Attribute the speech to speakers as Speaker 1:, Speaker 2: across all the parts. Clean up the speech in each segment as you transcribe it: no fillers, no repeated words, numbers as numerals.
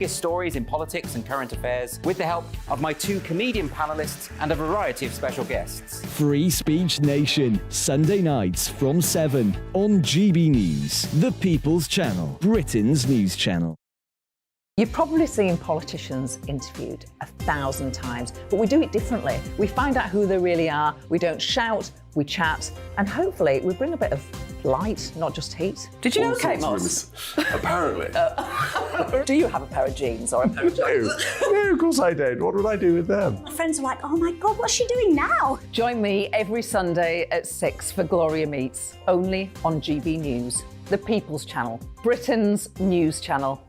Speaker 1: Biggest stories in politics and current affairs with the help of my two comedian panellists and a variety of special guests.
Speaker 2: Free Speech Nation, Sunday nights from 7 on GB News, the People's Channel, Britain's news channel.
Speaker 3: You've probably seen politicians interviewed 1,000 times, but we do it differently. We find out who they really are, we don't shout, we chat, and hopefully we bring a bit of light, not just heat. Did you know Kate Moss?
Speaker 4: Apparently.
Speaker 3: Do you have a pair of jeans or a pair of jeans?
Speaker 4: No, of course I don't. What would I do with them?
Speaker 5: My friends are like, oh my God, what's she doing now?
Speaker 3: Join me every Sunday at 6 for Gloria Meets, only on GB News, the People's Channel, Britain's news channel.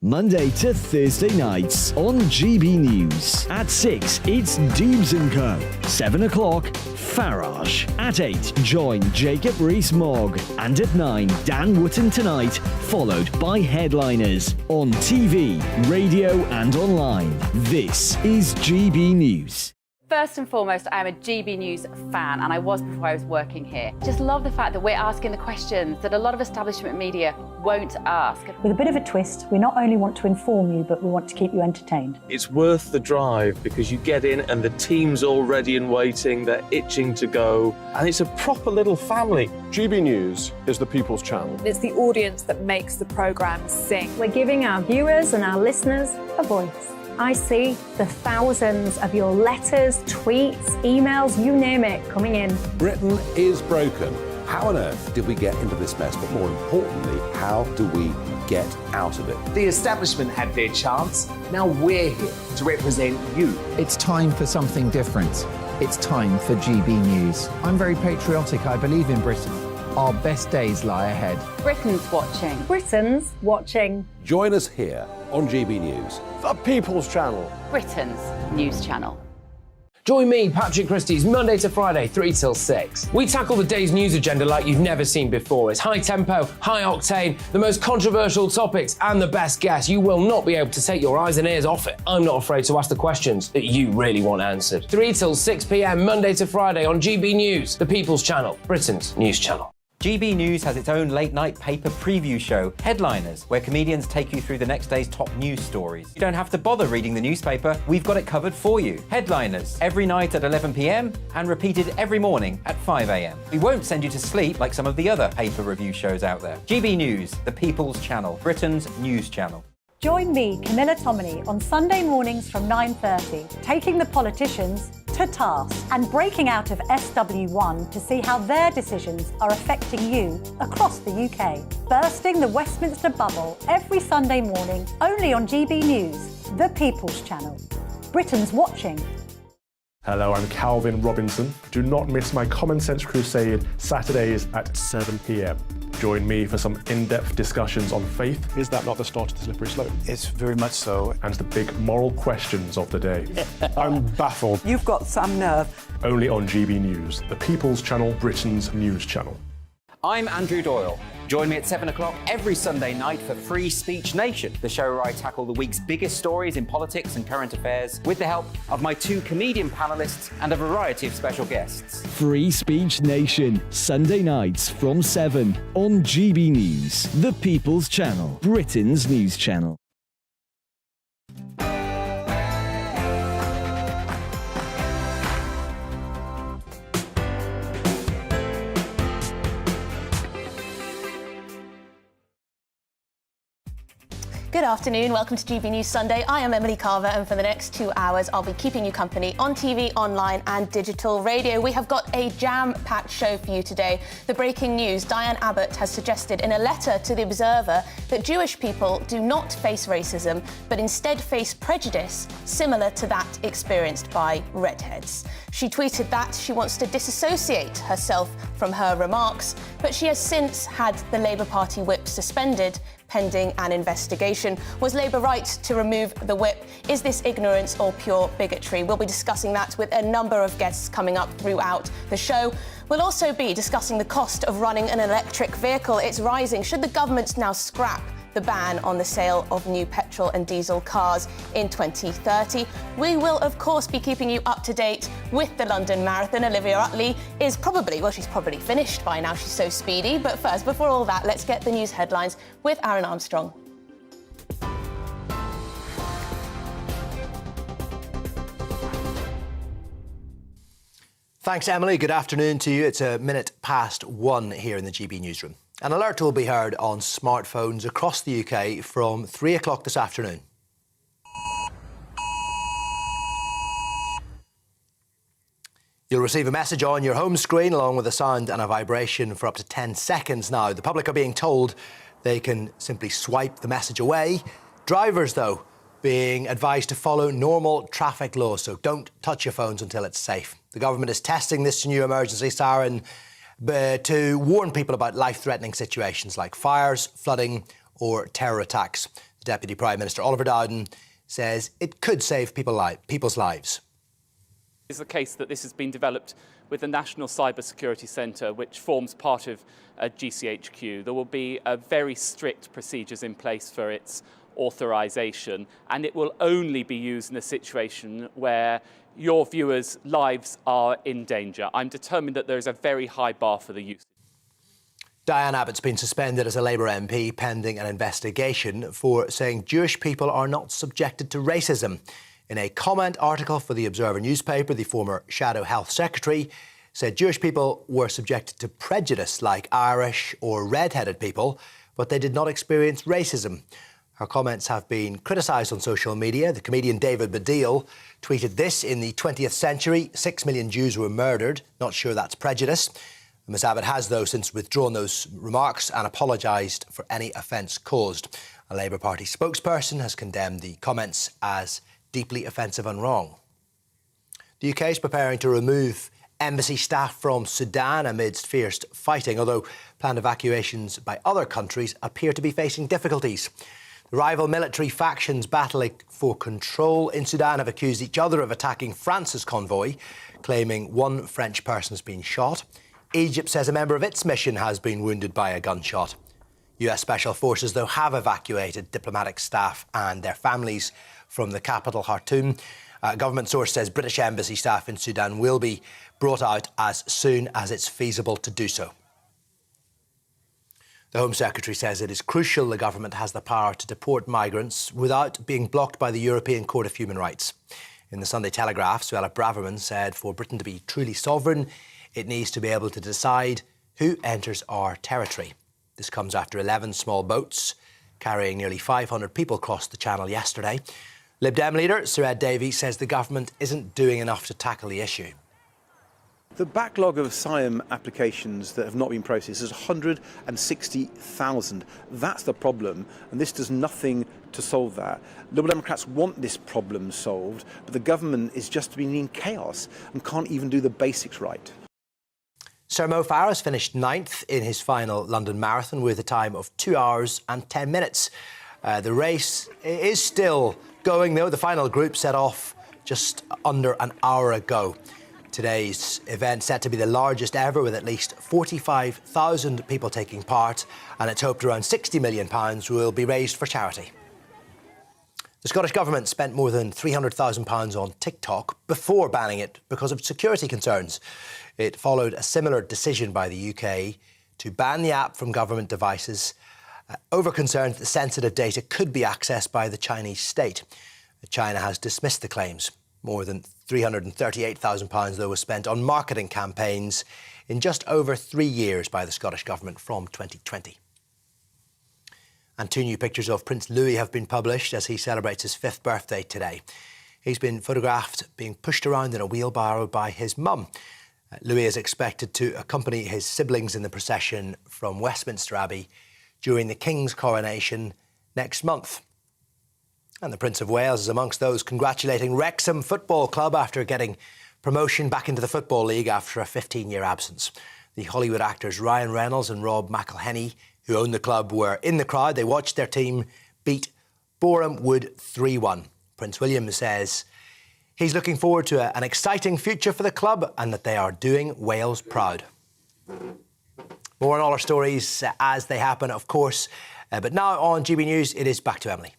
Speaker 2: Monday to Thursday nights on GB News. At 6, it's Dubes & Co. 7 o'clock, Farage. At 8, join Jacob Rees-Mogg. And at 9, Dan Wootton Tonight, followed by headliners on TV, radio and online. This is GB News.
Speaker 6: First and foremost, I am a GB News fan, and I was before I was working here. Just love the fact that we're asking the questions that a lot of establishment media won't ask.
Speaker 5: With a bit of a twist, we not only want to inform you, but we want to keep you entertained.
Speaker 7: It's worth the drive because you get in and the team's all ready and waiting, they're itching to go, and it's a proper little family.
Speaker 4: GB News is the People's Channel.
Speaker 8: It's the audience that makes the programme sing.
Speaker 5: We're giving our viewers and our listeners a voice. I see the thousands of your letters, tweets, emails, you name it, coming in.
Speaker 9: Britain is broken. How on earth did we get into this mess? But more importantly, how do we get out of it?
Speaker 10: The establishment had their chance. Now we're here to represent you.
Speaker 11: It's time for something different. It's time for GB News. I'm very patriotic. I believe in Britain. Our best days lie ahead.
Speaker 6: Britain's watching.
Speaker 5: Britain's watching.
Speaker 9: Join us here on GB News.
Speaker 4: The People's Channel.
Speaker 6: Britain's news channel.
Speaker 12: Join me, Patrick Christie's, Monday to Friday, 3 till 6. We tackle the day's news agenda like you've never seen before. It's high tempo, high octane, the most controversial topics, and the best guests. You will not be able to take your eyes and ears off it. I'm not afraid to ask the questions that you really want answered. 3 till 6 p.m, Monday to Friday on GB News, the People's Channel, Britain's news channel.
Speaker 1: GB News has its own late-night paper preview show, Headliners, where comedians take you through the next day's top news stories. You don't have to bother reading the newspaper, we've got it covered for you. Headliners, every night at 11 p.m, and repeated every morning at 5 a.m. We won't send you to sleep like some of the other paper review shows out there. GB News, the People's Channel, Britain's news channel.
Speaker 5: Join me, Camilla Tominey, on Sunday mornings from 9:30, taking the politicians to task and breaking out of SW1 to see how their decisions are affecting you across the UK. Bursting the Westminster bubble every Sunday morning, only on GB News, the People's Channel. Britain's watching.
Speaker 4: Hello, I'm Calvin Robinson. Do not miss my Common Sense Crusade Saturdays at 7 p.m. Join me for some in-depth discussions on faith. Is that not the start of the slippery slope?
Speaker 13: It's very much so.
Speaker 4: And the big moral questions of the day. I'm baffled.
Speaker 3: You've got some nerve.
Speaker 4: Only on GB News, the People's Channel, Britain's news channel.
Speaker 1: I'm Andrew Doyle. Join me at 7 o'clock every Sunday night for Free Speech Nation, the show where I tackle the week's biggest stories in politics and current affairs with the help of my two comedian panellists and a variety of special guests.
Speaker 2: Free Speech Nation, Sunday nights from 7 on GB News, the People's Channel, Britain's news channel.
Speaker 14: Good afternoon, welcome to GB News Sunday. I am Emily Carver, and for the next 2 hours I'll be keeping you company on TV, online and digital radio. We have got a jam-packed show for you today. The breaking news: Diane Abbott has suggested in a letter to The Observer that Jewish people do not face racism, but instead face prejudice similar to that experienced by redheads. She tweeted that she wants to disassociate herself from her remarks, but she has since had the Labour Party whip suspended pending an investigation. Was Labour right to remove the whip? Is this ignorance or pure bigotry? We'll be discussing that with a number of guests coming up throughout the show. We'll also be discussing the cost of running an electric vehicle. It's rising. Should the government now scrap the ban on the sale of new petrol and diesel cars in 2030. We will, of course, be keeping you up to date with the London Marathon. Olivia Utley is she's probably finished by now. She's so speedy. But first, before all that, let's get the news headlines with Aaron Armstrong.
Speaker 13: Thanks, Emily. Good afternoon to you. It's 1:01 here in the GB newsroom. An alert will be heard on smartphones across the UK from 3 o'clock this afternoon. You'll receive a message on your home screen along with a sound and a vibration for up to 10 seconds now. The public are being told they can simply swipe the message away. Drivers, though, being advised to follow normal traffic laws, so don't touch your phones until it's safe. The government is testing this new emergency siren to warn people about life-threatening situations like fires, flooding or terror attacks. The Deputy Prime Minister Oliver Dowden says it could save people's lives.
Speaker 15: It's the case that this has been developed with the National Cyber Security Centre, which forms part of GCHQ. There will be very strict procedures in place for its authorisation, and it will only be used in a situation where your viewers' lives are in danger. I'm determined that there is a very high bar for the use.
Speaker 13: Diane Abbott's been suspended as a Labour MP pending an investigation for saying Jewish people are not subjected to racism. In a comment article for the Observer newspaper, the former Shadow Health Secretary said Jewish people were subjected to prejudice like Irish or red-headed people, but they did not experience racism. Her comments have been criticised on social media. The comedian David Baddiel tweeted this: in the 20th century, 6 million Jews were murdered. Not sure that's prejudice. Ms Abbott has, though, since withdrawn those remarks and apologised for any offence caused. A Labour Party spokesperson has condemned the comments as deeply offensive and wrong. The UK is preparing to remove embassy staff from Sudan amidst fierce fighting, although planned evacuations by other countries appear to be facing difficulties. The rival military factions battling for control in Sudan have accused each other of attacking France's convoy, claiming one French person has been shot. Egypt says a member of its mission has been wounded by a gunshot. US Special Forces, though, have evacuated diplomatic staff and their families from the capital, Khartoum. A government source says British embassy staff in Sudan will be brought out as soon as it's feasible to do so. The Home Secretary says it is crucial the government has the power to deport migrants without being blocked by the European Court of Human Rights. In the Sunday Telegraph, Suella Braverman said for Britain to be truly sovereign, it needs to be able to decide who enters our territory. This comes after 11 small boats carrying nearly 500 people crossed the Channel yesterday. Lib Dem leader Sir Ed Davey says the government isn't doing enough to tackle the issue.
Speaker 16: The backlog of asylum applications that have not been processed is 160,000. That's the problem, and this does nothing to solve that. Liberal Democrats want this problem solved, but the government is just being in chaos and can't even do the basics right.
Speaker 13: Sir Mo Farah's finished 9th in his final London Marathon with a time of 2 hours and 10 minutes. The race is still going, though. The final group set off just under an hour ago. Today's event set to be the largest ever, with at least 45,000 people taking part, and it's hoped around £60 million will be raised for charity. The Scottish Government spent more than £300,000 on TikTok before banning it because of security concerns. It followed a similar decision by the UK to ban the app from government devices over concerns that sensitive data could be accessed by the Chinese state. China has dismissed the claims. More than £338,000, though, was spent on marketing campaigns in just over 3 years by the Scottish Government from 2020. And 2 new pictures of Prince Louis have been published as he celebrates his 5th birthday today. He's been photographed being pushed around in a wheelbarrow by his mum. Louis is expected to accompany his siblings in the procession from Westminster Abbey during the King's coronation next month. And the Prince of Wales is amongst those congratulating Wrexham Football Club after getting promotion back into the Football League after a 15-year absence. The Hollywood actors Ryan Reynolds and Rob McElhenney, who own the club, were in the crowd. They watched their team beat Boreham Wood 3-1. Prince William says he's looking forward to an exciting future for the club and that they are doing Wales proud. More on all our stories as they happen, of course. But now on GB News, it is back to Emily.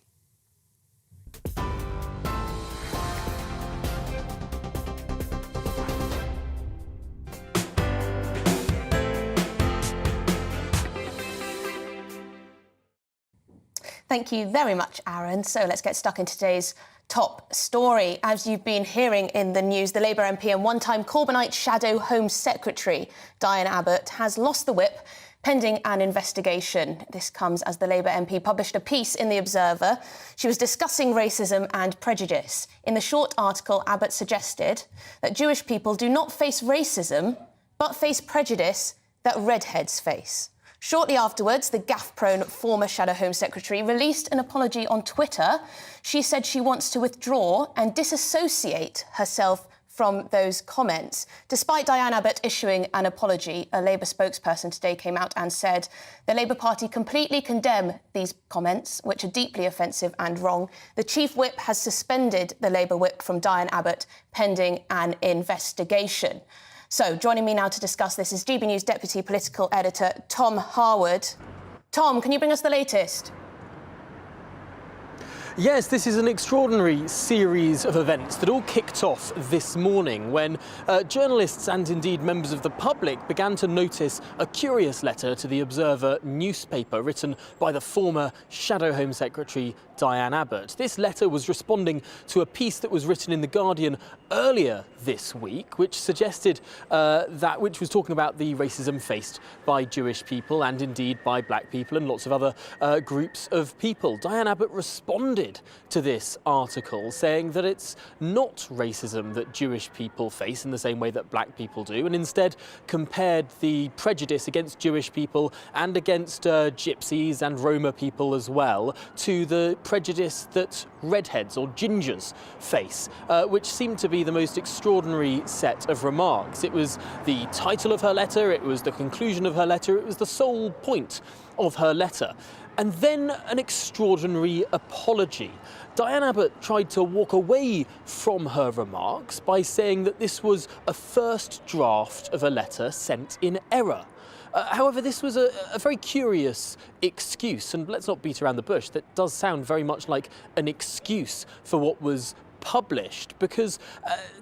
Speaker 14: Thank you very much, Aaron. So let's get stuck into today's top story. As you've been hearing in the news, the Labour MP and one-time Corbynite shadow Home Secretary Diane Abbott has lost the whip pending an investigation. This comes as the Labour MP published a piece in The Observer. She was discussing racism and prejudice. In the short article, Abbott suggested that Jewish people do not face racism, but face prejudice that redheads face. Shortly afterwards, the gaffe-prone former Shadow Home Secretary released an apology on Twitter. She said she wants to withdraw and disassociate herself from those comments. Despite Diane Abbott issuing an apology, a Labour spokesperson today came out and said the Labour Party completely condemn these comments, which are deeply offensive and wrong. The Chief Whip has suspended the Labour Whip from Diane Abbott pending an investigation. So, joining me now to discuss this is GB News Deputy Political Editor Tom Harwood. Tom, can you bring us the latest?
Speaker 17: Yes, this is an extraordinary series of events that all kicked off this morning when journalists and indeed members of the public began to notice a curious letter to the Observer newspaper written by the former Shadow Home Secretary Diane Abbott. This letter was responding to a piece that was written in The Guardian earlier this week, which suggested which was talking about the racism faced by Jewish people and indeed by black people and lots of other groups of people. Diane Abbott responded to this article saying that it's not racism that Jewish people face in the same way that black people do, and instead compared the prejudice against Jewish people and against gypsies and Roma people as well to the prejudice that redheads or gingers face, which seemed to be the most extraordinary set of remarks. It was the title of her letter, it was the conclusion of her letter, it was the sole point of her letter. And then an extraordinary apology. Diane Abbott tried to walk away from her remarks by saying that this was a first draft of a letter sent in error. However, this was a very curious excuse, and let's not beat around the bush, that does sound very much like an excuse for what was published, because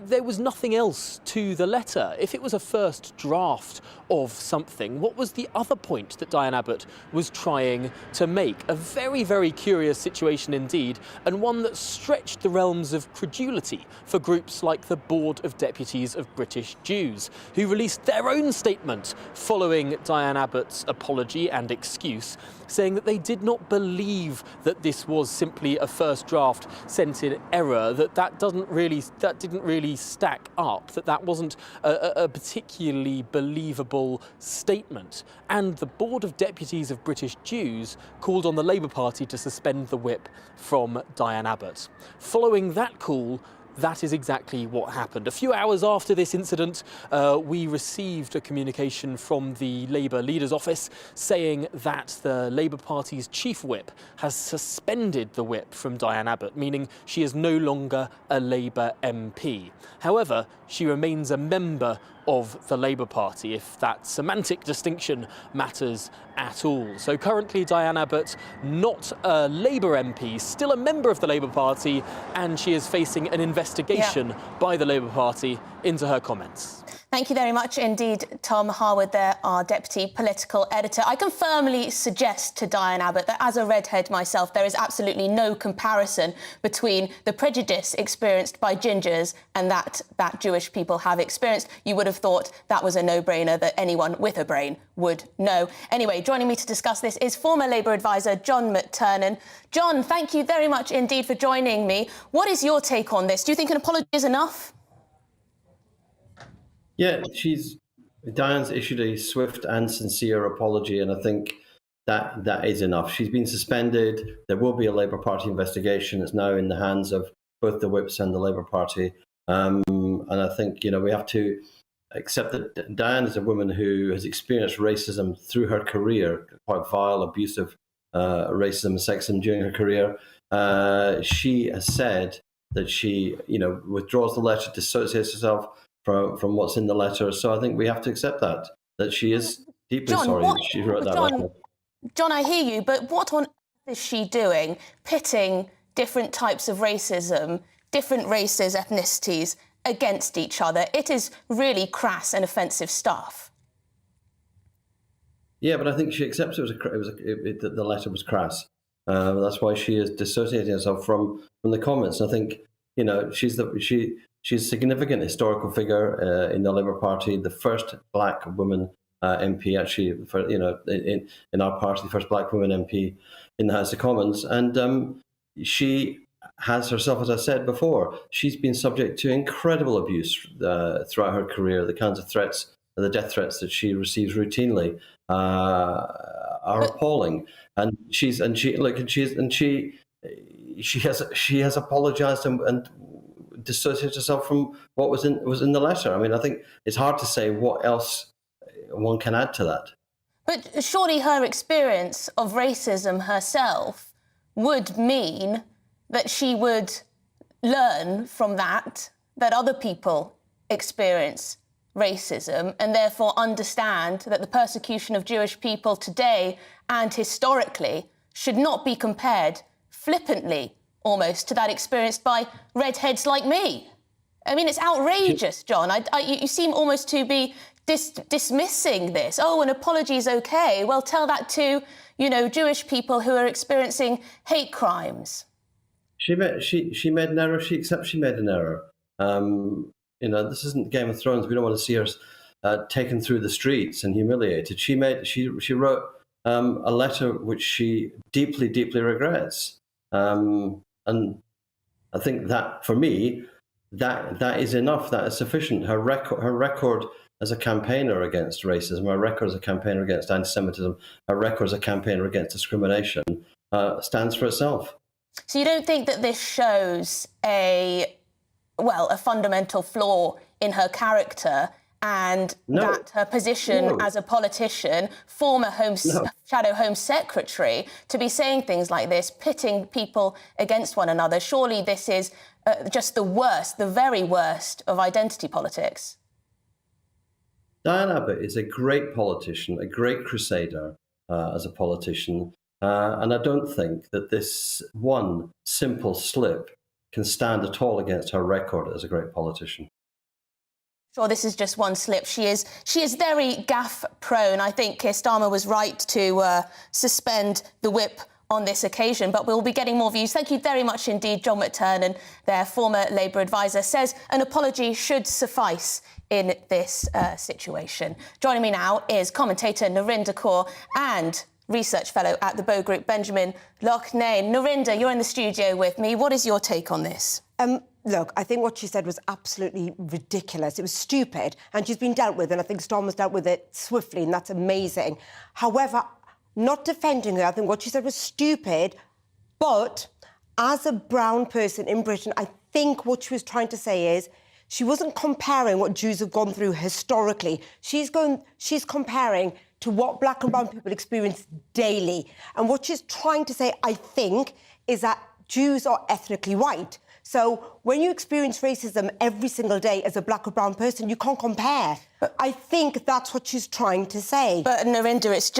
Speaker 17: there was nothing else to the letter. If it was a first draft of something, what was the other point that Diane Abbott was trying to make? A very, very curious situation indeed, and one that stretched the realms of credulity for groups like the Board of Deputies of British Jews, who released their own statement following Diane Abbott's apology and excuse, saying that they did not believe that this was simply a first draft sent in error, that didn't really stack up, that wasn't a particularly believable statement. And the Board of Deputies of British Jews called on the Labour Party to suspend the whip from Diane Abbott. Following that call, that is exactly what happened. A few hours after this incident, we received a communication from the Labour leader's office saying that the Labour Party's chief whip has suspended the whip from Diane Abbott, meaning she is no longer a Labour MP. However, she remains a member of the Labour Party, if that semantic distinction matters at all. So currently Diane Abbott, not a Labour MP, still a member of the Labour Party, and she is facing an investigation by the Labour Party into her comments.
Speaker 14: Thank you very much indeed, Tom Harwood, there, our Deputy Political Editor. I can firmly suggest to Diane Abbott that as a redhead myself, there is absolutely no comparison between the prejudice experienced by gingers and that Jewish people have experienced. You would have thought that was a no-brainer that anyone with a brain would know. Anyway, joining me to discuss this is former Labour advisor John McTernan. John, thank you very much indeed for joining me. What is your take on this? Do you think an apology is enough?
Speaker 18: Yeah, Diane's issued a swift and sincere apology, and I think that is enough. She's been suspended. There will be a Labour Party investigation. It's now in the hands of both the whips and the Labour Party. And I think, we have to accept that Diane is a woman who has experienced racism through her career, quite vile, abusive racism and sexism during her career. She has said that she, withdraws the letter, dissociates herself from what's in the letter. So I think we have to accept that she is deeply sorry that she wrote that letter.
Speaker 14: John, I hear you, but what on earth is she doing, pitting different types of racism, different races, ethnicities, against each other? It is really crass and offensive stuff.
Speaker 18: Yeah, but I think she accepts that the letter was crass. That's why she is dissociating herself from the comments. I think, you know, she's a significant historical figure in the Labour Party, the first black woman MP, actually, in our party, the first black woman MP in the House of Commons. And she has herself, as I said before, she's been subject to incredible abuse throughout her career. The kinds of threats, the death threats that she receives routinely are appalling. And she has apologised and dissociated herself from what was in the letter. I mean, I think it's hard to say what else one can add to that.
Speaker 14: But surely her experience of racism herself would mean that she would learn from that other people experience racism and therefore understand that the persecution of Jewish people today and historically should not be compared flippantly almost to that experienced by redheads like me. I mean, it's outrageous, John. You seem almost to be dismissing this. Oh, an apology is OK. Well, tell that to, you know, Jewish people who are experiencing hate crimes.
Speaker 18: She made an error. She accepts she made an error. You know, this isn't Game of Thrones. We don't want to see her taken through the streets and humiliated. She wrote a letter which she deeply, deeply regrets. And I think that, for me, that is enough. That is sufficient. Her record as a campaigner against racism, her record as a campaigner against anti-Semitism, her record as a campaigner against discrimination stands for itself.
Speaker 14: So you don't think that this shows a fundamental flaw in her character and that her position as a politician, former Shadow Home Secretary, to be saying things like this, pitting people against one another? Surely this is just the worst, the very worst of identity politics.
Speaker 18: Diane Abbott is a great politician, a great crusader as a politician. And I don't think that this one simple slip can stand at all against her record as a great politician.
Speaker 14: Sure, this is just one slip. She is very gaffe-prone. I think Keir Starmer was right to suspend the whip on this occasion, but we'll be getting more views. Thank you very much indeed. John McTernan, their former Labour advisor, says an apology should suffice in this situation. Joining me now is commentator Narinder Kaur and research fellow at the Bow Group, Benjamin Loughnane. Narinder, you're in the studio with me. What is your take on this?
Speaker 19: Look, I think what she said was absolutely ridiculous. It was stupid, and she's been dealt with, and I think Starmer's dealt with it swiftly, and that's amazing. However, not defending her, I think what she said was stupid, but as a brown person in Britain, I think what she was trying to say is she wasn't comparing what Jews have gone through historically. She's comparing to what black and brown people experience daily. And what she's trying to say, I think, is that Jews are ethnically white. So when you experience racism every single day as a black or brown person, you can't compare. But I think that's what she's trying to say.
Speaker 14: But Narinder, it's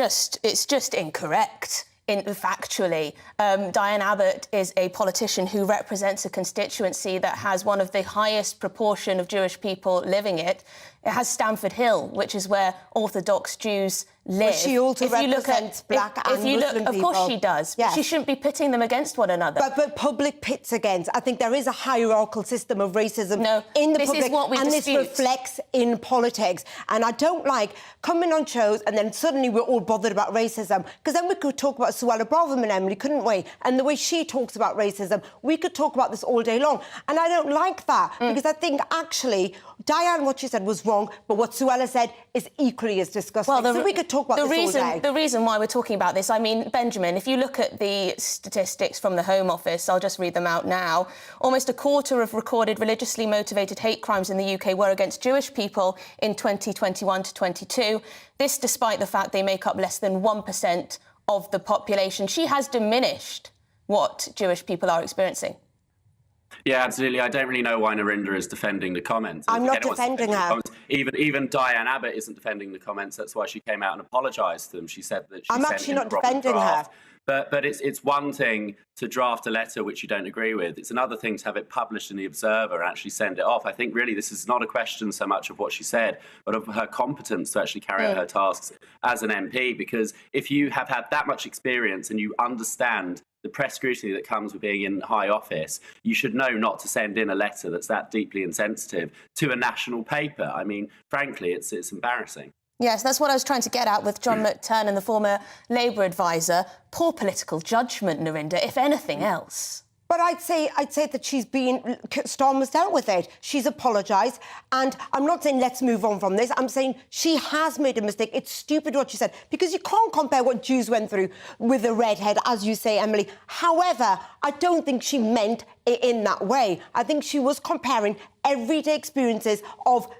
Speaker 14: just incorrect. Factually, Diane Abbott is a politician who represents a constituency that has one of the highest proportion of Jewish people living it. It has Stamford Hill, which is where Orthodox Jews live.
Speaker 19: But she also represents black and Muslim people.
Speaker 14: Of course she does.
Speaker 19: Yes.
Speaker 14: She shouldn't be pitting them against one another.
Speaker 19: But public pits against. I think there is a hierarchical system of racism in the
Speaker 14: this
Speaker 19: public,
Speaker 14: is what we
Speaker 19: and
Speaker 14: dispute.
Speaker 19: this reflects in politics. And I don't like coming on shows and then suddenly we're all bothered about racism, because then we could talk about Suella Braverman, Emily, couldn't we? And the way she talks about racism, we could talk about this all day long. And I don't like that, because I think actually Diane, what she said was wrong, but what Suella said is equally as disgusting. So we could talk about this all day.
Speaker 14: The reason why we're talking about this, I mean, Benjamin, if you look at the statistics from the Home Office, I'll just read them out now. Almost a quarter of recorded religiously motivated hate crimes in the UK were against Jewish people in 2021 to 22. This despite the fact they make up less than 1% of the population. She has diminished what Jewish people are experiencing.
Speaker 20: Yeah, absolutely. I don't really know why Narinder is defending the comments.
Speaker 19: I'm not defending her.
Speaker 20: Even Diane Abbott isn't defending the comments. That's why she came out and apologised to them. She said that she
Speaker 19: I'm
Speaker 20: sent
Speaker 19: actually
Speaker 20: in
Speaker 19: not
Speaker 20: a wrong
Speaker 19: defending
Speaker 20: draft.
Speaker 19: her.
Speaker 20: But it's one thing to draft a letter which you don't agree with. It's another thing to have it published in the Observer and actually send it off. I think really this is not a question so much of what she said, but of her competence to actually carry out her tasks as an MP. Because if you have had that much experience and you understand the press scrutiny that comes with being in high office, you should know not to send in a letter that's that deeply insensitive to a national paper. I mean, frankly, it's embarrassing.
Speaker 14: Yes, that's what I was trying to get at with John McTurnan, the former Labour advisor. Poor political judgment, Narinder, if anything else.
Speaker 19: But I'd say that Starmer's dealt with it. She's apologised. And I'm not saying let's move on from this. I'm saying she has made a mistake. It's stupid what she said, because you can't compare what Jews went through with a redhead, as you say, Emily. However, I don't think she meant it in that way. I think she was comparing everyday experiences of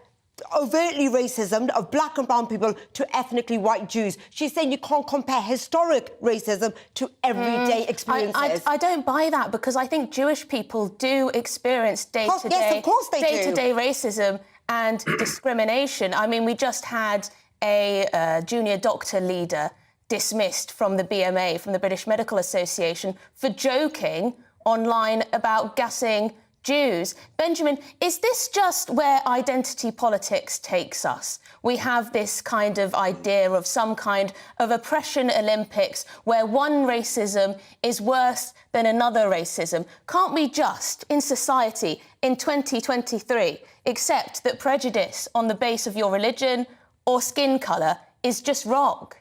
Speaker 19: overtly racism of black and brown people to ethnically white Jews. She's saying you can't compare historic racism to everyday experiences.
Speaker 14: I don't buy that, because I think Jewish people do experience day-to-day
Speaker 19: yes, of course they
Speaker 14: day-to-day racism and discrimination. I mean, we just had a junior doctor leader dismissed from the BMA, from the British Medical Association, for joking online about gassing Jews. Benjamin, is this just where identity politics takes us? We have this kind of idea of some kind of oppression Olympics where one racism is worse than another racism. Can't we just, in society, in 2023, accept that prejudice on the base of your religion or skin colour is just wrong?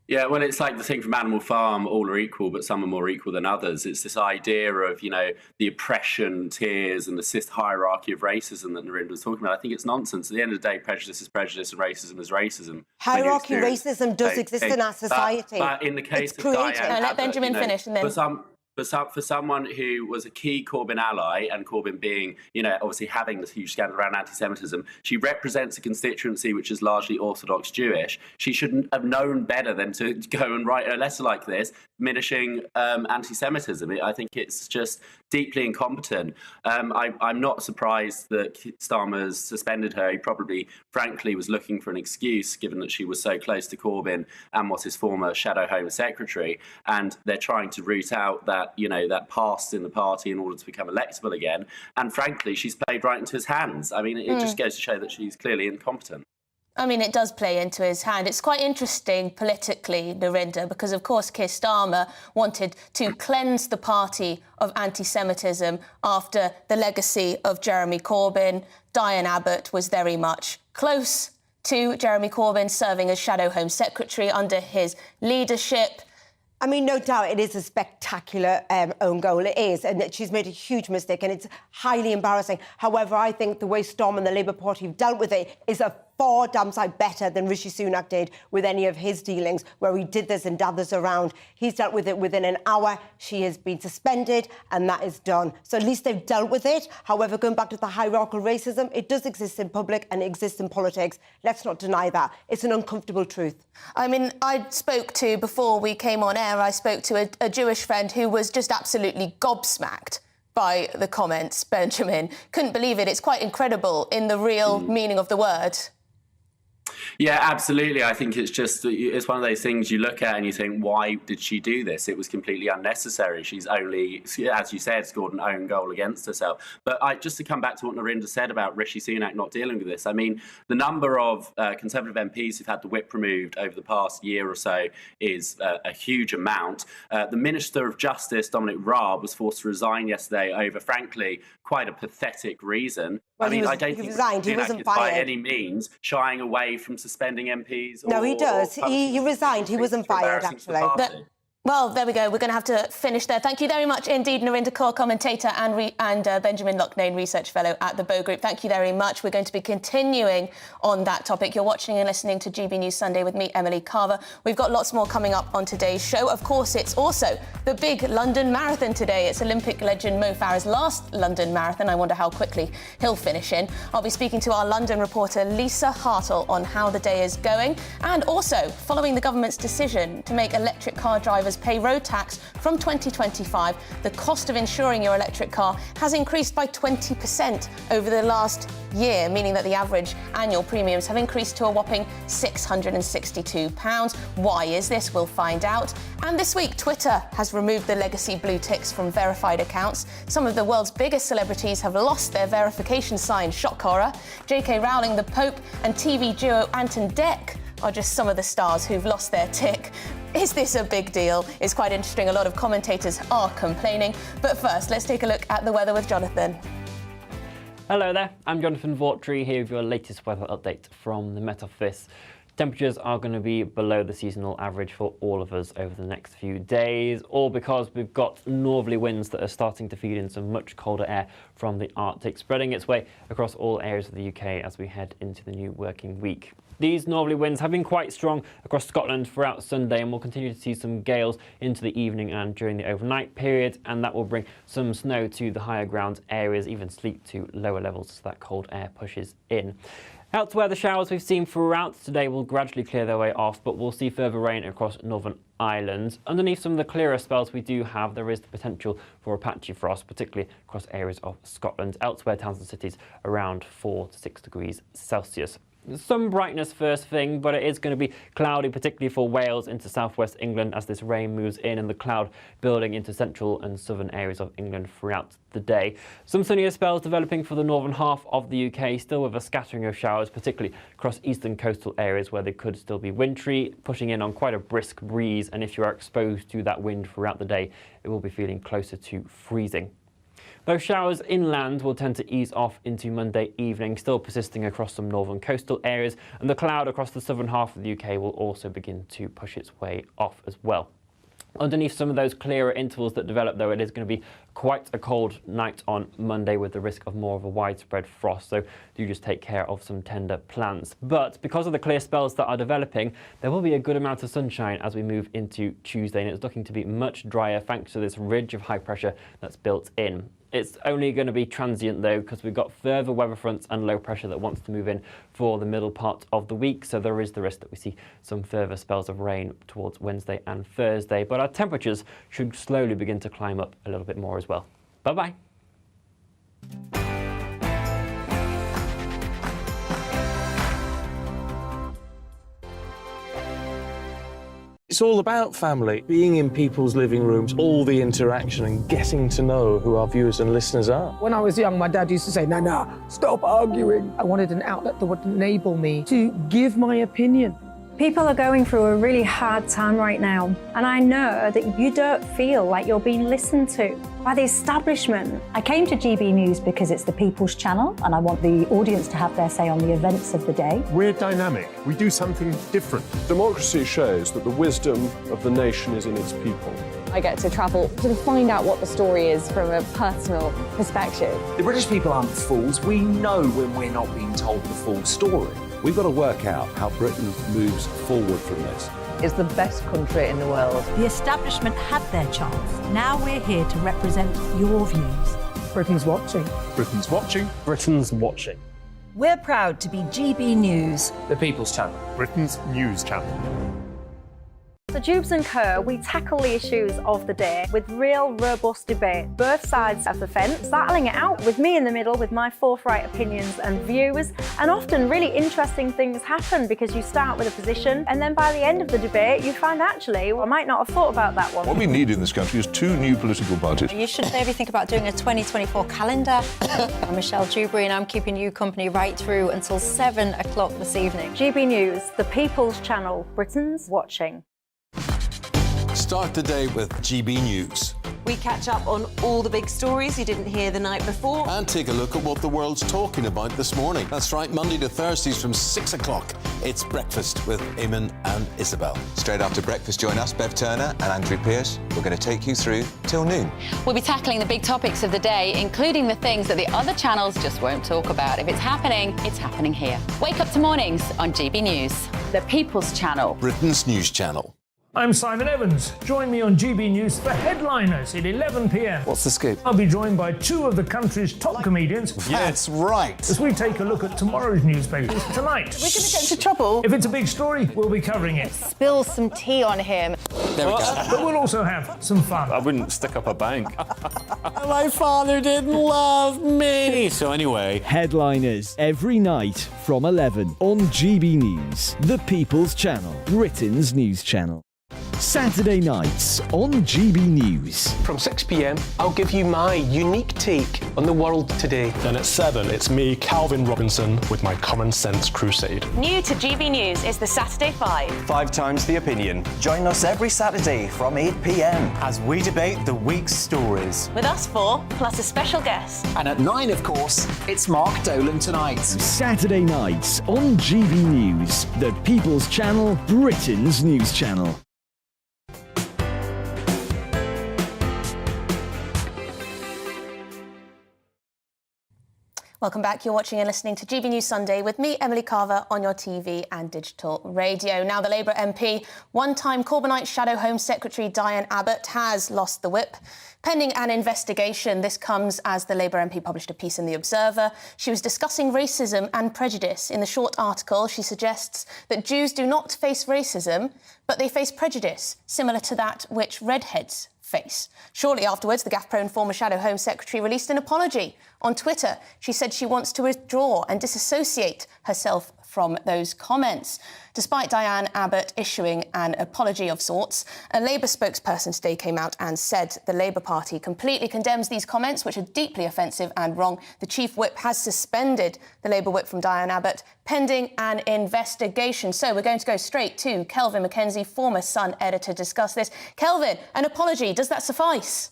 Speaker 20: Yeah, well, it's like the thing from Animal Farm, all are equal, but some are more equal than others. It's this idea of, the oppression tiers and the hierarchy of racism that Narinder was talking about. I think it's nonsense. At the end of the day, prejudice is prejudice and racism is racism.
Speaker 19: Hierarchy racism does exist in our society.
Speaker 20: But in the case of Diane Abbott,
Speaker 14: let Benjamin finish and then...
Speaker 20: For someone who was a key Corbyn ally, and Corbyn being, obviously having this huge scandal around anti-Semitism, she represents a constituency which is largely Orthodox Jewish. She shouldn't have known better than to go and write a letter like this, diminishing anti-Semitism. I think it's just deeply incompetent. I'm not surprised that Starmer's suspended her. He probably, frankly, was looking for an excuse, given that she was so close to Corbyn and was his former shadow Home Secretary, and they're trying to root out that past in the party in order to become electable again. And frankly, she's played right into his hands. I mean, it just goes to show that she's clearly incompetent.
Speaker 14: I mean, it does play into his hand. It's quite interesting politically, Narinder, because, of course, Keir Starmer wanted to cleanse the party of anti-Semitism after the legacy of Jeremy Corbyn. Diane Abbott was very much close to Jeremy Corbyn, serving as Shadow Home Secretary under his leadership.
Speaker 19: I mean, no doubt it is a spectacular own goal. It is, and that she's made a huge mistake, and it's highly embarrassing. However, I think the way Storm and the Labour Party have dealt with it is a far damn sight better than Rishi Sunak did with any of his dealings, where he did this and dathers around. He's dealt with it within an hour. She has been suspended, and that is done. So at least they've dealt with it. However, going back to the hierarchical racism, it does exist in public and it exists in politics. Let's not deny that. It's an uncomfortable truth.
Speaker 14: I mean, before we came on air, I spoke to a Jewish friend who was just absolutely gobsmacked by the comments, Benjamin. Couldn't believe it. It's quite incredible in the real meaning of the word.
Speaker 20: Yeah, absolutely. I think it's one of those things you look at and you think, why did she do this? It was completely unnecessary. She's only, as you said, scored an own goal against herself. But just to come back to what Narinder said about Rishi Sunak not dealing with this, I mean, the number of Conservative MPs who've had the whip removed over the past year or so is a huge amount. The Minister of Justice, Dominic Raab, was forced to resign yesterday over, frankly, quite a pathetic reason.
Speaker 19: Well,
Speaker 20: I don't think
Speaker 19: resigned. He wasn't fired.
Speaker 20: By any means shying away from suspending MPs.
Speaker 19: No, he does. He resigned. He wasn't fired, actually.
Speaker 14: Well, there we go. We're going to have to finish there. Thank you very much indeed, Narinder Kaur, commentator, and Benjamin Loughnane, research fellow at the Bow Group. Thank you very much. We're going to be continuing on that topic. You're watching and listening to GB News Sunday with me, Emily Carver. We've got lots more coming up on today's show. Of course, it's also the big London Marathon today. It's Olympic legend Mo Farah's last London Marathon. I wonder how quickly he'll finish in. I'll be speaking to our London reporter, Lisa Hartle, on how the day is going, and also following the government's decision to make electric car drivers pay road tax from 2025, the cost of insuring your electric car has increased by 20% over the last year, meaning that the average annual premiums have increased to a whopping £662. Why is this? We'll find out. And this week, Twitter has removed the legacy blue ticks from verified accounts. Some of the world's biggest celebrities have lost their verification sign. Shock horror. J.K. Rowling, the Pope, and TV duo Anton Deck are just some of the stars who've lost their tick. Is this a big deal? It's quite interesting. A lot of commentators are complaining. But first, let's take a look at the weather with Jonathan.
Speaker 21: Hello there, I'm Jonathan Vaughtry here with your latest weather update from the Met Office. Temperatures are going to be below the seasonal average for all of us over the next few days, all because we've got northerly winds that are starting to feed in some much colder air from the Arctic, spreading its way across all areas of the UK as we head into the new working week. These northerly winds have been quite strong across Scotland throughout Sunday, and we'll continue to see some gales into the evening and during the overnight period, and that will bring some snow to the higher ground areas, even sleet to lower levels as that cold air pushes in. Elsewhere, the showers we've seen throughout today will gradually clear their way off, but we'll see further rain across Northern Ireland. Underneath some of the clearer spells we do have, there is the potential for a patchy frost, particularly across areas of Scotland. Elsewhere, towns and cities around 4 to 6 degrees Celsius. Some brightness first thing, but it is going to be cloudy, particularly for Wales into southwest England as this rain moves in and the cloud building into central and southern areas of England throughout the day. Some sunnier spells developing for the northern half of the UK, still with a scattering of showers, particularly across eastern coastal areas where they could still be wintry, pushing in on quite a brisk breeze, and if you are exposed to that wind throughout the day, it will be feeling closer to freezing. Those showers inland will tend to ease off into Monday evening, still persisting across some northern coastal areas, and the cloud across the southern half of the UK will also begin to push its way off as well. Underneath some of those clearer intervals that develop, though, it is going to be quite a cold night on Monday with the risk of more of a widespread frost, so do just take care of some tender plants. But because of the clear spells that are developing, there will be a good amount of sunshine as we move into Tuesday, and it's looking to be much drier thanks to this ridge of high pressure that's built in. It's only going to be transient, though, because we've got further weather fronts and low pressure that wants to move in for the middle part of the week, so there is the risk that we see some further spells of rain towards Wednesday and Thursday. But our temperatures should slowly begin to climb up a little bit more as well. Bye-bye.
Speaker 7: It's all about family, being in people's living rooms, all the interaction and getting to know who our viewers and listeners are.
Speaker 22: When I was young, my dad used to say, Nana, stop arguing. I wanted an outlet that would enable me to give my opinion.
Speaker 23: People are going through a really hard time right now, and I know that you don't feel like you're being listened to by the establishment.
Speaker 5: I came to GB News because it's the People's Channel, and I want the audience to have their say on the events of the day.
Speaker 4: We're dynamic. We do something different. Democracy shows that the wisdom of the nation is in its people.
Speaker 24: I get to travel to find out what the story is from a personal perspective.
Speaker 10: The British people aren't fools. We know when we're not being told the full story.
Speaker 9: We've got to work out how Britain moves forward from this.
Speaker 3: It's the best country in the world.
Speaker 5: The establishment had their chance. Now we're here to represent your views.
Speaker 22: Britain's watching.
Speaker 4: Britain's watching.
Speaker 7: Britain's watching.
Speaker 5: We're proud to be GB News.
Speaker 12: The People's Channel.
Speaker 4: Britain's news channel.
Speaker 23: So Dubes & Co, we tackle the issues of the day with real robust debate, both sides of the fence, battling it out with me in the middle with my forthright opinions and views. And often really interesting things happen because you start with a position and then by the end of the debate you find actually, well, I might not have thought about that one.
Speaker 25: What we need in this country is 2 new political parties.
Speaker 23: You should maybe think about doing a 2024 calendar. I'm Michelle Dewberry and I'm keeping you company right through until 7 o'clock this evening. GB News, the People's Channel, Britain's watching.
Speaker 26: Start the day with GB News.
Speaker 27: We catch up on all the big stories you didn't hear the night before.
Speaker 26: And take a look at what the world's talking about this morning. That's right, Monday to Thursdays from 6 o'clock. It's Breakfast with Eamon and Isabel.
Speaker 28: Straight after breakfast, join us, Bev Turner and Andrew Pearce. We're going to take you through till noon.
Speaker 6: We'll be tackling the big topics of the day, including the things that the other channels just won't talk about. If it's happening here. Wake up to mornings on GB News, the People's Channel.
Speaker 26: Britain's news channel.
Speaker 22: I'm Simon Evans. Join me on GB News for Headliners at 11 p.m.
Speaker 1: What's the scoop?
Speaker 22: I'll be joined by two of the country's top comedians.
Speaker 1: That's right.
Speaker 22: As we take a look at tomorrow's newspapers tonight.
Speaker 14: We're going to get into trouble.
Speaker 22: If it's a big story, we'll be covering it.
Speaker 14: Spill some tea on him.
Speaker 1: There we go.
Speaker 22: But we'll also have some fun.
Speaker 2: I wouldn't stick up a bank.
Speaker 1: My father didn't love me.
Speaker 2: So anyway.
Speaker 8: Headliners every night from 11 on GB News, the People's Channel, Britain's news channel. Saturday nights on GB News.
Speaker 11: From 6 p.m, I'll give you my unique take on the world today.
Speaker 4: Then at 7, it's me, Calvin Robinson, with my Common Sense Crusade.
Speaker 13: New to GB News is the Saturday 5.
Speaker 15: 5 times the opinion. Join us every Saturday from 8 p.m. as we debate the week's stories.
Speaker 13: With us 4, plus a special guest.
Speaker 10: And at 9, of course, it's Mark Dolan Tonight.
Speaker 8: Saturday nights on GB News, the People's Channel, Britain's news channel.
Speaker 14: Welcome back. You're watching and listening to GB News Sunday with me, Emily Carver, on your TV and digital radio. Now, the Labour MP, one-time Corbynite Shadow Home Secretary Diane Abbott, has lost the whip. Pending an investigation, this comes as the Labour MP published a piece in The Observer. She was discussing racism and prejudice. In the short article, she suggests that Jews do not face racism, but they face prejudice, similar to that which redheads face. Shortly afterwards, the gaffe-prone former Shadow Home Secretary released an apology. On Twitter, she said she wants to withdraw and disassociate herself from those comments. Despite Diane Abbott issuing an apology of sorts, a Labour spokesperson today came out and said the Labour Party completely condemns these comments, which are deeply offensive and wrong. The Chief Whip has suspended the Labour Whip from Diane Abbott, pending an investigation. So we're going to go straight to Kelvin McKenzie, former Sun editor, to discuss this. Kelvin, an apology, does that suffice?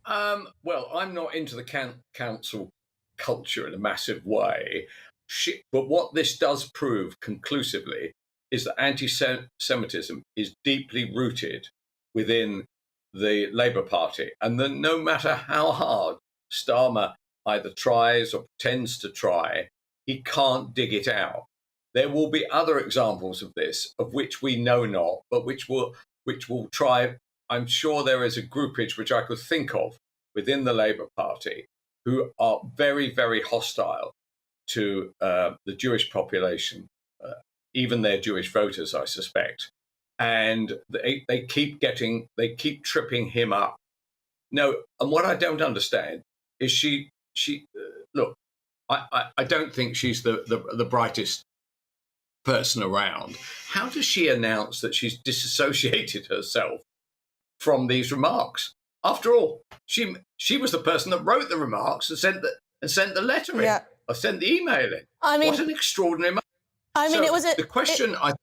Speaker 16: Well, I'm not into the council culture in a massive way. But what this does prove conclusively is that anti-Semitism is deeply rooted within the Labour Party, and that no matter how hard Starmer either tries or pretends to try, he can't dig it out. There will be other examples of this, of which we know not, but which will try. I'm sure there is a groupage which I could think of within the Labour Party who are very, very hostile to the Jewish population, even their Jewish voters, I suspect, and they keep tripping him up. No, and what I don't understand is she look. I don't think she's the brightest person around. How does she announce that she's disassociated herself from these remarks? After all, she was the person that wrote the remarks and sent the letter in. I sent the email in. I mean, what an extraordinary. The question the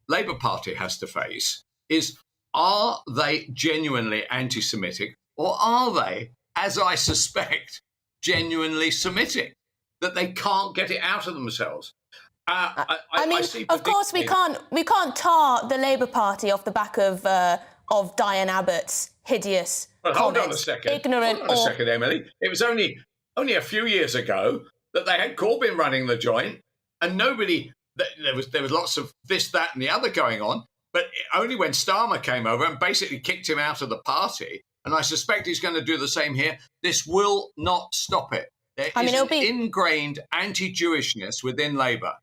Speaker 16: Labour Party has to face is: are they genuinely anti-Semitic, or are they, as I suspect, genuinely Semitic? That they can't get it out of themselves.
Speaker 14: Of course, we can't tar the Labour Party off the back of Diane Abbott's hideous comments.
Speaker 16: Hold on a second.
Speaker 14: Ignorant.
Speaker 16: Hold on a second, Emily. It was only a few years ago that they had Corbyn running the joint, and nobody. There was lots of this, that, and the other going on, but only when Starmer came over and basically kicked him out of the party. And I suspect he's going to do the same here. This will not stop it. There is an ingrained anti-Jewishness within Labour.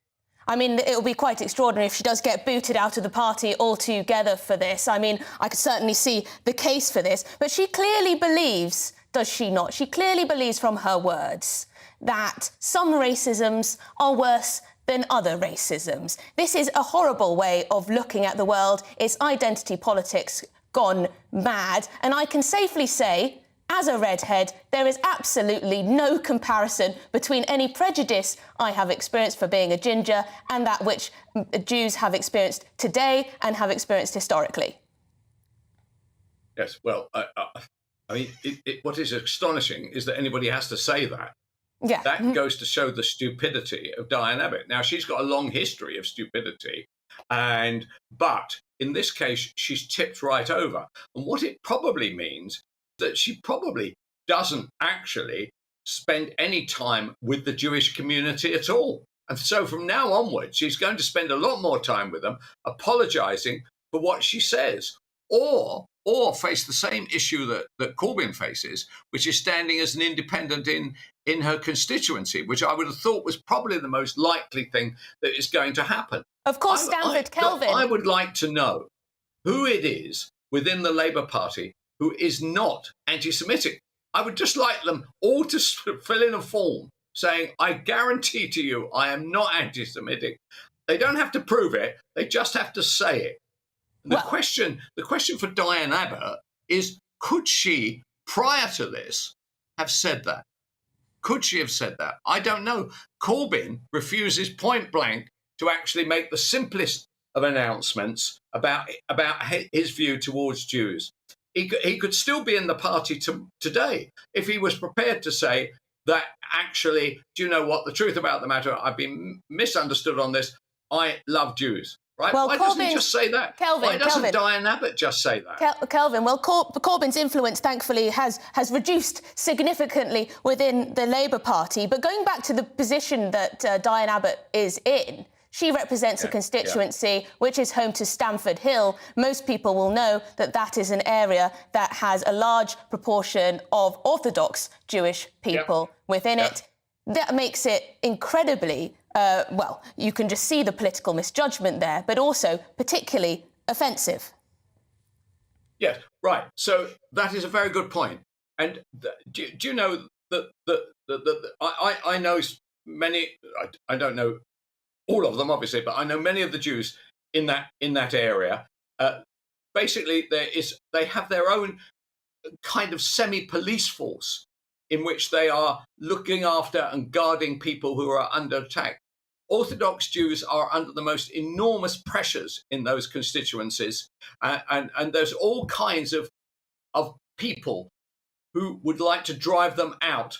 Speaker 14: I mean, it'll be quite extraordinary if she does get booted out of the party altogether for this. I mean, I could certainly see the case for this. But she clearly believes, does she not? She clearly believes from her words that some racisms are worse than other racisms. This is a horrible way of looking at the world. It's identity politics gone mad. And I can safely say, as a redhead, there is absolutely no comparison between any prejudice I have experienced for being a ginger and that which Jews have experienced today and have experienced historically.
Speaker 16: Yes, well, I mean, what is astonishing is that anybody has to say that.
Speaker 14: Yeah.
Speaker 16: That goes to show the stupidity of Diane Abbott. Now, she's got a long history of stupidity, but in this case, she's tipped right over. And what it probably means that she probably doesn't actually spend any time with the Jewish community at all. And so from now onwards, she's going to spend a lot more time with them, apologising for what she says, or face the same issue that Corbyn faces, which is standing as an independent in her constituency, which I would have thought was probably the most likely thing that is going to happen.
Speaker 14: Of course, Stanford Kelvin.
Speaker 16: I would like to know who it is within the Labour Party who is not anti-Semitic. I would just like them all to fill in a form saying, I guarantee to you I am not anti-Semitic. They don't have to prove it. They just have to say it. The question for Diane Abbott is, could she, prior to this, have said that? Could she have said that? I don't know. Corbyn refuses point blank to actually make the simplest of announcements about his view towards Jews. He could still be in the party today if he was prepared to say that actually, do you know what, the truth about the matter, I've been misunderstood on this, I love Jews. Right?
Speaker 14: Well,
Speaker 16: why doesn't he just say that? Why doesn't Diane Abbott just say that?
Speaker 14: Kelvin, well, Corbyn's influence, thankfully, has reduced significantly within the Labour Party. But going back to the position that Diane Abbott is in, she represents a constituency which is home to Stamford Hill. Most people will know that that is an area that has a large proportion of Orthodox Jewish people within it. That makes it incredibly, well, you can just see the political misjudgment there, but also particularly offensive.
Speaker 16: Yes, right. So that is a very good point. And do you know that I know many, I don't know all of them, obviously, but I know many of the Jews in that area. Basically, they have their own kind of semi-police force in which they are looking after and guarding people who are under attack. Orthodox Jews are under the most enormous pressures in those constituencies, and there's all kinds of people who would like to drive them out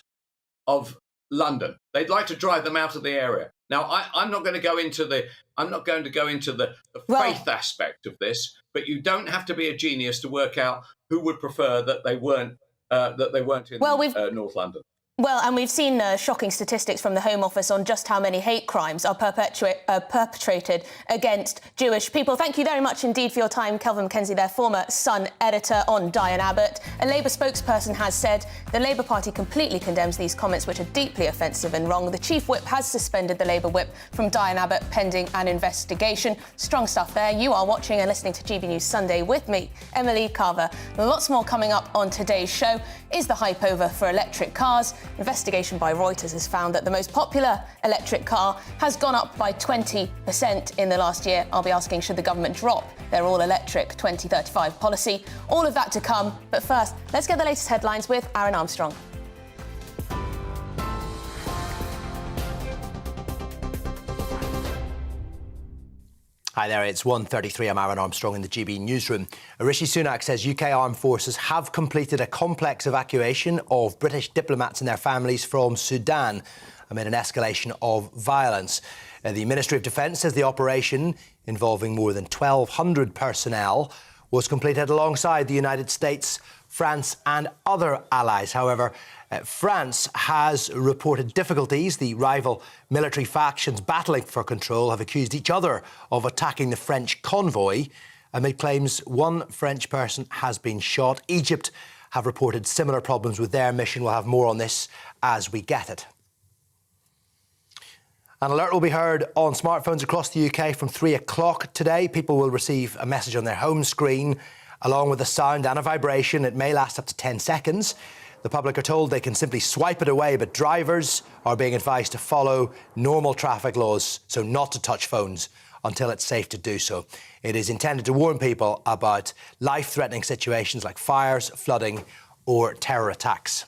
Speaker 16: of London. They'd like to drive them out of the area. Now, I'm not going to go into the faith aspect of this, but you don't have to be a genius to work out who would prefer that they weren't in North London.
Speaker 14: Well, and we've seen shocking statistics from the Home Office on just how many hate crimes are perpetrated against Jewish people. Thank you very much indeed for your time, Kelvin Mackenzie, their former Sun editor, on Diane Abbott. A Labour spokesperson has said the Labour Party completely condemns these comments, which are deeply offensive and wrong. The Chief Whip has suspended the Labour Whip from Diane Abbott pending an investigation. Strong stuff there. You are watching and listening to GB News Sunday with me, Emily Carver. Lots more coming up on today's show. Is the hype over for electric cars? Investigation by Reuters has found that the most popular electric car has gone up by 20% in the last year. I'll be asking, should the government drop their all-electric 2035 policy? All of that to come. But first, let's get the latest headlines with Aaron Armstrong.
Speaker 2: Hi there, it's 1:33. I'm Aaron Armstrong in the GB newsroom. Rishi Sunak says UK armed forces have completed a complex evacuation of British diplomats and their families from Sudan amid an escalation of violence. The Ministry of Defence says the operation, involving more than 1,200 personnel, was completed alongside the United States, France and other allies. However, France has reported difficulties. The rival military factions battling for control have accused each other of attacking the French convoy amid claims one French person has been shot. Egypt have reported similar problems with their mission. We'll have more on this as we get it. An alert will be heard on smartphones across the UK from 3 o'clock today. People will receive a message on their home screen along with a sound and a vibration. It may last up to 10 seconds. The public are told they can simply swipe it away, but drivers are being advised to follow normal traffic laws, so not to touch phones until it's safe to do so. It is intended to warn people about life-threatening situations like fires, flooding or terror attacks.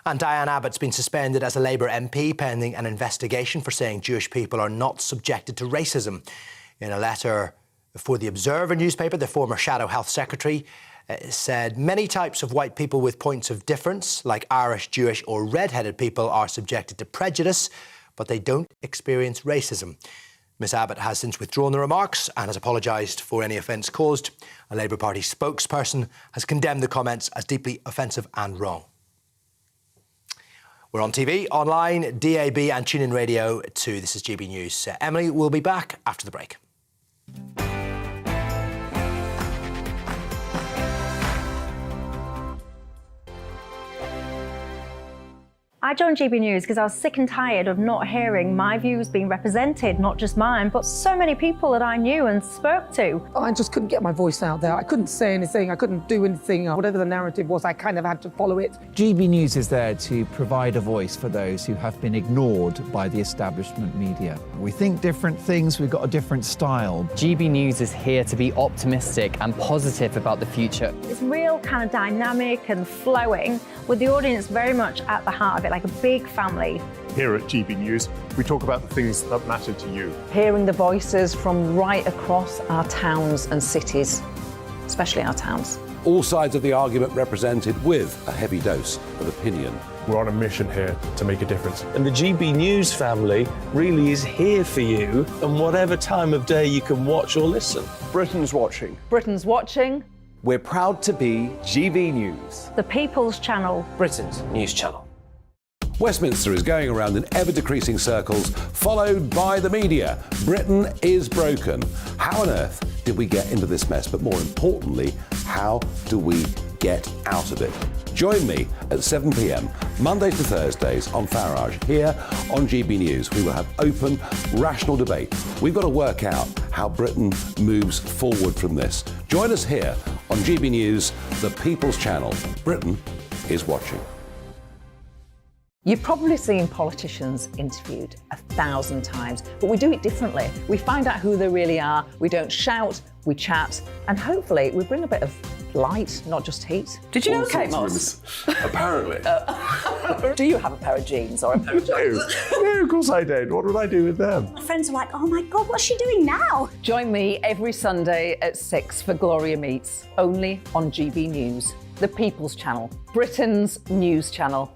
Speaker 2: And Diane Abbott's been suspended as a Labour MP pending an investigation for saying Jewish people are not subjected to racism. In a letter for the Observer newspaper, the former Shadow Health Secretary said many types of white people with points of difference, like Irish, Jewish or red-headed people, are subjected to prejudice, but they don't experience racism. Ms Abbott has since withdrawn the remarks and has apologised for any offence caused. A Labour Party spokesperson has condemned the comments as deeply offensive and wrong. We're on TV, online, DAB and TuneIn Radio too. This is GB News. Emily will be back after the break.
Speaker 23: I joined GB News because I was sick and tired of not hearing my views being represented, not just mine, but so many people that I knew and spoke to.
Speaker 22: I just couldn't get my voice out there. I couldn't say anything. I couldn't do anything. Whatever the narrative was, I kind of had to follow it.
Speaker 3: GB News is there to provide a voice for those who have been ignored by the establishment media. We think different things, we've got a different style.
Speaker 9: GB News is here to be optimistic and positive about the future.
Speaker 23: It's real kind of dynamic and flowing, with the audience very much at the heart of it, like a big family.
Speaker 4: Here at GB News, we talk about the things that matter to you.
Speaker 17: Hearing the voices from right across our towns and cities, especially our towns.
Speaker 18: All sides of the argument represented with a heavy dose of opinion.
Speaker 4: We're on a mission here to make a difference.
Speaker 7: And the GB News family really is here for you, and whatever time of day you can watch or listen.
Speaker 19: Britain's watching.
Speaker 17: Britain's watching.
Speaker 10: We're proud to be GB News.
Speaker 23: The People's Channel.
Speaker 12: Britain's news channel.
Speaker 18: Westminster is going around in ever-decreasing circles, followed by the media. Britain is broken. How on earth did we get into this mess? But more importantly, how do we get out of it? Join me at 7 p.m, Mondays to Thursdays on Farage, here on GB News. We will have open, rational debate. We've got to work out how Britain moves forward from this. Join us here on GB News, the People's Channel. Britain is watching.
Speaker 17: You've probably seen politicians interviewed 1,000 times, but we do it differently. We find out who they really are, we don't shout, we chat, and hopefully we bring a bit of light, not just heat. Did you know Kate Moss?
Speaker 4: Apparently.
Speaker 17: Do you have a pair of jeans or a pair of jeans?
Speaker 4: No, of course I don't. What would I do with them?
Speaker 23: My friends are like, oh my God, what's she doing now?
Speaker 17: Join me every Sunday at 6 for Gloria Meets, only on GB News, the People's Channel, Britain's news channel.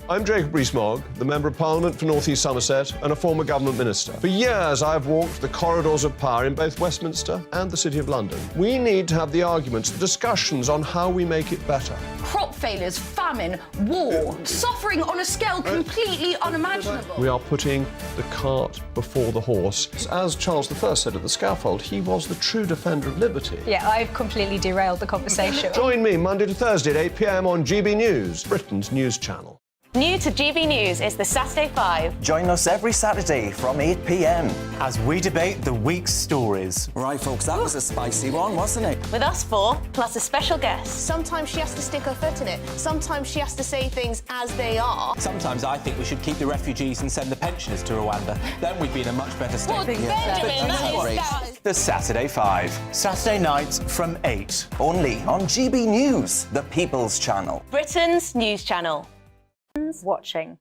Speaker 25: I'm Jacob Rees-Mogg, the Member of Parliament for North East Somerset and a former government minister. For years, I've walked the corridors of power in both Westminster and the City of London. We need to have the arguments, the discussions on how we make it better.
Speaker 20: Crop failures, famine, war, suffering on a scale completely unimaginable.
Speaker 25: We are putting the cart before the horse. As Charles I said at the scaffold, he was the true defender of liberty.
Speaker 23: Yeah, I've completely derailed the conversation.
Speaker 25: Join me Monday to Thursday at 8 p.m. on GB News, Britain's news channel.
Speaker 14: New to GB News is the Saturday 5.
Speaker 15: Join us every Saturday from 8 p.m. as we debate the week's stories. Right, folks, that was a spicy one, wasn't it?
Speaker 14: With us four, plus a special guest. Sometimes she has to stick her foot in it. Sometimes she has to say things as they are.
Speaker 15: Sometimes I think we should keep the refugees and send the pensioners to Rwanda. Then we'd be in a much better state.
Speaker 14: Well, Benjamin, that is...
Speaker 15: The Saturday 5. Saturday nights from 8. Only on GB News, the People's Channel.
Speaker 14: Britain's news channel.
Speaker 23: Watching.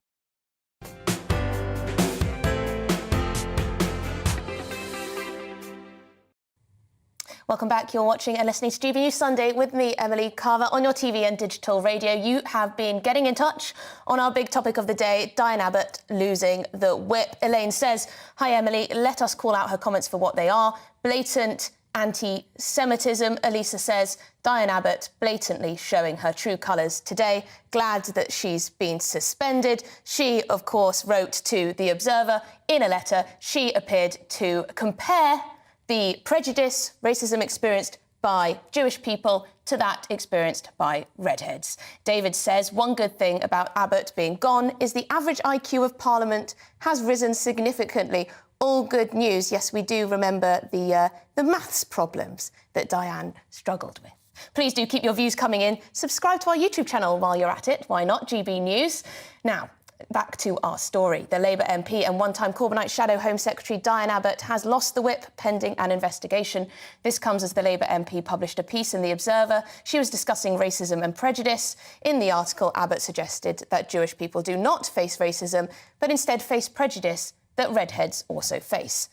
Speaker 14: Welcome back. You're watching and listening to GB News Sunday with me, Emily Carver, on your TV and digital radio. You have been getting in touch on our big topic of the day, Diane Abbott losing the whip. Elaine says, hi, Emily, let us call out her comments for what they are. Blatant anti-Semitism. Elisa says, Diane Abbott blatantly showing her true colours today. Glad that she's been suspended. She, of course, wrote to The Observer in a letter. She appeared to compare the prejudice, racism experienced by Jewish people to that experienced by redheads. David says, one good thing about Abbott being gone is the average IQ of Parliament has risen significantly. All good news. Yes, we do remember the maths problems that Diane struggled with. Please do keep your views coming in. Subscribe to our YouTube channel while you're at it. Why not? GB News. Now, back to our story. The Labour MP and one-time Corbynite Shadow Home Secretary Diane Abbott has lost the whip pending an investigation. This comes as the Labour MP published a piece in The Observer. She was discussing racism and prejudice. In the article, Abbott suggested that Jewish people do not face racism, but instead face prejudice that redheads also face.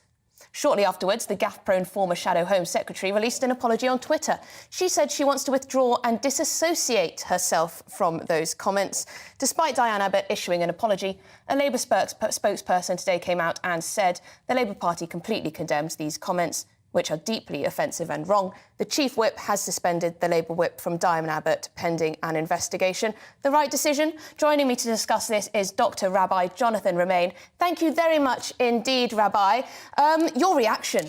Speaker 14: Shortly afterwards, the gaffe-prone former Shadow Home Secretary released an apology on Twitter. She said she wants to withdraw and disassociate herself from those comments. Despite Diane Abbott issuing an apology, a Labour spokesperson today came out and said the Labour Party completely condemns these comments, which are deeply offensive and wrong. The Chief Whip has suspended the Labour Whip from Diane Abbott pending an investigation. The right decision? Joining me to discuss this is Dr. Rabbi Jonathan Romain. Thank you very much indeed, Rabbi. Your reaction?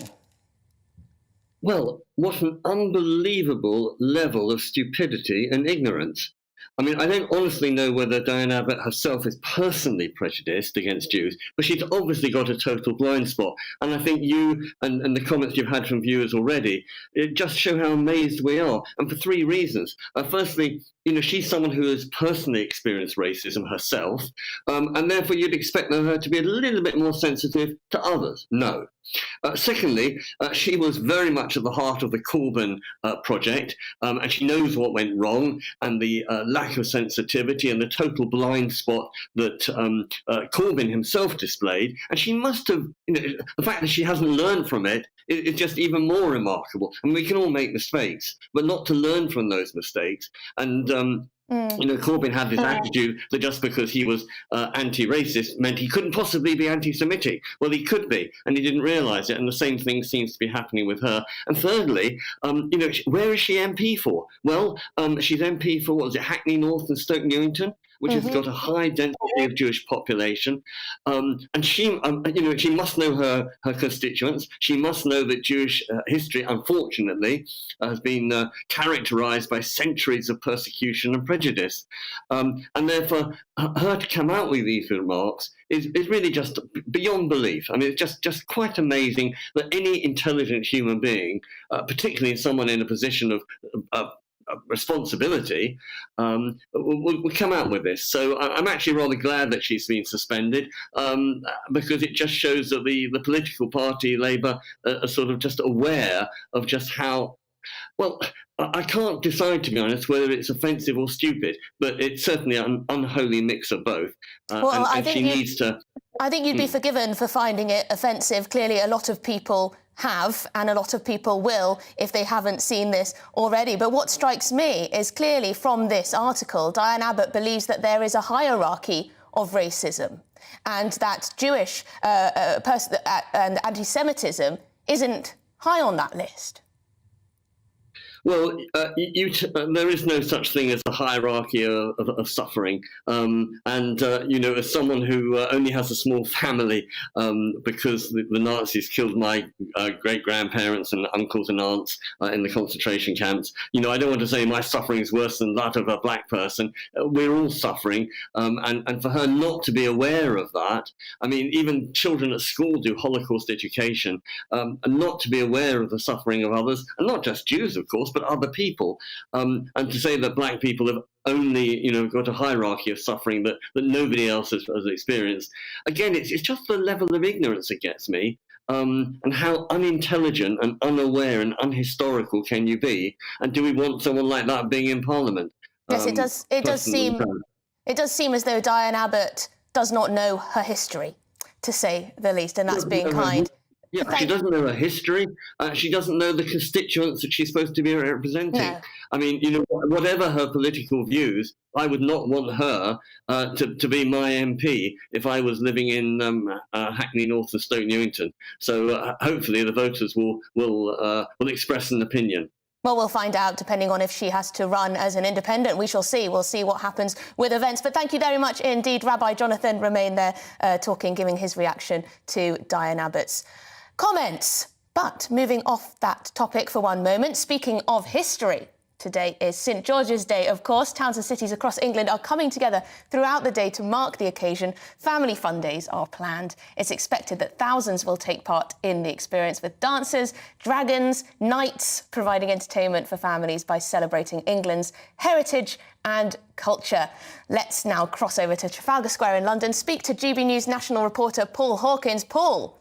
Speaker 21: Well, what an unbelievable level of stupidity and ignorance.
Speaker 5: I mean, I don't honestly know whether Diane Abbott herself is personally prejudiced against Jews, but she's obviously got a total blind spot. And I think you and the comments you've had from viewers already, it just show how amazed we are, and for three reasons. Firstly, you know, she's someone who has personally experienced racism herself, and therefore you'd expect her to be a little bit more sensitive to others. No. Secondly, she was very much at the heart of the Corbyn project, and she knows what went wrong and the lack of sensitivity and the total blind spot that Corbyn himself displayed. And she must have, you know, the fact that she hasn't learned from it is just even more remarkable. And we can all make mistakes, but not to learn from those mistakes. And you know, Corbyn had this attitude that just because he was anti-racist meant he couldn't possibly be anti-Semitic. Well, he could be, and he didn't realise it, and the same thing seems to be happening with her. And thirdly, you know, where is she MP for? Well, she's MP for, what was it, Hackney North and Stoke Newington, which has got a high density of Jewish population. And she, you know, she must know her constituents. She must know that Jewish history, unfortunately, has been characterised by centuries of persecution and prejudice. And therefore, her to come out with these remarks is really just beyond belief. I mean, it's just quite amazing that any intelligent human being, particularly someone in a position of responsibility, would come out with this. So I'm actually rather glad that she's been suspended, because it just shows that the political party, Labour, are sort of just aware of just how, well, I can't decide, to be honest, whether it's offensive or stupid, but it's certainly an unholy mix of both.
Speaker 14: Well,
Speaker 5: and she needs to...
Speaker 14: I think you'd be forgiven for finding it offensive. Clearly, a lot of people have, and a lot of people will if they haven't seen this already. But what strikes me is clearly from this article, Diane Abbott believes that there is a hierarchy of racism and that Jewish and anti-Semitism isn't high on that list.
Speaker 5: Well, there is no such thing as a hierarchy of suffering. You know, as someone who only has a small family because the Nazis killed my great-grandparents and uncles and aunts in the concentration camps, you know, I don't want to say my suffering is worse than that of a black person. We're all suffering. And for her not to be aware of that, I mean, even children at school do Holocaust education, and not to be aware of the suffering of others, and not just Jews, of course, but other people, and to say that black people have only, you know, got a hierarchy of suffering that nobody else has experienced. Again, it's just the level of ignorance that gets me, and how unintelligent and unaware and unhistorical can you be? And do we want someone like that being in Parliament?
Speaker 14: Yes, it does. It does seem as though Diane Abbott does not know her history, to say the least, and that's being kind.
Speaker 5: Yeah, she doesn't know her history. She doesn't know the constituents that she's supposed to be representing. No. I mean, you know, whatever her political views, I would not want her to be my MP if I was living in Hackney North and Stoke Newington. So hopefully the voters will express an opinion.
Speaker 14: Well, we'll find out, depending on if she has to run as an independent. We shall see. We'll see what happens with events. But thank you very much indeed, Rabbi Jonathan Remain there giving his reaction to Diane Abbott's comments. But moving off that topic for one moment, speaking of history, today is St George's Day, of course. Towns and cities across England are coming together throughout the day to mark the occasion. Family fun days are planned. It's expected that thousands will take part in the experience, with dancers, dragons, knights, providing entertainment for families by celebrating England's heritage and culture. Let's now cross over to Trafalgar Square in London, speak to GB News national reporter Paul Hawkins. Paul.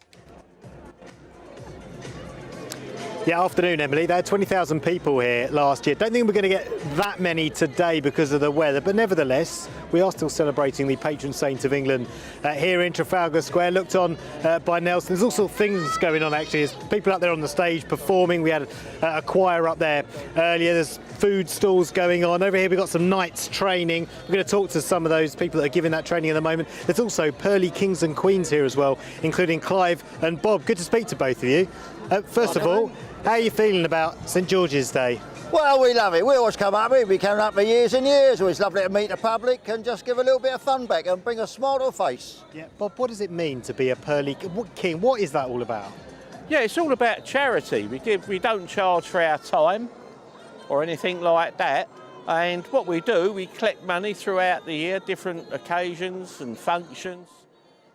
Speaker 6: Yeah, afternoon, Emily. There had 20,000 people here last year. Don't think we're going to get that many today because of the weather, but nevertheless, we are still celebrating the patron saint of England here in Trafalgar Square, looked on by Nelson. There's all sorts of things going on, actually. There's people up there on the stage performing. We had a choir up there earlier. There's food stalls going on. Over here, we've got some knights training. We're going to talk to some of those people that are giving that training at the moment. There's also pearly kings and queens here as well, including Clive and Bob. Good to speak to both of you. First of all, how are you feeling about St George's Day?
Speaker 19: Well, we love it. We always come up here. We've been coming up for years and years. Always lovely to meet the public and just give a little bit of fun back and bring a smile to a face.
Speaker 6: Yeah, Bob, what does it mean to be a pearly king? What is that all about?
Speaker 21: Yeah, it's all about charity. We don't charge for our time or anything like that.
Speaker 1: And what we do, we collect money throughout the year, different occasions and functions.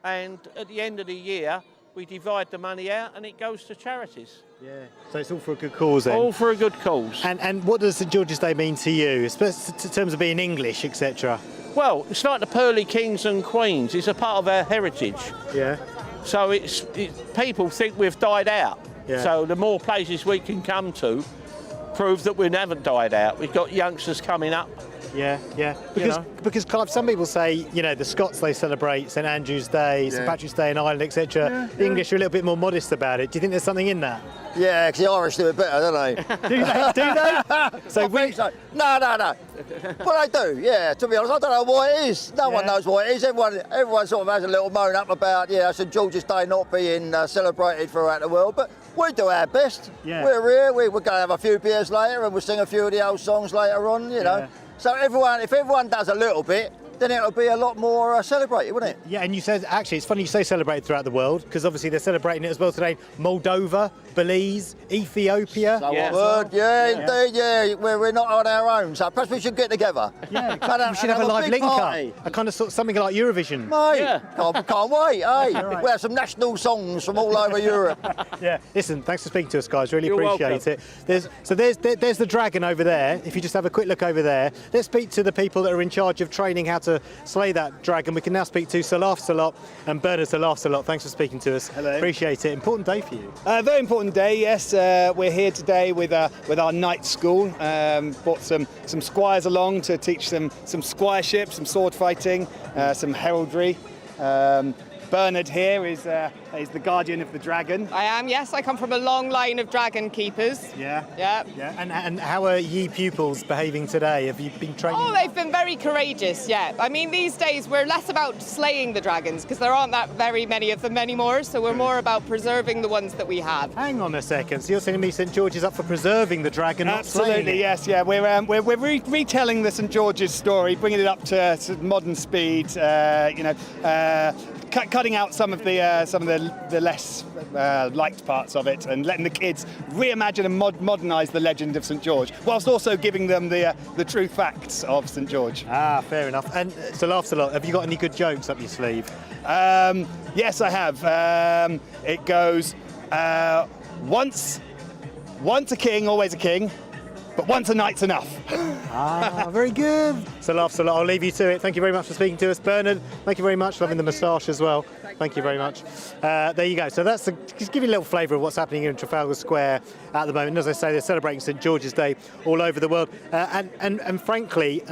Speaker 1: And at the end of the year, we divide the money out and it goes to charities.
Speaker 6: Yeah. So it's all for a good cause then?
Speaker 1: All for a good cause.
Speaker 6: And what does St George's Day mean to you, especially in terms of being English, etc.?
Speaker 1: Well, it's like the pearly kings and queens. It's a part of our heritage.
Speaker 6: Yeah.
Speaker 1: So people think we've died out.
Speaker 6: Yeah.
Speaker 1: So the more places we can come to prove that we haven't died out. We've got youngsters coming up.
Speaker 6: Yeah, yeah. Because Clive, some people say, the Scots, they celebrate St Andrew's Day, St Patrick's Day in Ireland, etc.
Speaker 19: Yeah,
Speaker 6: the English are a little bit more modest about it. Do you think there's something in that?
Speaker 19: Yeah, because the Irish do it better, don't they?
Speaker 6: Do they?
Speaker 19: So No. Well, they do, yeah. To be honest, I don't know why it is. No one knows why it is. Everyone sort of has a little moan up about, St George's Day not being celebrated throughout the world, but we do our best.
Speaker 6: Yeah.
Speaker 19: We're here, we're going to have a few beers later and we'll sing a few of the old songs later on,
Speaker 6: Yeah.
Speaker 19: So if everyone does a little bit, then it'll be a lot more celebrated, wouldn't it?
Speaker 6: Yeah, and you said, actually, it's funny you say celebrated throughout the world, because obviously they're celebrating it as well today. Moldova, Belize, Ethiopia.
Speaker 19: So I've heard, indeed, yeah. We're not on our own, so perhaps we should get together.
Speaker 6: Yeah, we should have a live link-up. A kind of something like Eurovision.
Speaker 19: Mate, can't wait, eh? We'll have some national songs from all over Europe.
Speaker 6: Yeah, listen, thanks for speaking to us, guys. Really
Speaker 19: You're
Speaker 6: appreciate it. There's the dragon over there. If you just have a quick look over there. Let's speak to the people that are in charge of training how to slay that dragon. We can now speak to Salaf Salot and Bernard Salaf Salot. Thanks for speaking to us.
Speaker 11: Hello.
Speaker 6: Appreciate it. Important day for you.
Speaker 11: Very important day, yes. We're here today with our night school. Brought some squires along to teach them some squireship, some sword fighting, some heraldry. Bernard here is the guardian of the dragon.
Speaker 13: I am, yes. I come from a long line of dragon keepers.
Speaker 6: Yeah.
Speaker 13: Yeah.
Speaker 6: And how are ye pupils behaving today? Have you been training?
Speaker 13: Oh, they've been very courageous, yeah. I mean, these days we're less about slaying the dragons because there aren't that very many of them anymore, so we're more about preserving the ones that we have.
Speaker 6: Hang on a second. So you're telling me St George is up for preserving the dragon, not slaying it?
Speaker 11: Absolutely, yes, yeah. We're retelling the St George's story, bringing it up to sort of modern speed. Cutting out some of the less liked parts of it and letting the kids reimagine and modernise the legend of St George, whilst also giving them the true facts of St George.
Speaker 6: Ah, fair enough. And Salaf Salot, have you got any good jokes up your sleeve?
Speaker 11: Yes, I have. It goes, once a king, always a king, but once a night's enough.
Speaker 6: Very good. Salaf Salot, I'll leave you to it. Thank you very much for speaking to us. Bernard, thank you very much. Loving the moustache as well. Thank you very much. There you go. So that's just give you a little flavour of what's happening here in Trafalgar Square at the moment. And as I say, they're celebrating St George's Day all over the world. And frankly,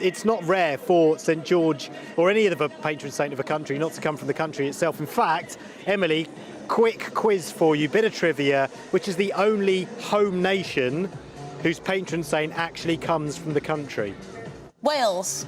Speaker 6: it's not rare for St George or any other patron saint of a country not to come from the country itself. In fact, Emily, quick quiz for you, bit of trivia, which is the only home nation whose patron saint actually comes from the country?
Speaker 14: Wales.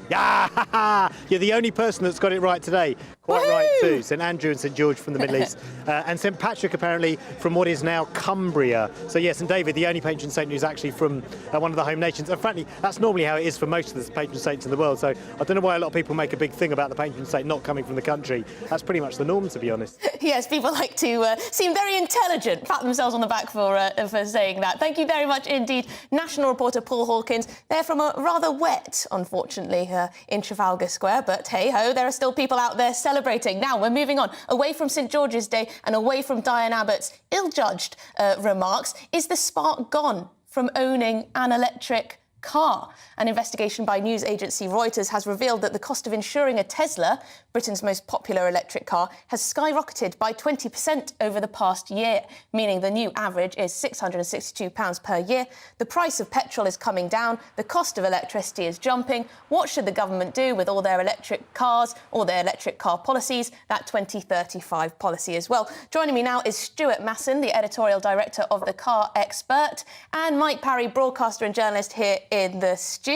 Speaker 6: Yeah, you're the only person that's got it right today. Quite right too. St Andrew and St George from the Middle East. And St Patrick apparently from what is now Cumbria. So yes, St David, the only patron saint who's actually from one of the home nations. And frankly, that's normally how it is for most of the patron saints in the world. So I don't know why a lot of people make a big thing about the patron saint not coming from the country. That's pretty much the norm, to be honest.
Speaker 14: Yes, people like to seem very intelligent, pat themselves on the back for saying that. Thank you very much indeed, national reporter Paul Hawkins. They're from a rather wet, unfortunately, in Trafalgar Square. But hey-ho, there are still people out there celebrating. Now, we're moving on, away from St George's Day and away from Diane Abbott's ill-judged remarks. Is the spark gone from owning an electric car? An investigation by news agency Reuters has revealed that the cost of insuring a Tesla, Britain's most popular electric car, has skyrocketed by 20% over the past year, meaning the new average is £662 per year. The price of petrol is coming down, the cost of electricity is jumping. What should the government do with all their electric cars, all their electric car policies, that 2035 policy as well? Joining me now is Stuart Masson, the editorial director of The Car Expert, and Mike Parry, broadcaster and journalist here in the studio.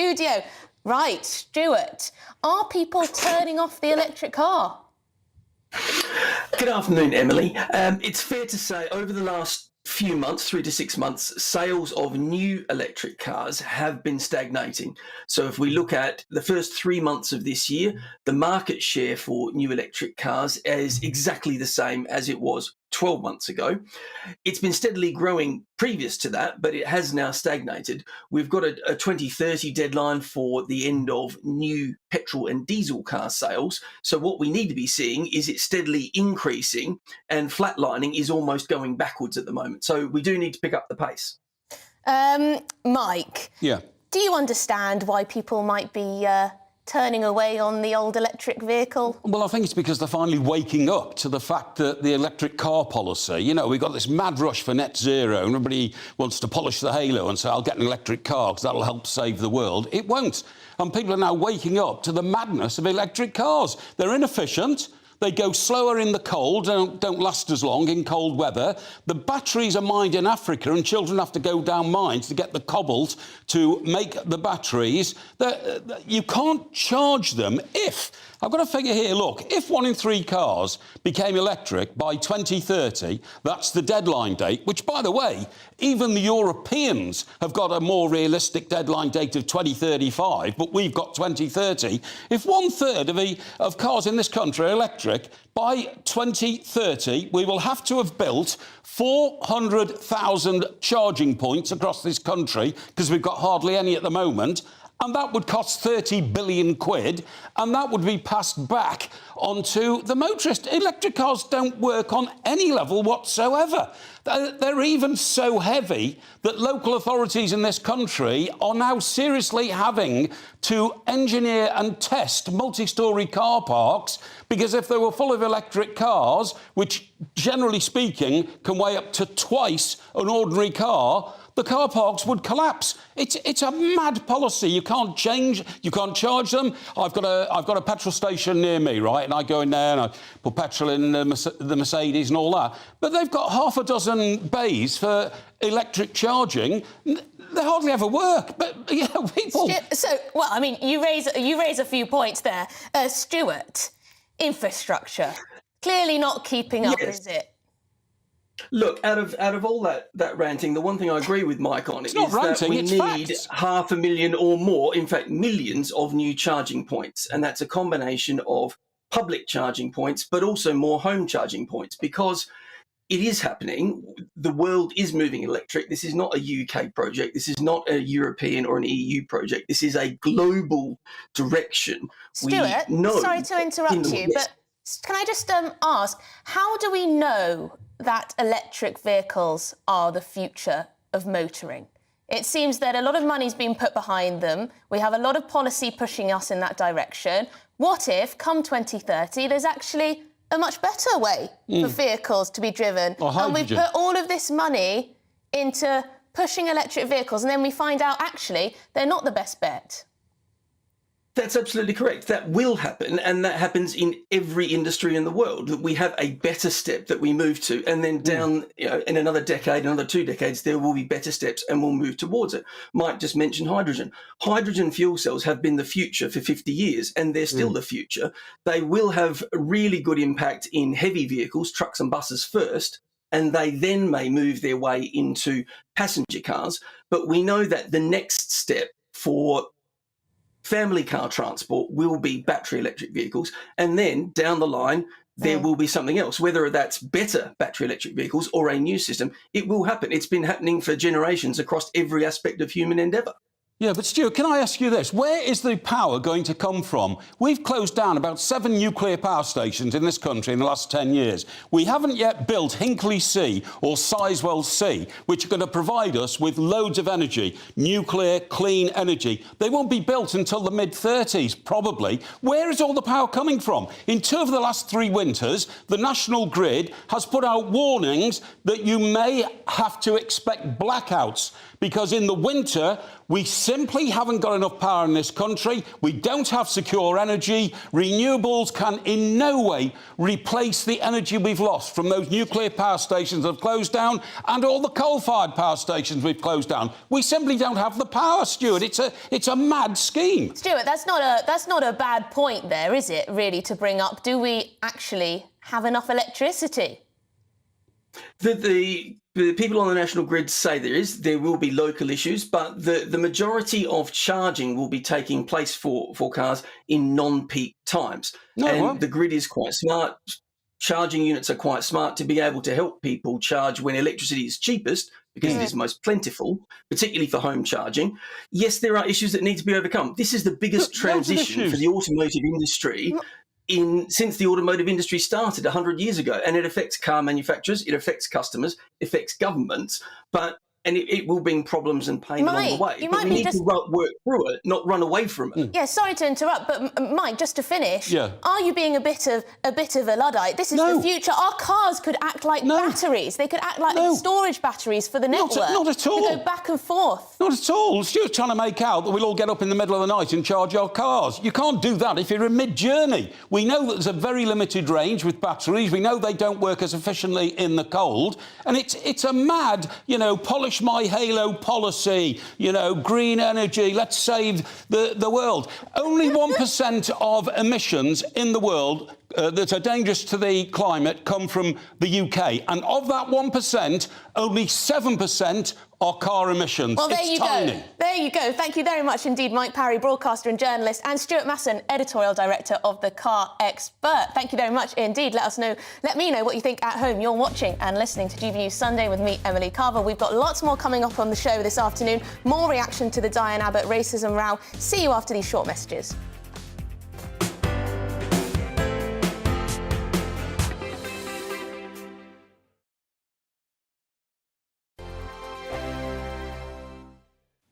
Speaker 14: Right, Stuart, are people turning off the electric car?
Speaker 21: Good afternoon, Emily. It's fair to say over the last few months, 3 to 6 months, sales of new electric cars have been stagnating. So if we look at the first 3 months of this year, the market share for new electric cars is exactly the same as it was 12 months ago. It's been steadily growing previous to that, but it has now stagnated. We've got a 2030 deadline for the end of new petrol and diesel car sales. So what we need to be seeing is it steadily increasing, and flatlining is almost going backwards at the moment. So we do need to pick up the pace.
Speaker 14: Mike,
Speaker 18: Yeah.
Speaker 14: do you understand why people might be turning away on the old electric vehicle?
Speaker 18: Well, I think it's because they're finally waking up to the fact that the electric car policy, you know, we've got this mad rush for net zero, and everybody wants to polish the halo and say, I'll get an electric car because that'll help save the world. It won't. And people are now waking up to the madness of electric cars. They're inefficient. They go slower in the cold, don't last as long in cold weather. The batteries are mined in Africa, and children have to go down mines to get the cobalt to make the batteries. You can't charge them if... I've got a figure here, look, if 1 in 3 cars became electric by 2030, that's the deadline date, which, by the way, even the Europeans have got a more realistic deadline date of 2035, but we've got 2030. If 1/3 of cars in this country are electric, by 2030, we will have to have built 400,000 charging points across this country, because we've got hardly any at the moment. And that would cost 30 billion quid, and that would be passed back onto the motorist. Electric cars don't work on any level whatsoever. They're even so heavy that local authorities in this country are now seriously having to engineer and test multi-storey car parks, because if they were full of electric cars, which generally speaking can weigh up to twice an ordinary car, the car parks would collapse. It's a mad policy. You can't charge them. I've got a petrol station near me, right? And I go in there and I put petrol in the Mercedes and all that. But they've got half a dozen bays for electric charging. They hardly ever work. But you know, people.
Speaker 14: Well, I mean, you raise a few points there, Stuart. Infrastructure clearly not keeping up,
Speaker 21: Yes.
Speaker 14: is it?
Speaker 21: Look, out of all that ranting, the one thing I agree with Mike on is that we need 500,000 or more, in fact, millions of new charging points. And that's a combination of public charging points, but also more home charging points, because it is happening. The world is moving electric. This is not a UK project. This is not a European or an EU project. This is a global direction.
Speaker 14: Stuart, sorry to interrupt you, but can I just ask, how do we know that electric vehicles are the future of motoring? It seems that a lot of money's been put behind them. We have a lot of policy pushing us in that direction. What if, come 2030, there's actually a much better way for vehicles to be driven? And we put all of this money into pushing electric vehicles, and then we find out, actually, they're not the best bet.
Speaker 21: That's absolutely correct. That will happen, and that happens in every industry in the world. That we have a better step that we move to, and then down, in another decade, another 2 decades, there will be better steps, and we'll move towards it. Mike just mentioned hydrogen. Hydrogen fuel cells have been the future for 50 years, and they're still the future. They will have a really good impact in heavy vehicles, trucks and buses first, and they then may move their way into passenger cars. But we know that the next step for family car transport will be battery electric vehicles, and then down the line there will be something else, whether that's better battery electric vehicles or a new system. It will happen. It's been happening for generations across every aspect of human endeavour.
Speaker 18: Yeah, but Stuart, can I ask you this? Where is the power going to come from? We've closed down about 7 nuclear power stations in this country in the last 10 years. We haven't yet built Hinkley C or Sizewell C, which are going to provide us with loads of energy, nuclear, clean energy. They won't be built until the mid-30s, probably. Where is all the power coming from? In 2 of the last 3 winters, the National Grid has put out warnings that you may have to expect blackouts, because in the winter, we simply haven't got enough power in this country. We don't have secure energy. Renewables can in no way replace the energy we've lost from those nuclear power stations that have closed down and all the coal-fired power stations we've closed down. We simply don't have the power, Stuart. It's a mad scheme.
Speaker 14: Stuart, that's not a bad point there, is it, really, to bring up? Do we actually have enough electricity?
Speaker 21: The people on the National Grid say there will be local issues, but the majority of charging will be taking place for cars in non-peak times. The grid is quite smart. charging units are quite smart to be able to help people charge when electricity is cheapest, because it is most plentiful, particularly for home charging. Yes, there are issues that need to be overcome. This is the biggest transition for the automotive industry since the automotive industry started 100 years ago. And it affects car manufacturers, it affects customers, it affects governments, and it will bring problems and pain along the way. But we need to work through it, not run away from it.
Speaker 14: Yeah, sorry to interrupt, but Mike, just to finish, are you being a bit of a Luddite? This is the future. Our cars could act like batteries. They could act like storage batteries for the network.
Speaker 2: Not at all.
Speaker 14: To go back and forth.
Speaker 2: Not at all. Stuart's trying to make out that we'll all get up in the middle of the night and charge our cars. You can't do that if you're in mid-journey. We know that there's a very limited range with batteries. We know they don't work as efficiently in the cold. And it's a mad, polish my halo policy, green energy, let's save the world. Only 1% of emissions in the world that are dangerous to the climate come from the UK. And of that 1%, only 7% are car emissions.
Speaker 14: Well, there
Speaker 2: it's
Speaker 14: you
Speaker 2: tiny.
Speaker 14: go. There you go. Thank you very much indeed, Mike Parry, broadcaster and journalist, and Stuart Masson, editorial director of The Car Expert. Thank you very much indeed. Let me know what you think at home. You're watching and listening to GBNews Sunday with me, Emily Carver. We've got lots more coming up on the show this afternoon. More reaction to the Diane Abbott racism row. See you after these short messages.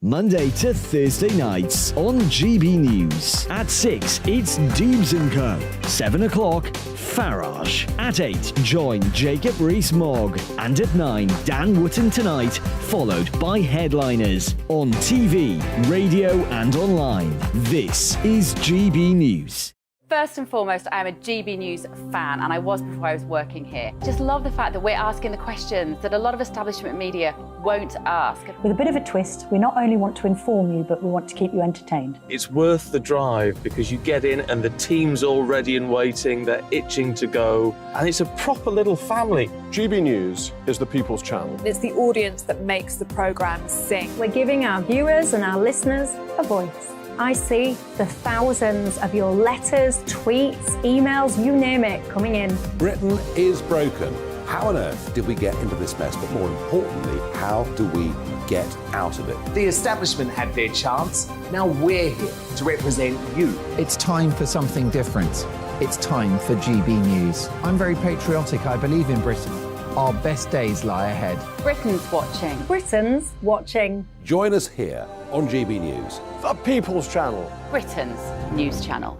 Speaker 8: Monday to Thursday nights on GB News. At 6, it's Dubes & Co. 7 o'clock, Farage. At 8, join Jacob Rees-Mogg. And at 9, Dan Wootton Tonight, followed by headliners. On TV, radio and online. This is GB News.
Speaker 16: First and foremost, I'm a GB News fan, and I was before I was working here. Just love the fact that we're asking the questions that a lot of establishment media won't ask.
Speaker 22: With a bit of a twist, we not only want to inform you, but we want to keep you entertained.
Speaker 7: It's worth the drive because you get in and the team's all ready and waiting, they're itching to go, and it's a proper little family.
Speaker 25: GB News is the People's Channel.
Speaker 23: It's the audience that makes the programme sing.
Speaker 22: We're giving our viewers and our listeners a voice. I see the thousands of your letters, tweets, emails, you name it, coming in.
Speaker 18: Britain is broken. How on earth did we get into this mess? But more importantly, how do we get out of it?
Speaker 10: The establishment had their chance. Now we're here to represent you.
Speaker 3: It's time for something different. It's time for GB News. I'm very patriotic. I believe in Britain. Our best days lie ahead.
Speaker 23: Britain's watching.
Speaker 22: Britain's watching.
Speaker 18: Join us here on GB News.
Speaker 25: The People's Channel.
Speaker 23: Britain's news channel.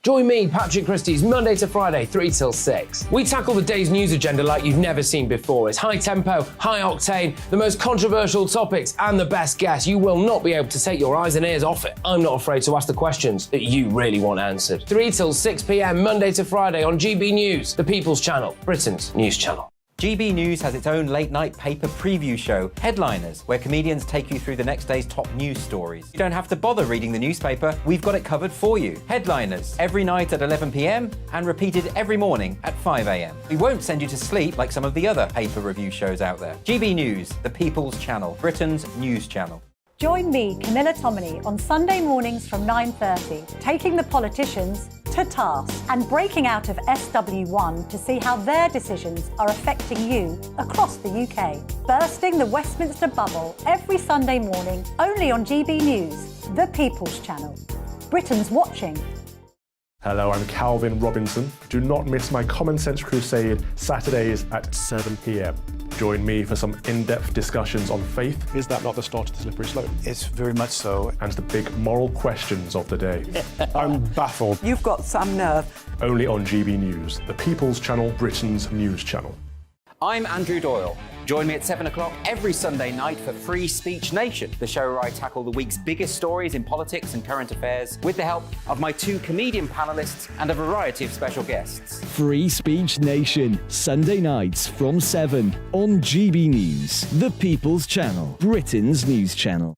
Speaker 12: Join me, Patrick Christie's, Monday to Friday, 3 till 6. We tackle the day's news agenda like you've never seen before. It's high tempo, high octane, the most controversial topics, and the best guests. You will not be able to take your eyes and ears off it. I'm not afraid to ask the questions that you really want answered. 3 till 6 p.m, Monday to Friday on GB News, the People's Channel, Britain's news channel.
Speaker 24: GB News has its own late-night paper preview show, Headliners, where comedians take you through the next day's top news stories. You don't have to bother reading the newspaper, we've got it covered for you. Headliners, every night at 11 p.m, and repeated every morning at 5 a.m. We won't send you to sleep like some of the other paper review shows out there. GB News, the People's Channel, Britain's news channel.
Speaker 22: Join me, Camilla Tominey, on Sunday mornings from 9:30, taking the politicians to task and breaking out of SW1 to see how their decisions are affecting you across the UK. Bursting the Westminster bubble every Sunday morning, only on GB News, the People's Channel. Britain's watching.
Speaker 4: Hello, I'm Calvin Robinson. Do not miss my Common Sense Crusade Saturdays at 7 p.m. Join me for some in-depth discussions on faith. Is that not the start of the slippery slope?
Speaker 11: It's very much so.
Speaker 4: And the big moral questions of the day. I'm baffled.
Speaker 26: You've got some nerve.
Speaker 4: Only on GB News, the People's Channel, Britain's news channel.
Speaker 24: I'm Andrew Doyle. Join me at 7 o'clock every Sunday night for Free Speech Nation, the show where I tackle the week's biggest stories in politics and current affairs with the help of my 2 comedian panellists and a variety of special guests.
Speaker 8: Free Speech Nation, Sunday nights from 7 on GB News, the People's Channel, Britain's news channel.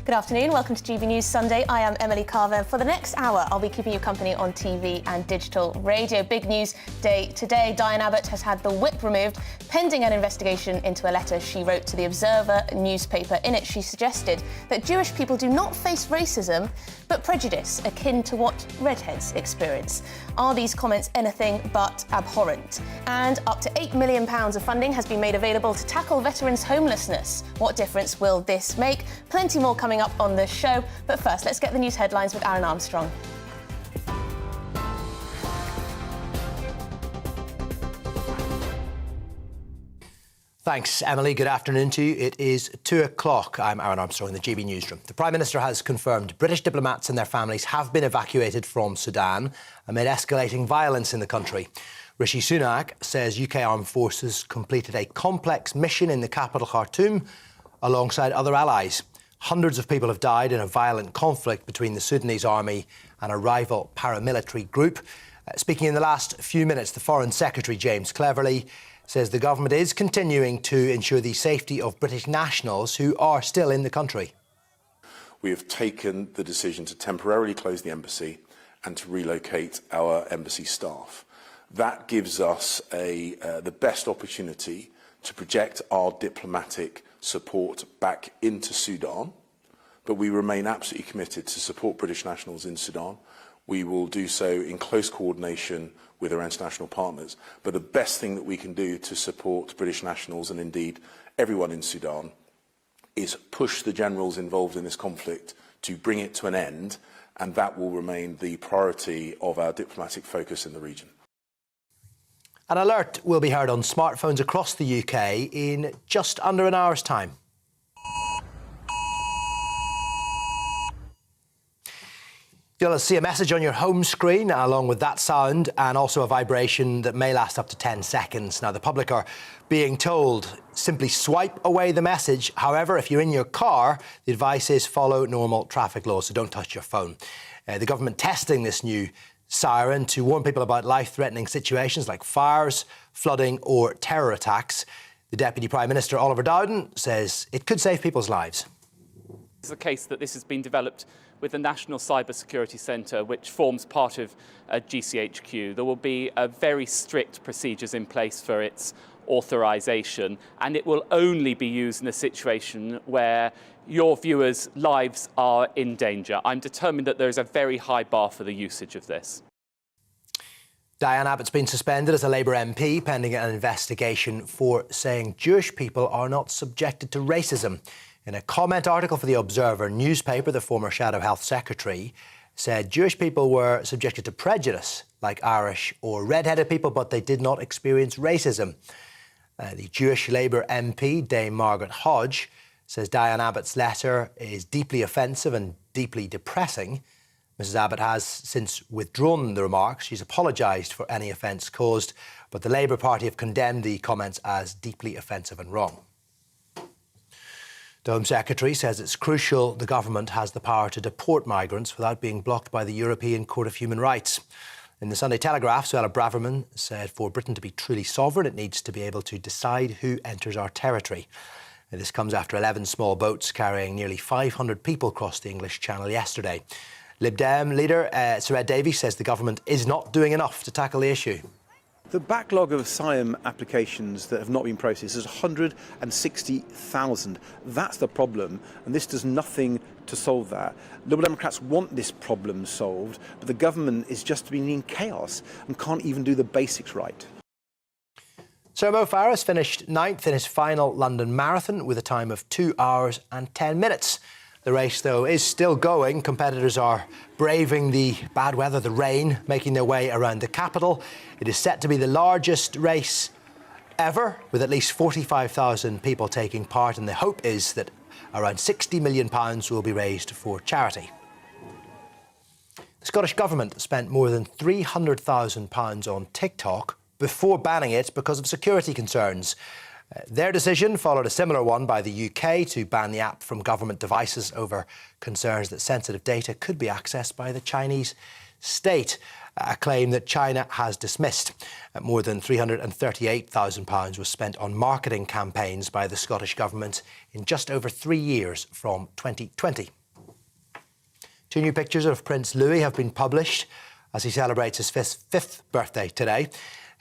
Speaker 14: Good afternoon, welcome to GB News Sunday. I am Emily Carver. For the next hour, I'll be keeping you company on TV and digital radio. Big news day today. Diane Abbott has had the whip removed, pending an investigation into a letter she wrote to the Observer newspaper. In it, she suggested that Jewish people do not face racism, but prejudice akin to what redheads experience. Are these comments anything but abhorrent? And up to £8 million of funding has been made available to tackle veterans' homelessness. What difference will this make? Plenty more coming up on the show, but first let's get the news headlines with Aaron Armstrong.
Speaker 5: Thanks, Emily. Good afternoon to you. It is 2 o'clock. I'm Aaron Armstrong in the GB Newsroom. The Prime Minister has confirmed British diplomats and their families have been evacuated from Sudan amid escalating violence in the country. Rishi Sunak says UK armed forces completed a complex mission in the capital Khartoum alongside other allies. Hundreds of people have died in a violent conflict between the Sudanese army and a rival paramilitary group. Speaking in the last few minutes, the Foreign Secretary, James Cleverly, says the government is continuing to ensure the safety of British nationals who are still in the country.
Speaker 9: We have taken the decision to temporarily close the embassy and to relocate our embassy staff. That gives us the best opportunity to project our diplomatic support back into Sudan, but we remain absolutely committed to support British nationals in Sudan. We will do so in close coordination with our international partners. But the best thing that we can do to support British nationals, and indeed everyone in Sudan, is push the generals involved in this conflict to bring it to an end, and that will remain the priority of our diplomatic focus in the region.
Speaker 5: An alert will be heard on smartphones across the UK in just under an hour's time. You'll see a message on your home screen along with that sound and also a vibration that may last up to 10 seconds. Now, the public are being told simply swipe away the message. However, if you're in your car, the advice is follow normal traffic laws, so don't touch your phone. The government testing this new siren to warn people about life-threatening situations like fires, flooding or terror attacks. The Deputy Prime Minister, Oliver Dowden, says it could save people's lives.
Speaker 15: It's the case that this has been developed with the National Cyber Security Centre, which forms part of GCHQ. There will be very strict procedures in place for its authorisation, and it will only be used in a situation where your viewers' lives are in danger. I'm determined that there is a very high bar for the usage of this.
Speaker 5: Diane Abbott's been suspended as a Labour MP pending an investigation for saying Jewish people are not subjected to racism. In a comment article for the Observer newspaper, the former Shadow Health Secretary said Jewish people were subjected to prejudice, like Irish or red-headed people, but they did not experience racism. The Jewish Labour MP, Dame Margaret Hodge, says Diane Abbott's letter is deeply offensive and deeply depressing. Mrs Abbott has since withdrawn the remarks. She's apologised for any offence caused, but the Labour Party have condemned the comments as deeply offensive and wrong. The Home Secretary says it's crucial the government has the power to deport migrants without being blocked by the European Court of Human Rights. In the Sunday Telegraph, Suella Braverman said for Britain to be truly sovereign, it needs to be able to decide who enters our territory. This comes after 11 small boats carrying nearly 500 people crossed the English Channel yesterday. Lib Dem leader Sir Ed Davies says the government is not doing enough to tackle the issue.
Speaker 17: The backlog of asylum applications that have not been processed is 160,000. That's the problem, and this does nothing to solve that. Liberal Democrats want this problem solved, but the government is just being in chaos and can't even do the basics right.
Speaker 5: Sir Mo Farah finished 9th in his final London Marathon with a time of 2 hours and 10 minutes. The race, though, is still going. Competitors are braving the bad weather, the rain, making their way around the capital. It is set to be the largest race ever, with at least 45,000 people taking part, and the hope is that around £60 million will be raised for charity. The Scottish Government spent more than £300,000 on TikTok before banning it because of security concerns. Their decision followed a similar one by the UK to ban the app from government devices over concerns that sensitive data could be accessed by the Chinese state, a claim that China has dismissed. More than £338,000 was spent on marketing campaigns by the Scottish Government in just over 3 years from 2020. Two new pictures of Prince Louis have been published as he celebrates his fifth birthday today.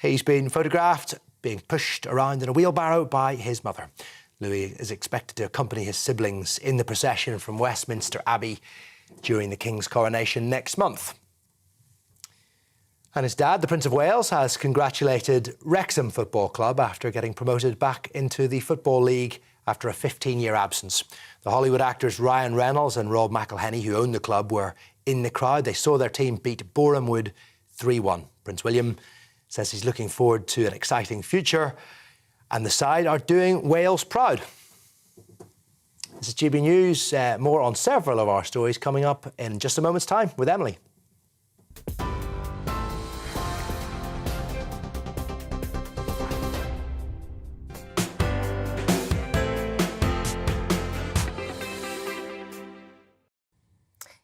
Speaker 5: He's been photographed being pushed around in a wheelbarrow by his mother. Louis is expected to accompany his siblings in the procession from Westminster Abbey during the King's coronation next month. And his dad, the Prince of Wales, has congratulated Wrexham Football Club after getting promoted back into the Football League after a 15-year absence. The Hollywood actors Ryan Reynolds and Rob McElhenney, who own the club, were in the crowd. They saw their team beat Boreham Wood 3-1. Prince William says he's looking forward to an exciting future, and the side are doing Wales proud. This is GB News. More on several of our stories coming up in just a moment's time with Emily.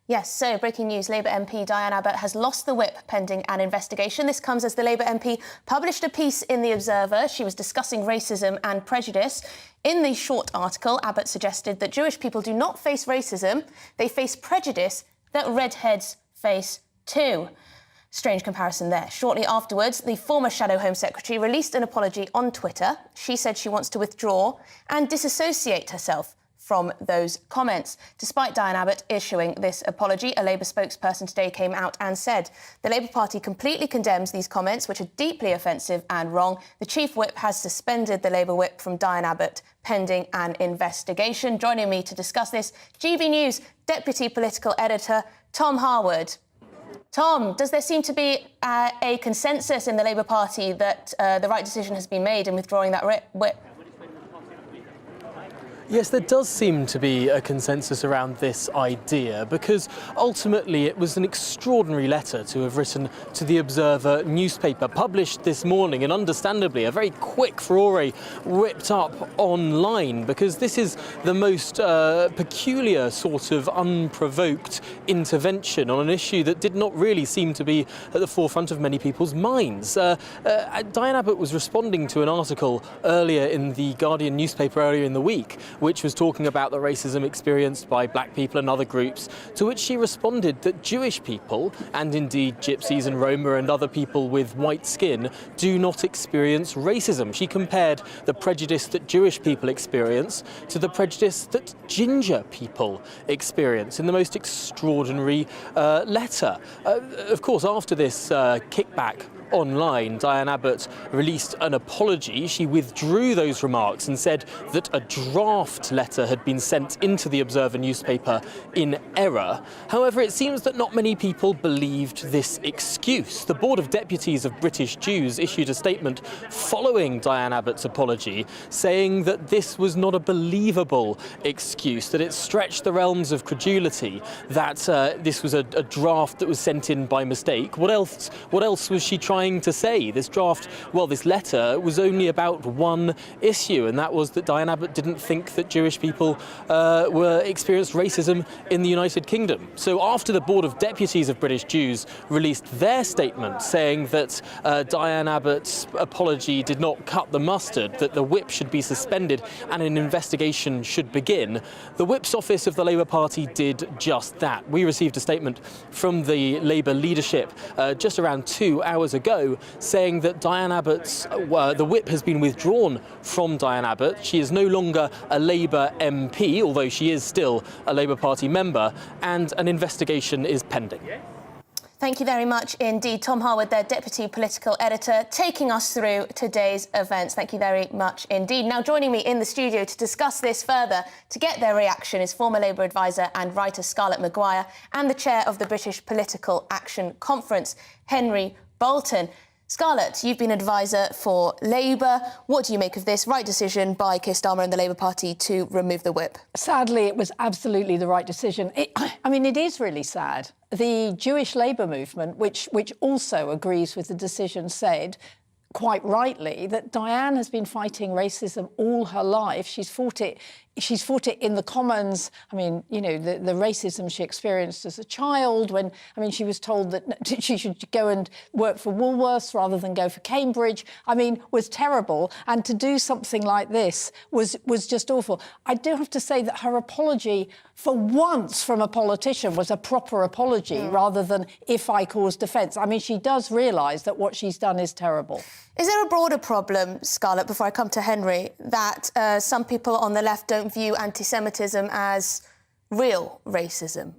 Speaker 14: Yes, so breaking news, Labour MP Diane Abbott has lost the whip pending an investigation. This comes as the Labour MP published a piece in The Observer. She was discussing racism and prejudice. In the short article, Abbott suggested that Jewish people do not face racism, they face prejudice that redheads face too. Strange comparison there. Shortly afterwards, the former Shadow Home Secretary released an apology on Twitter. She said she wants to withdraw and disassociate herself from those comments. Despite Diane Abbott issuing this apology, a Labour spokesperson today came out and said the Labour Party completely condemns these comments, which are deeply offensive and wrong. The Chief Whip has suspended the Labour Whip from Diane Abbott pending an investigation. Joining me to discuss this, GB News Deputy Political Editor Tom Harwood. Tom, does there seem to be a consensus in the Labour Party that the right decision has been made in withdrawing that whip?
Speaker 1: Yes, there does seem to be a consensus around this idea because ultimately it was an extraordinary letter to have written to the Observer newspaper, published this morning, and understandably a very quick furore whipped up online because this is the most peculiar sort of unprovoked intervention on an issue that did not really seem to be at the forefront of many people's minds. Diane Abbott was responding to an article earlier in the Guardian newspaper earlier in the week, which was talking about the racism experienced by black people and other groups, to which she responded that Jewish people, and indeed Gypsies and Roma and other people with white skin, do not experience racism. She compared the prejudice that Jewish people experience to the prejudice that ginger people experience in the most extraordinary letter. Of course, after this kickback online, Diane Abbott released an apology. She withdrew those remarks and said that a draft letter had been sent into the Observer newspaper in error. However, it seems that not many people believed this excuse. The Board of Deputies of British Jews issued a statement following Diane Abbott's apology, saying that this was not a believable excuse, that it stretched the realms of credulity, that this was a draft that was sent in by mistake. What else was she trying to say? This draft, well, this letter was only about one issue, and that was that Diane Abbott didn't think that Jewish people experienced racism in the United Kingdom. So after the Board of Deputies of British Jews released their statement saying that Diane Abbott's apology did not cut the mustard, that the whip should be suspended and an investigation should begin, the Whip's office of the Labour Party did just that. We received a statement from the Labour leadership just around 2 hours ago saying that Diane Abbott's, the whip has been withdrawn from Diane Abbott. She is no longer a Labour MP, although she is still a Labour Party member, and an investigation is pending.
Speaker 14: Thank you very much indeed. Tom Harwood, their Deputy Political Editor, taking us through today's events. Thank you very much indeed. Now, joining me in the studio to discuss this further, to get their reaction, is former Labour advisor and writer Scarlett Maguire and the chair of the British Political Action Conference, Henry Bolton. Scarlett, you've been advisor for Labour. What do you make of this right decision by Keir Starmer and the Labour Party to remove the whip?
Speaker 6: Sadly, it was absolutely the right decision. It is really sad. The Jewish Labour movement, which also agrees with the decision, said quite rightly, that Diane has been fighting racism all her life. She's fought it in the Commons. I mean, you know, the racism she experienced as a child when, I mean, she was told that she should go and work for Woolworths rather than go for Cambridge, I mean, was terrible. And to do something like this was just awful. I do have to say that her apology, for once from a politician, was a proper apology rather than if I caused offence. I mean, she does realise that what she's done is terrible.
Speaker 14: Is there a broader problem, Scarlett, before I come to Henry, that some people on the left don't view anti-Semitism as real racism?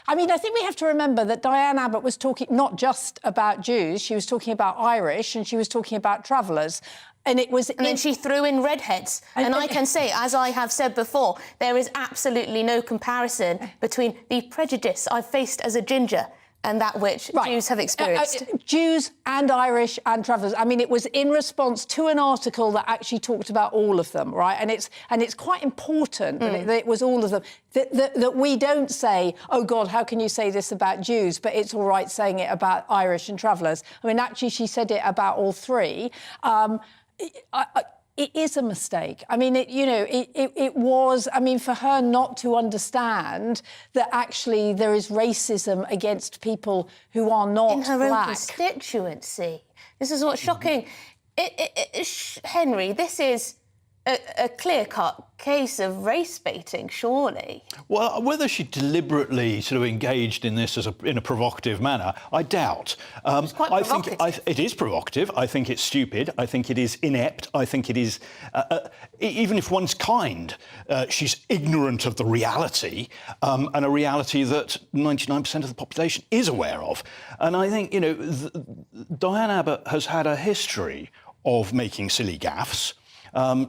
Speaker 6: I mean, I think we have to remember that Diane Abbott was talking not just about Jews, she was talking about Irish and she was talking about travellers. And it was...
Speaker 14: And then she threw in redheads. And I can say, as I have said before, there is absolutely no comparison between the prejudice I've faced as a ginger and that which Jews have experienced.
Speaker 6: Jews and Irish and travellers. I mean, it was in response to an article that actually talked about all of them, right? And it's quite important that it was all of them. That we don't say, oh, God, how can you say this about Jews? But it's all right saying it about Irish and travellers. I mean, actually, she said it about all three. It is a mistake. I mean, it was, I mean, for her not to understand that actually there is racism against people who are not
Speaker 14: in her
Speaker 6: black.
Speaker 14: own constituency. This is what's shocking. Henry, this is a clear-cut case of race-baiting, surely.
Speaker 2: Well, whether she deliberately sort of engaged in this in a provocative manner, I doubt.
Speaker 14: It's quite provocative.
Speaker 2: I think it is provocative. I think it's stupid. I think it is inept. I think it is... even if one's kind, she's ignorant of the reality, and a reality that 99% of the population is aware of. And I think, you know, Diane Abbott has had a history of making silly gaffes.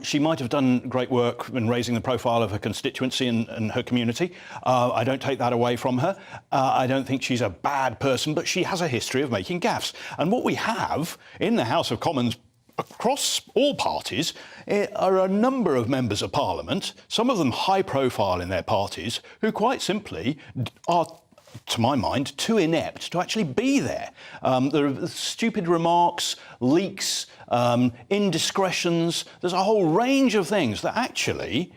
Speaker 2: She might have done great work in raising the profile of her constituency and her community. I don't take that away from her. I don't think she's a bad person, but she has a history of making gaffes. And what we have in the House of Commons across all parties are a number of members of Parliament, some of them high profile in their parties, who quite simply are, to my mind, too inept to actually be there. There are stupid remarks, leaks, indiscretions. There's a whole range of things that actually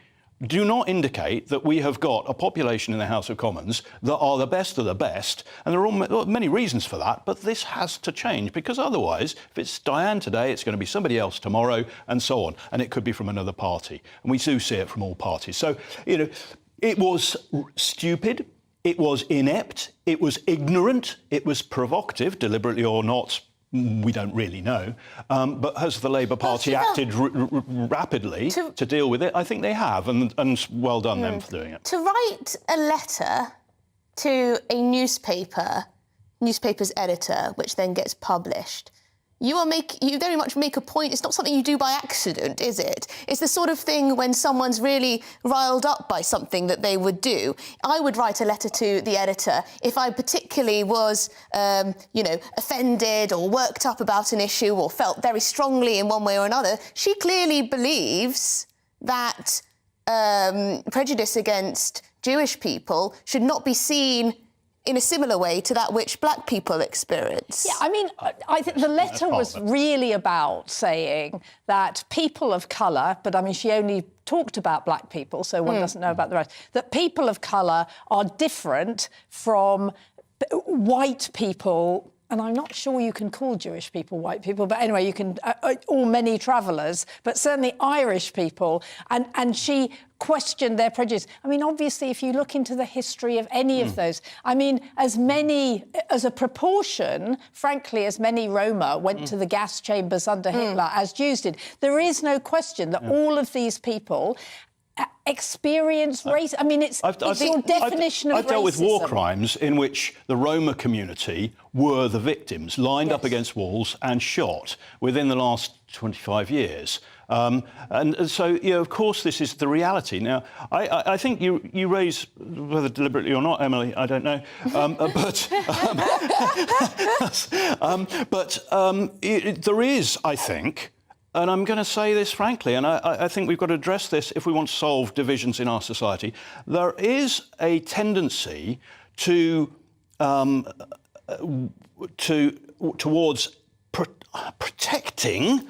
Speaker 2: do not indicate that we have got a population in the House of Commons that are the best of the best, and there are many reasons for that, but this has to change, because otherwise, if it's Diane today, it's going to be somebody else tomorrow, and so on, and it could be from another party, and we do see it from all parties. So, you know, it was stupid, it was inept, it was ignorant, it was provocative, deliberately or not, we don't really know. But has the Labour Party acted rapidly to deal with it? I think they have, and well done them for doing it.
Speaker 14: To write a letter to a newspaper's editor, which then gets published, you very much make a point. It's not something you do by accident, is it? It's the sort of thing when someone's really riled up by something that they would do. I would write a letter to the editor if I particularly was, offended or worked up about an issue or felt very strongly in one way or another. She clearly believes that prejudice against Jewish people should not be seen in a similar way to that which black people experience.
Speaker 6: Yeah, I mean, I think the letter was really about saying that people of colour, but I mean, she only talked about black people, so one doesn't know about the rest, that people of colour are different from white people. And I'm not sure you can call Jewish people white people, but anyway, you can, or many travellers, but certainly Irish people. And she questioned their prejudice. I mean, obviously, if you look into the history of any of those, I mean, as a proportion, frankly, as many Roma went to the gas chambers under Hitler as Jews did. There is no question that all of these people experience race. I mean, it's your definition of racism.
Speaker 2: I've dealt with war crimes in which the Roma community were the victims, lined up against walls and shot within the last 25 years. And so, you know, of course, this is the reality. Now, I think you raise, whether deliberately or not, Emily, I don't know, there is, I think, and I'm going to say this frankly, and I think we've got to address this if we want to solve divisions in our society. There is a tendency towards protecting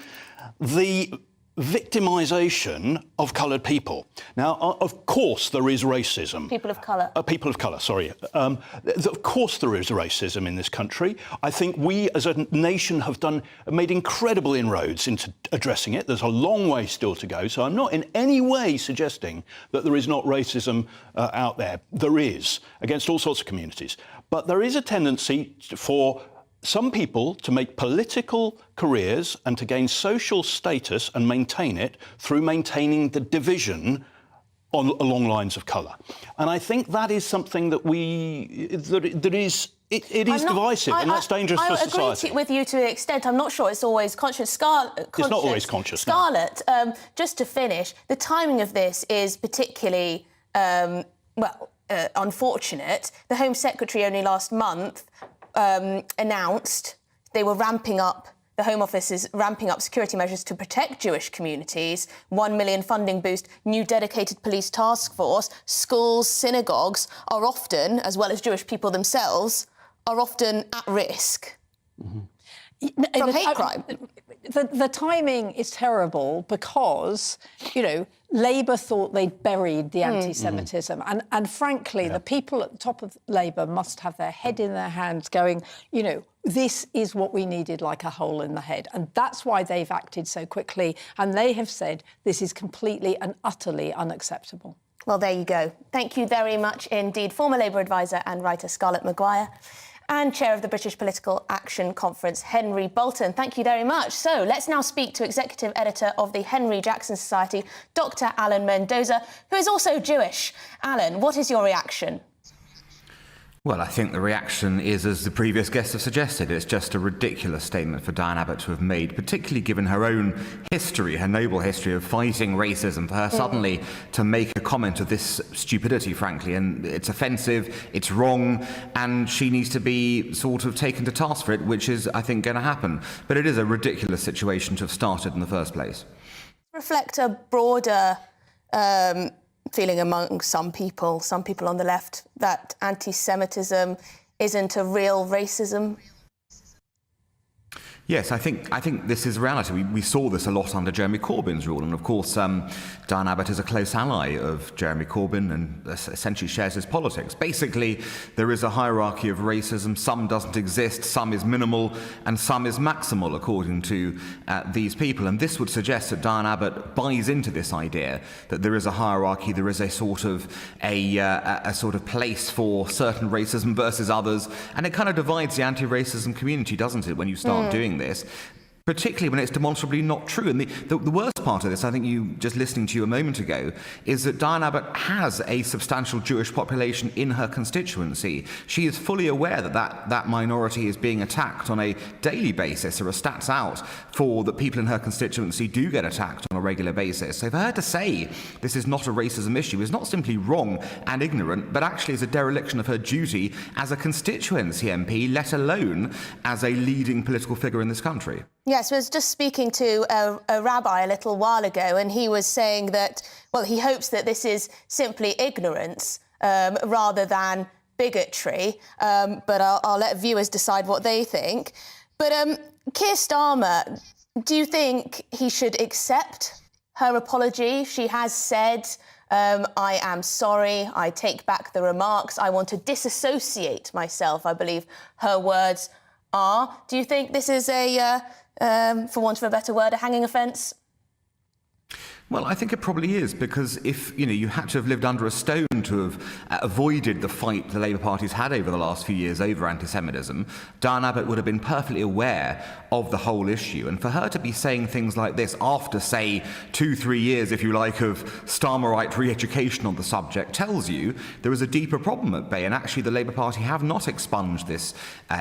Speaker 2: the victimisation of coloured people. Now, of course, there is racism.
Speaker 14: People of colour.
Speaker 2: People of colour, sorry. Of course there is racism in this country. I think we, as a nation, have made incredible inroads into addressing it. There's a long way still to go, so I'm not in any way suggesting that there is not racism out there. There is, against all sorts of communities. But there is a tendency for some people to make political careers and to gain social status and maintain it through maintaining the division along lines of colour. And I think that is something that it is divisive, and that's dangerous for society.
Speaker 14: I agree with you to an extent. I'm not sure it's always conscious.
Speaker 2: It's not always conscious.
Speaker 14: Scarlett, just to finish, the timing of this is particularly, unfortunate. The Home Secretary only last month announced they were the Home Office is ramping up security measures to protect Jewish communities, 1 million funding boost, new dedicated police task force. Schools, synagogues are often, as well as Jewish people themselves, are often at risk from hate crime.
Speaker 6: The timing is terrible because, Labour thought they'd buried the anti-Semitism. And frankly, the people at the top of Labour must have their head in their hands going, this is what we needed, like a hole in the head. And that's why they've acted so quickly. And they have said this is completely and utterly unacceptable.
Speaker 14: Well, there you go. Thank you very much indeed. Former Labour advisor and writer Scarlett Maguire and chair of the British Political Action Conference, Henry Bolton. Thank you very much. So let's now speak to executive editor of the Henry Jackson Society, Dr. Alan Mendoza, who is also Jewish. Alan, what is your reaction?
Speaker 13: Well, I think the reaction is, as the previous guests have suggested, it's just a ridiculous statement for Diane Abbott to have made, particularly given her own history, her noble history of fighting racism, for her suddenly to make a comment of this stupidity, frankly. And it's offensive, it's wrong, and she needs to be sort of taken to task for it, which is, I think, going to happen. But it is a ridiculous situation to have started in the first place.
Speaker 14: Reflect a broader feeling among some people on the left, that anti-Semitism isn't a real racism?
Speaker 13: Yes, I think this is reality. We saw this a lot under Jeremy Corbyn's rule, and of course Diane Abbott is a close ally of Jeremy Corbyn and essentially shares his politics. Basically, there is a hierarchy of racism. Some doesn't exist, some is minimal, and some is maximal, according to these people. And this would suggest that Diane Abbott buys into this idea that there is a hierarchy, there is a sort of place for certain racism versus others, and it kind of divides the anti-racism community, doesn't it, when you start doing this, particularly when it's demonstrably not true. And the worst part of this, I think you just listening to you a moment ago, is that Diane Abbott has a substantial Jewish population in her constituency. She is fully aware that minority is being attacked on a daily basis. There are stats out for that people in her constituency do get attacked on a regular basis. So for her to say this is not a racism issue is not simply wrong and ignorant, but actually is a dereliction of her duty as a constituency MP, let alone as a leading political figure in this country.
Speaker 14: Yes, I was just speaking to a rabbi a little while ago, and he was saying that, well, he hopes that this is simply ignorance rather than bigotry, but I'll let viewers decide what they think. But Keir Starmer, do you think he should accept her apology? She has said, I am sorry, I take back the remarks, I want to disassociate myself, I believe her words are. Do you think this is for want of a better word, a hanging offence?
Speaker 13: Well, I think it probably is, because if, you had to have lived under a stone to have avoided the fight the Labour Party's had over the last few years over anti-Semitism, Diane Abbott would have been perfectly aware of the whole issue. And for her to be saying things like this after, say, 2-3 years, if you like, of Starmerite re-education on the subject tells you there is a deeper problem at bay. And actually the Labour Party have not expunged this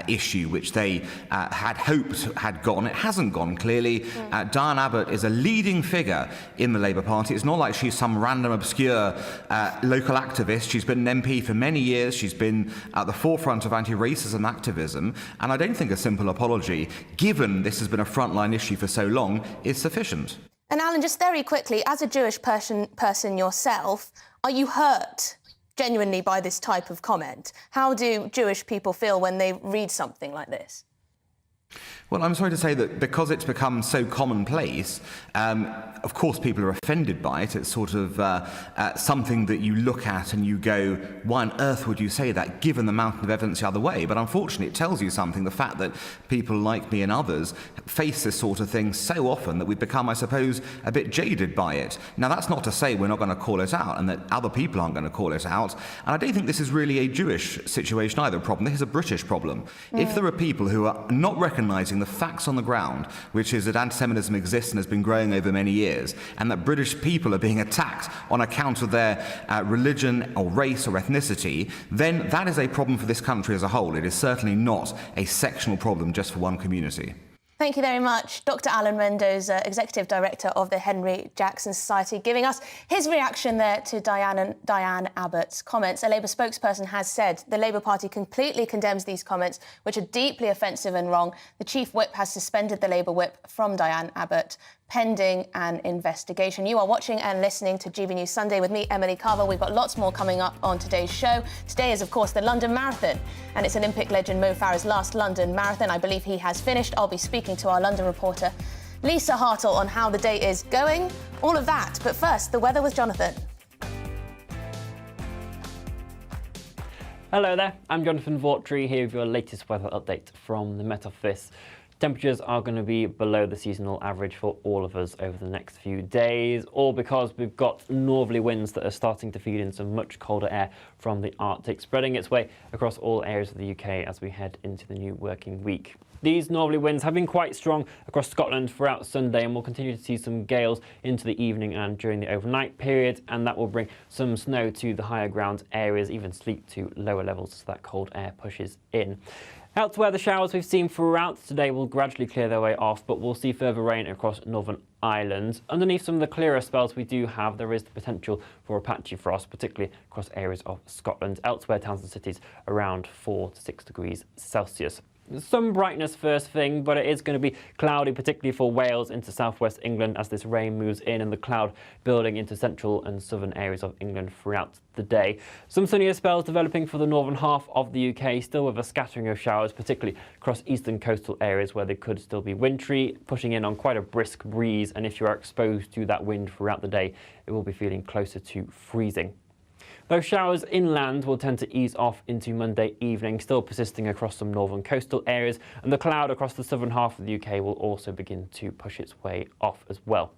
Speaker 13: issue, which they had hoped had gone. It hasn't gone, clearly. Diane Abbott is a leading figure in the Labour Party. It's not like she's some random obscure local activist. She's been an MP for many years. She's been at the forefront of anti-racism activism, and I don't think a simple apology, given this has been a frontline issue for so long, is sufficient.
Speaker 14: And Alan, just very quickly, as a Jewish person yourself, are you hurt genuinely by this type of comment? How do Jewish people feel when they read something like this?
Speaker 13: Well, I'm sorry to say that because it's become so commonplace, of course people are offended by it. It's sort of something that you look at and you go, why on earth would you say that, given the mountain of evidence the other way? But unfortunately, it tells you something, the fact that people like me and others face this sort of thing so often that we've become, I suppose, a bit jaded by it. Now, that's not to say we're not going to call it out and that other people aren't going to call it out. And I don't think this is really a Jewish situation either, problem. This is a British problem. If there are people who are not recognising the facts on the ground, which is that anti-Semitism exists and has been growing over many years, and that British people are being attacked on account of their religion or race or ethnicity, then that is a problem for this country as a whole. It is certainly not a sectional problem just for one community.
Speaker 14: Thank you very much. Dr. Alan Mendoza, Executive Director of the Henry Jackson Society, giving us his reaction there to Diane Abbott's comments. A Labour spokesperson has said the Labour Party completely condemns these comments, which are deeply offensive and wrong. The Chief Whip has suspended the Labour Whip from Diane Abbott, pending an investigation. You are watching and listening to GB News Sunday with me, Emily Carver. We've got lots more coming up on today's show. Today is, of course, the London Marathon, and it's Olympic legend Mo Farah's last London Marathon. I believe he has finished. I'll be speaking to our London reporter, Lisa Hartle, on how the day is going. All of that. But first, the weather with Jonathan.
Speaker 7: Hello there, I'm Jonathan Vaughtry here with your latest weather update from the Met Office. Temperatures are going to be below the seasonal average for all of us over the next few days, all because we've got northerly winds that are starting to feed in some much colder air from the Arctic, spreading its way across all areas of the UK as we head into the new working week. These northerly winds have been quite strong across Scotland throughout Sunday, and we'll continue to see some gales into the evening and during the overnight period, and that will bring some snow to the higher ground areas, even sleet to lower levels as that cold air pushes in. Elsewhere, the showers we've seen throughout today will gradually clear their way off, but we'll see further rain across Northern Ireland. Underneath some of the clearer spells we do have, there is the potential for a patchy frost, particularly across areas of Scotland. Elsewhere, towns and cities around 4 to 6 degrees Celsius. Some brightness first thing, but it is going to be cloudy, particularly for Wales into southwest England as this rain moves in and the cloud building into central and southern areas of England throughout the day. Some sunnier spells developing for the northern half of the UK, still with a scattering of showers, particularly across eastern coastal areas where they could still be wintry, pushing in on quite a brisk breeze, and if you are exposed to that wind throughout the day, it will be feeling closer to freezing. Those showers inland will tend to ease off into Monday evening, still persisting across some northern coastal areas, and the cloud across the southern half of the UK will also begin to push its way off as well.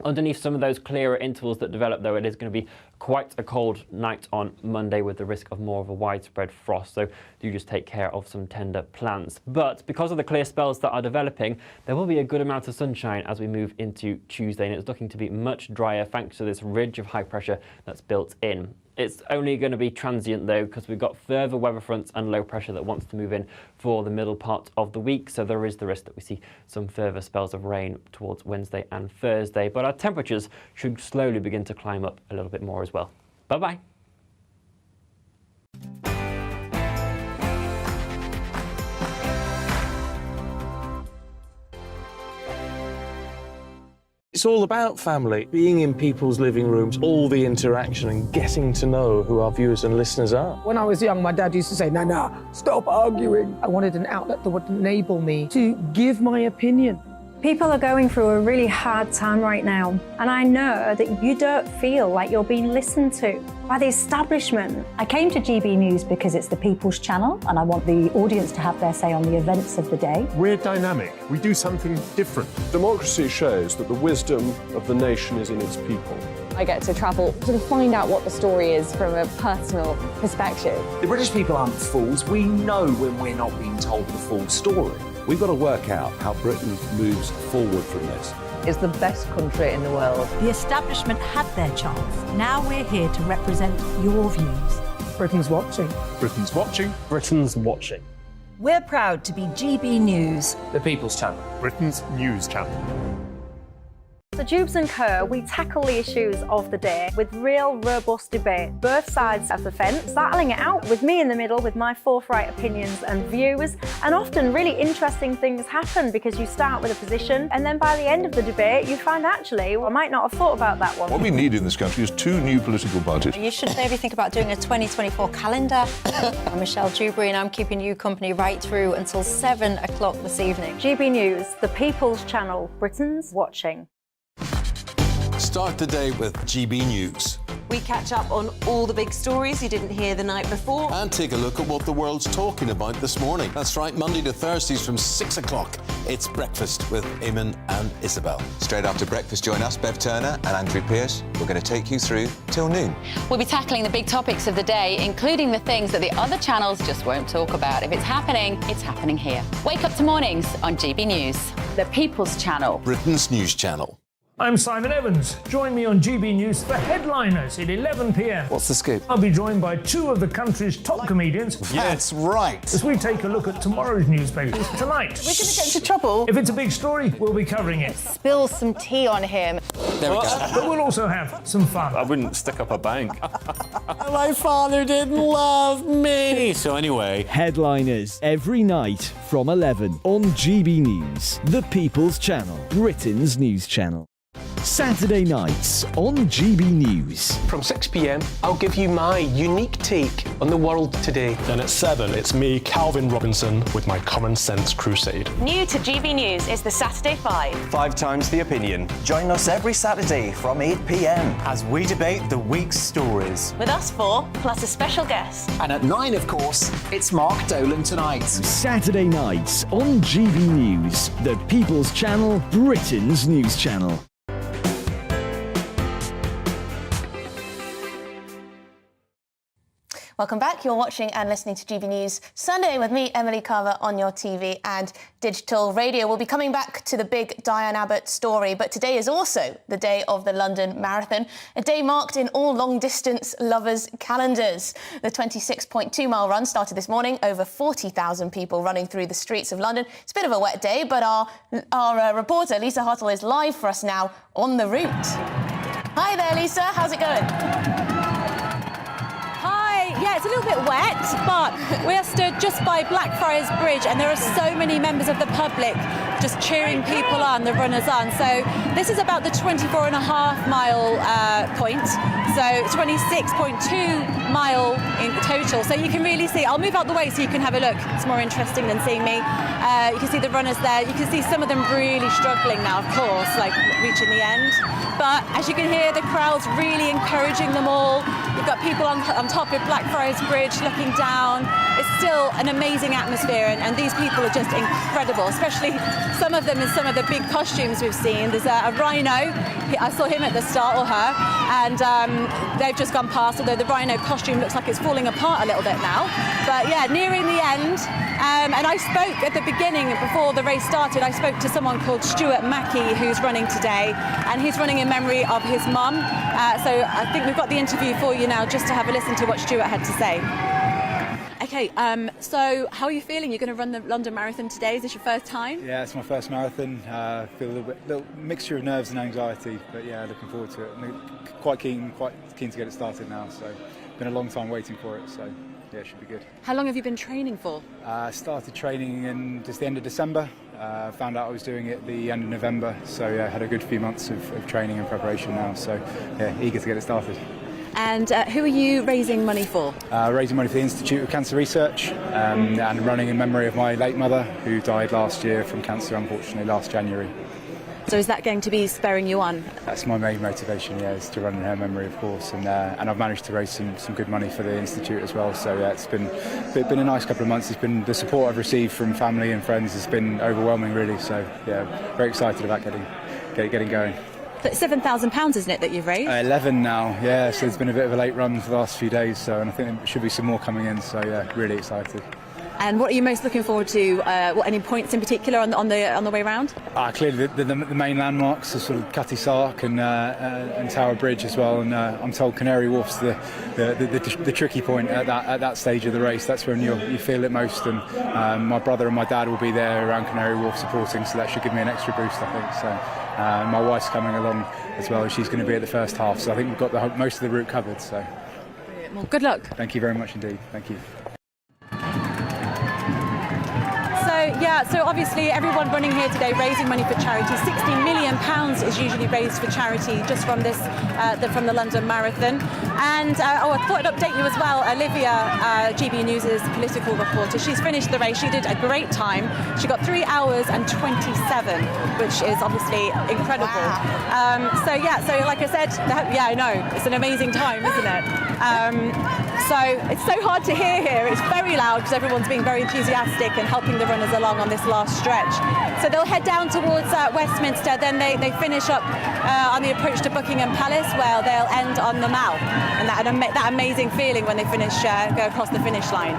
Speaker 7: Underneath some of those clearer intervals that develop, though, it is going to be quite a cold night on Monday with the risk of more of a widespread frost, so do just take care of some tender plants. But because of the clear spells that are developing, there will be a good amount of sunshine as we move into Tuesday, and it's looking to be much drier thanks to this ridge of high pressure that's built in. It's only going to be transient, though, because we've got further weather fronts and low pressure that wants to move in for the middle part of the week, so there is the risk that we see some further spells of rain towards Wednesday and Thursday. But our temperatures should slowly begin to climb up a little bit more as well. Bye-bye.
Speaker 16: It's all about family, being in people's living rooms, all the interaction and getting to know who our viewers and listeners are.
Speaker 19: When I was young, my dad used to say, "Nana, stop arguing." I wanted an outlet that would enable me to give my opinion.
Speaker 23: People are going through a really hard time right now, and I know that you don't feel like you're being listened to by the establishment.
Speaker 22: I came to GB News because it's the People's Channel, and I want the audience to have their say on the events of the day.
Speaker 20: We're dynamic. We do something different.
Speaker 25: Democracy shows that the wisdom of the nation is in its people.
Speaker 21: I get to travel to find out what the story is from a personal perspective.
Speaker 10: The British people aren't fools. We know when we're not being told the full story.
Speaker 18: We've got to work out how Britain moves forward from this.
Speaker 26: It's the best country in the world.
Speaker 22: The establishment had their chance. Now we're here to represent your views.
Speaker 19: Britain's watching.
Speaker 20: Britain's watching. Britain's watching.
Speaker 22: We're proud to be GB News.
Speaker 12: The People's Channel.
Speaker 20: Britain's news channel.
Speaker 23: So Jubes and Co, we tackle the issues of the day with real robust debate, both sides of the fence, battling it out with me in the middle with my forthright opinions and views. And often really interesting things happen because you start with a position and then by the end of the debate you find actually, well, I might not have thought about that one.
Speaker 3: What we need in this country is 2 new political parties.
Speaker 4: You should maybe think about doing a 2024 calendar. I'm Michelle Dewberry and I'm keeping you company right through until 7 o'clock this evening.
Speaker 23: GB News, the People's Channel, Britain's watching.
Speaker 18: Start the day with GB News.
Speaker 8: We catch up on all the big stories you didn't hear the night before.
Speaker 18: And take a look at what the world's talking about this morning. That's right, Monday to Thursdays from 6 o'clock. It's Breakfast with Eamon and Isabel.
Speaker 9: Straight after breakfast, join us, Bev Turner and Andrew Pearce. We're going to take you through till noon.
Speaker 11: We'll be tackling the big topics of the day, including the things that the other channels just won't talk about. If it's happening here. Wake up to mornings on GB News, the People's Channel.
Speaker 18: Britain's news channel.
Speaker 24: I'm Simon Evans. Join me on GB News for Headliners at 11 p.m.
Speaker 9: What's the scoop?
Speaker 24: I'll be joined by 2 of the country's top comedians.
Speaker 18: That's right.
Speaker 24: As we take a look at tomorrow's newspapers tonight.
Speaker 14: We're going to get into trouble.
Speaker 24: If it's a big story, we'll be covering it.
Speaker 14: Spill some tea on him.
Speaker 18: There we go.
Speaker 24: But we'll also have some fun.
Speaker 27: I wouldn't stick up a bank.
Speaker 28: My father didn't love me.
Speaker 18: So anyway,
Speaker 29: Headliners every night from 11 on GB News, the People's Channel, Britain's news channel. Saturday nights on GB News.
Speaker 30: From 6 p.m, I'll give you my unique take on the world today.
Speaker 20: Then at 7, it's me, Calvin Robinson, with my Common Sense Crusade.
Speaker 14: New to GB News is the Saturday 5.
Speaker 31: 5 times the opinion. Join us every Saturday from 8 p.m. as we debate the week's stories.
Speaker 14: With us 4, plus a special guest.
Speaker 31: And at 9, of course, it's Mark Dolan Tonight.
Speaker 29: Saturday nights on GB News, the People's Channel, Britain's news channel.
Speaker 14: Welcome back. You're watching and listening to GB News Sunday with me, Emily Carver, on your TV and digital radio. We'll be coming back to the big Diane Abbott story, but today is also the day of the London Marathon, a day marked in all long-distance lovers' calendars. The 26.2-mile run started this morning, over 40,000 people running through the streets of London. It's a bit of a wet day, but our reporter, Lisa Hartle, is live for us now on the route. Hi there, Lisa. How's it going?
Speaker 32: Yeah, it's a little bit wet, but we are stood just by Blackfriars Bridge and there are so many members of the public just cheering people on, the runners on. So this is about the 24.5-mile point, so 26.2 mile in total. So you can really see, I'll move out the way so you can have a look. It's more interesting than seeing me. You can see the runners there. You can see some of them really struggling now, of course, like reaching the end. But as you can hear, the crowd's really encouraging them all. You've got people on top of Blackfriars Bridge looking down. It's still an amazing atmosphere, and these people are just incredible, especially some of them in some of the big costumes we've seen. There's a rhino. I saw him at the start, or her, and they've just gone past, although the rhino costume looks like it's falling apart a little bit now. But yeah, nearing the end. And I spoke at the beginning, before the race started, I spoke to someone called Stuart Mackey, who's running today, and he's running in memory of his mum. So I think we've got the interview for you now, just to have a listen to what Stuart had to say. Okay, so how are you feeling? You're going to run the London Marathon today. Is this your first time?
Speaker 33: Yeah, it's my first marathon. I feel a little mixture of nerves and anxiety, but yeah, looking forward to it. I'm quite keen to get it started now. So, been a long time waiting for it. So, yeah, it should be good.
Speaker 32: How long have you been training for?
Speaker 33: Started training in just the end of December. Found out I was doing it the end of November. So yeah, had a good few months of training and preparation now. So yeah, eager to get it started.
Speaker 32: And who are you raising money for?
Speaker 33: Raising money for the Institute of Cancer Research and running in memory of my late mother, who died last year from cancer, unfortunately, last January.
Speaker 32: So is that going to be spurring you on?
Speaker 33: That's my main motivation, yeah, is to run in her memory, of course. And I've managed to raise some good money for the Institute as well. So yeah, it's been a nice couple of months. It's been the support I've received from family and friends has been overwhelming, really. So yeah, very excited about getting going.
Speaker 32: But £7,000, isn't it, that you've raised?
Speaker 33: 11 now, yeah. So there's been a bit of a late run for the last few days. So, and I think there should be some more coming in. So yeah, really excited.
Speaker 32: And what are you most looking forward to? Any points in particular on the way round?
Speaker 33: Clearly the main landmarks are sort of Cutty Sark and Tower Bridge as well. And I'm told Canary Wharf's the tricky point at that stage of the race. That's when you feel it most. And my brother and my dad will be there around Canary Wharf supporting, so that should give me an extra boost, I think. So my wife's coming along as well. She's going to be at the first half, so I think we've got most of the route covered. So,
Speaker 32: well, good luck.
Speaker 33: Thank you very much indeed. Thank you.
Speaker 32: So obviously everyone running here today raising money for charity. £60 million is usually raised for charity just from this, from the London Marathon. And I thought I'd update you as well. Olivia, GBNews' political reporter, she's finished the race. She did a great time. She got 3 hours and 27, which is obviously incredible. Wow. So like I said, I know, it's an amazing time, isn't it? So it's so hard to hear here. It's very loud because everyone's being very enthusiastic and helping the runners along on this last stretch. So they'll head down towards Westminster, then they finish up on the approach to Buckingham Palace, where they'll end on the Mall. And that amazing feeling when they finish, go across the finish line.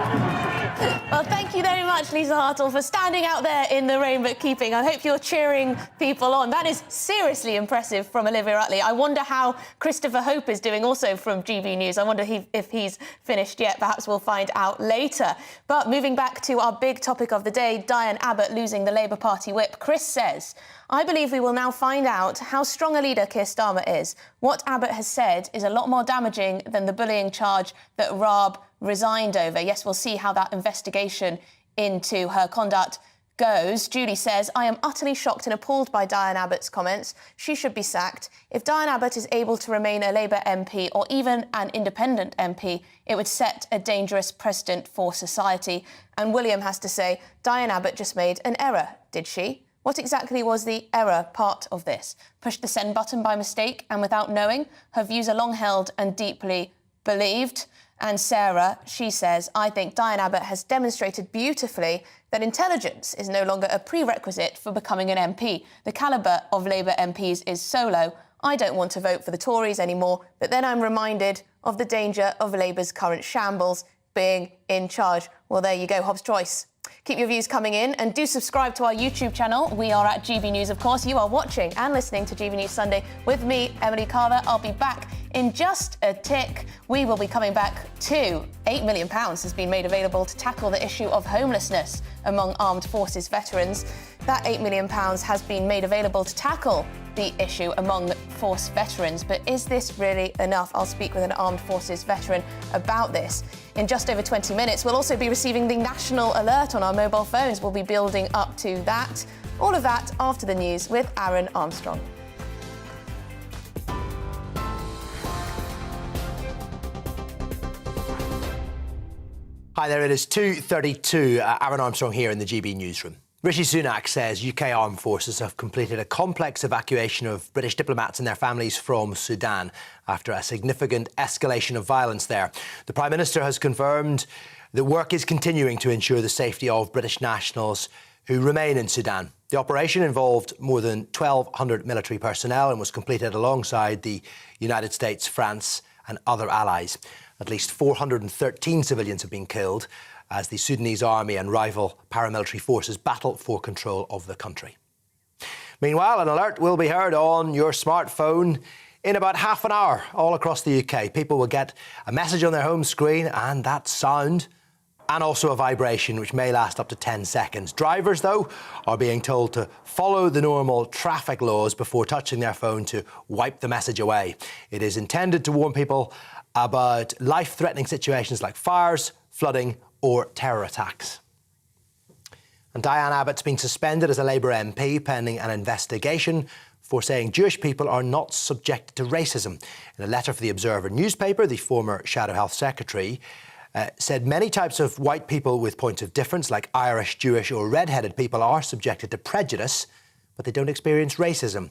Speaker 14: Well, thank you very much, Lisa Hartle, for standing out there in the rain but keeping. I hope you're cheering people on. That is seriously impressive from Olivia Utley. I wonder how Christopher Hope is doing, also from GB News. I wonder if he's finished yet. Perhaps we'll find out later. But moving back to our big topic of the day, Diane Abbott losing the Labour Party whip. Chris says, I believe we will now find out how strong a leader Keir Starmer is. What Abbott has said is a lot more damaging than the bullying charge that Raab resigned over. Yes, we'll see how that investigation into her conduct goes. Julie says, I am utterly shocked and appalled by Diane Abbott's comments. She should be sacked. If Diane Abbott is able to remain a Labour MP or even an independent MP, it would set a dangerous precedent for society. And William has to say, Diane Abbott just made an error, did she? What exactly was the error part of this? Pushed the send button by mistake and without knowing? Her views are long held and deeply believed. And Sarah, she says, I think Diane Abbott has demonstrated beautifully that intelligence is no longer a prerequisite for becoming an MP. The calibre of Labour MPs is so low, I don't want to vote for the Tories anymore, but then I'm reminded of the danger of Labour's current shambles being in charge. Well, there you go, Hobbs' choice. Keep your views coming in and do subscribe to our YouTube channel. We are at GB News, of course. You are watching and listening to GB News Sunday with me, Emily Carver. I'll be back in just a tick. We will be coming back to £8 million has been made available to tackle the issue of homelessness among armed forces veterans. That £8 million has been made available to tackle the issue among force veterans. But is this really enough? I'll speak with an armed forces veteran about this in just over 20 minutes. We'll also be receiving the national alert on our mobile phones. We'll be building up to that. All of that after the news with Aaron Armstrong.
Speaker 1: Hi there, it is 2:32. Aaron Armstrong here in the GB newsroom. Rishi Sunak says UK armed forces have completed a complex evacuation of British diplomats and their families from Sudan after a significant escalation of violence there. The Prime Minister has confirmed that work is continuing to ensure the safety of British nationals who remain in Sudan. The operation involved more than 1,200 military personnel and was completed alongside the United States, France and other allies. At least 413 civilians have been killed as the Sudanese army and rival paramilitary forces battle for control of the country. Meanwhile, an alert will be heard on your smartphone in about half an hour all across the UK. People will get a message on their home screen and that sound, and also a vibration which may last up to 10 seconds. Drivers, though, are being told to follow the normal traffic laws before touching their phone to wipe the message away. It is intended to warn people about life-threatening situations like fires, flooding or terror attacks. And Diane Abbott's been suspended as a Labour MP pending an investigation for saying Jewish people are not subjected to racism. In a letter for the Observer newspaper, the former Shadow Health Secretary said many types of white people with points of difference, like Irish, Jewish or red-headed people, are subjected to prejudice, but they don't experience racism.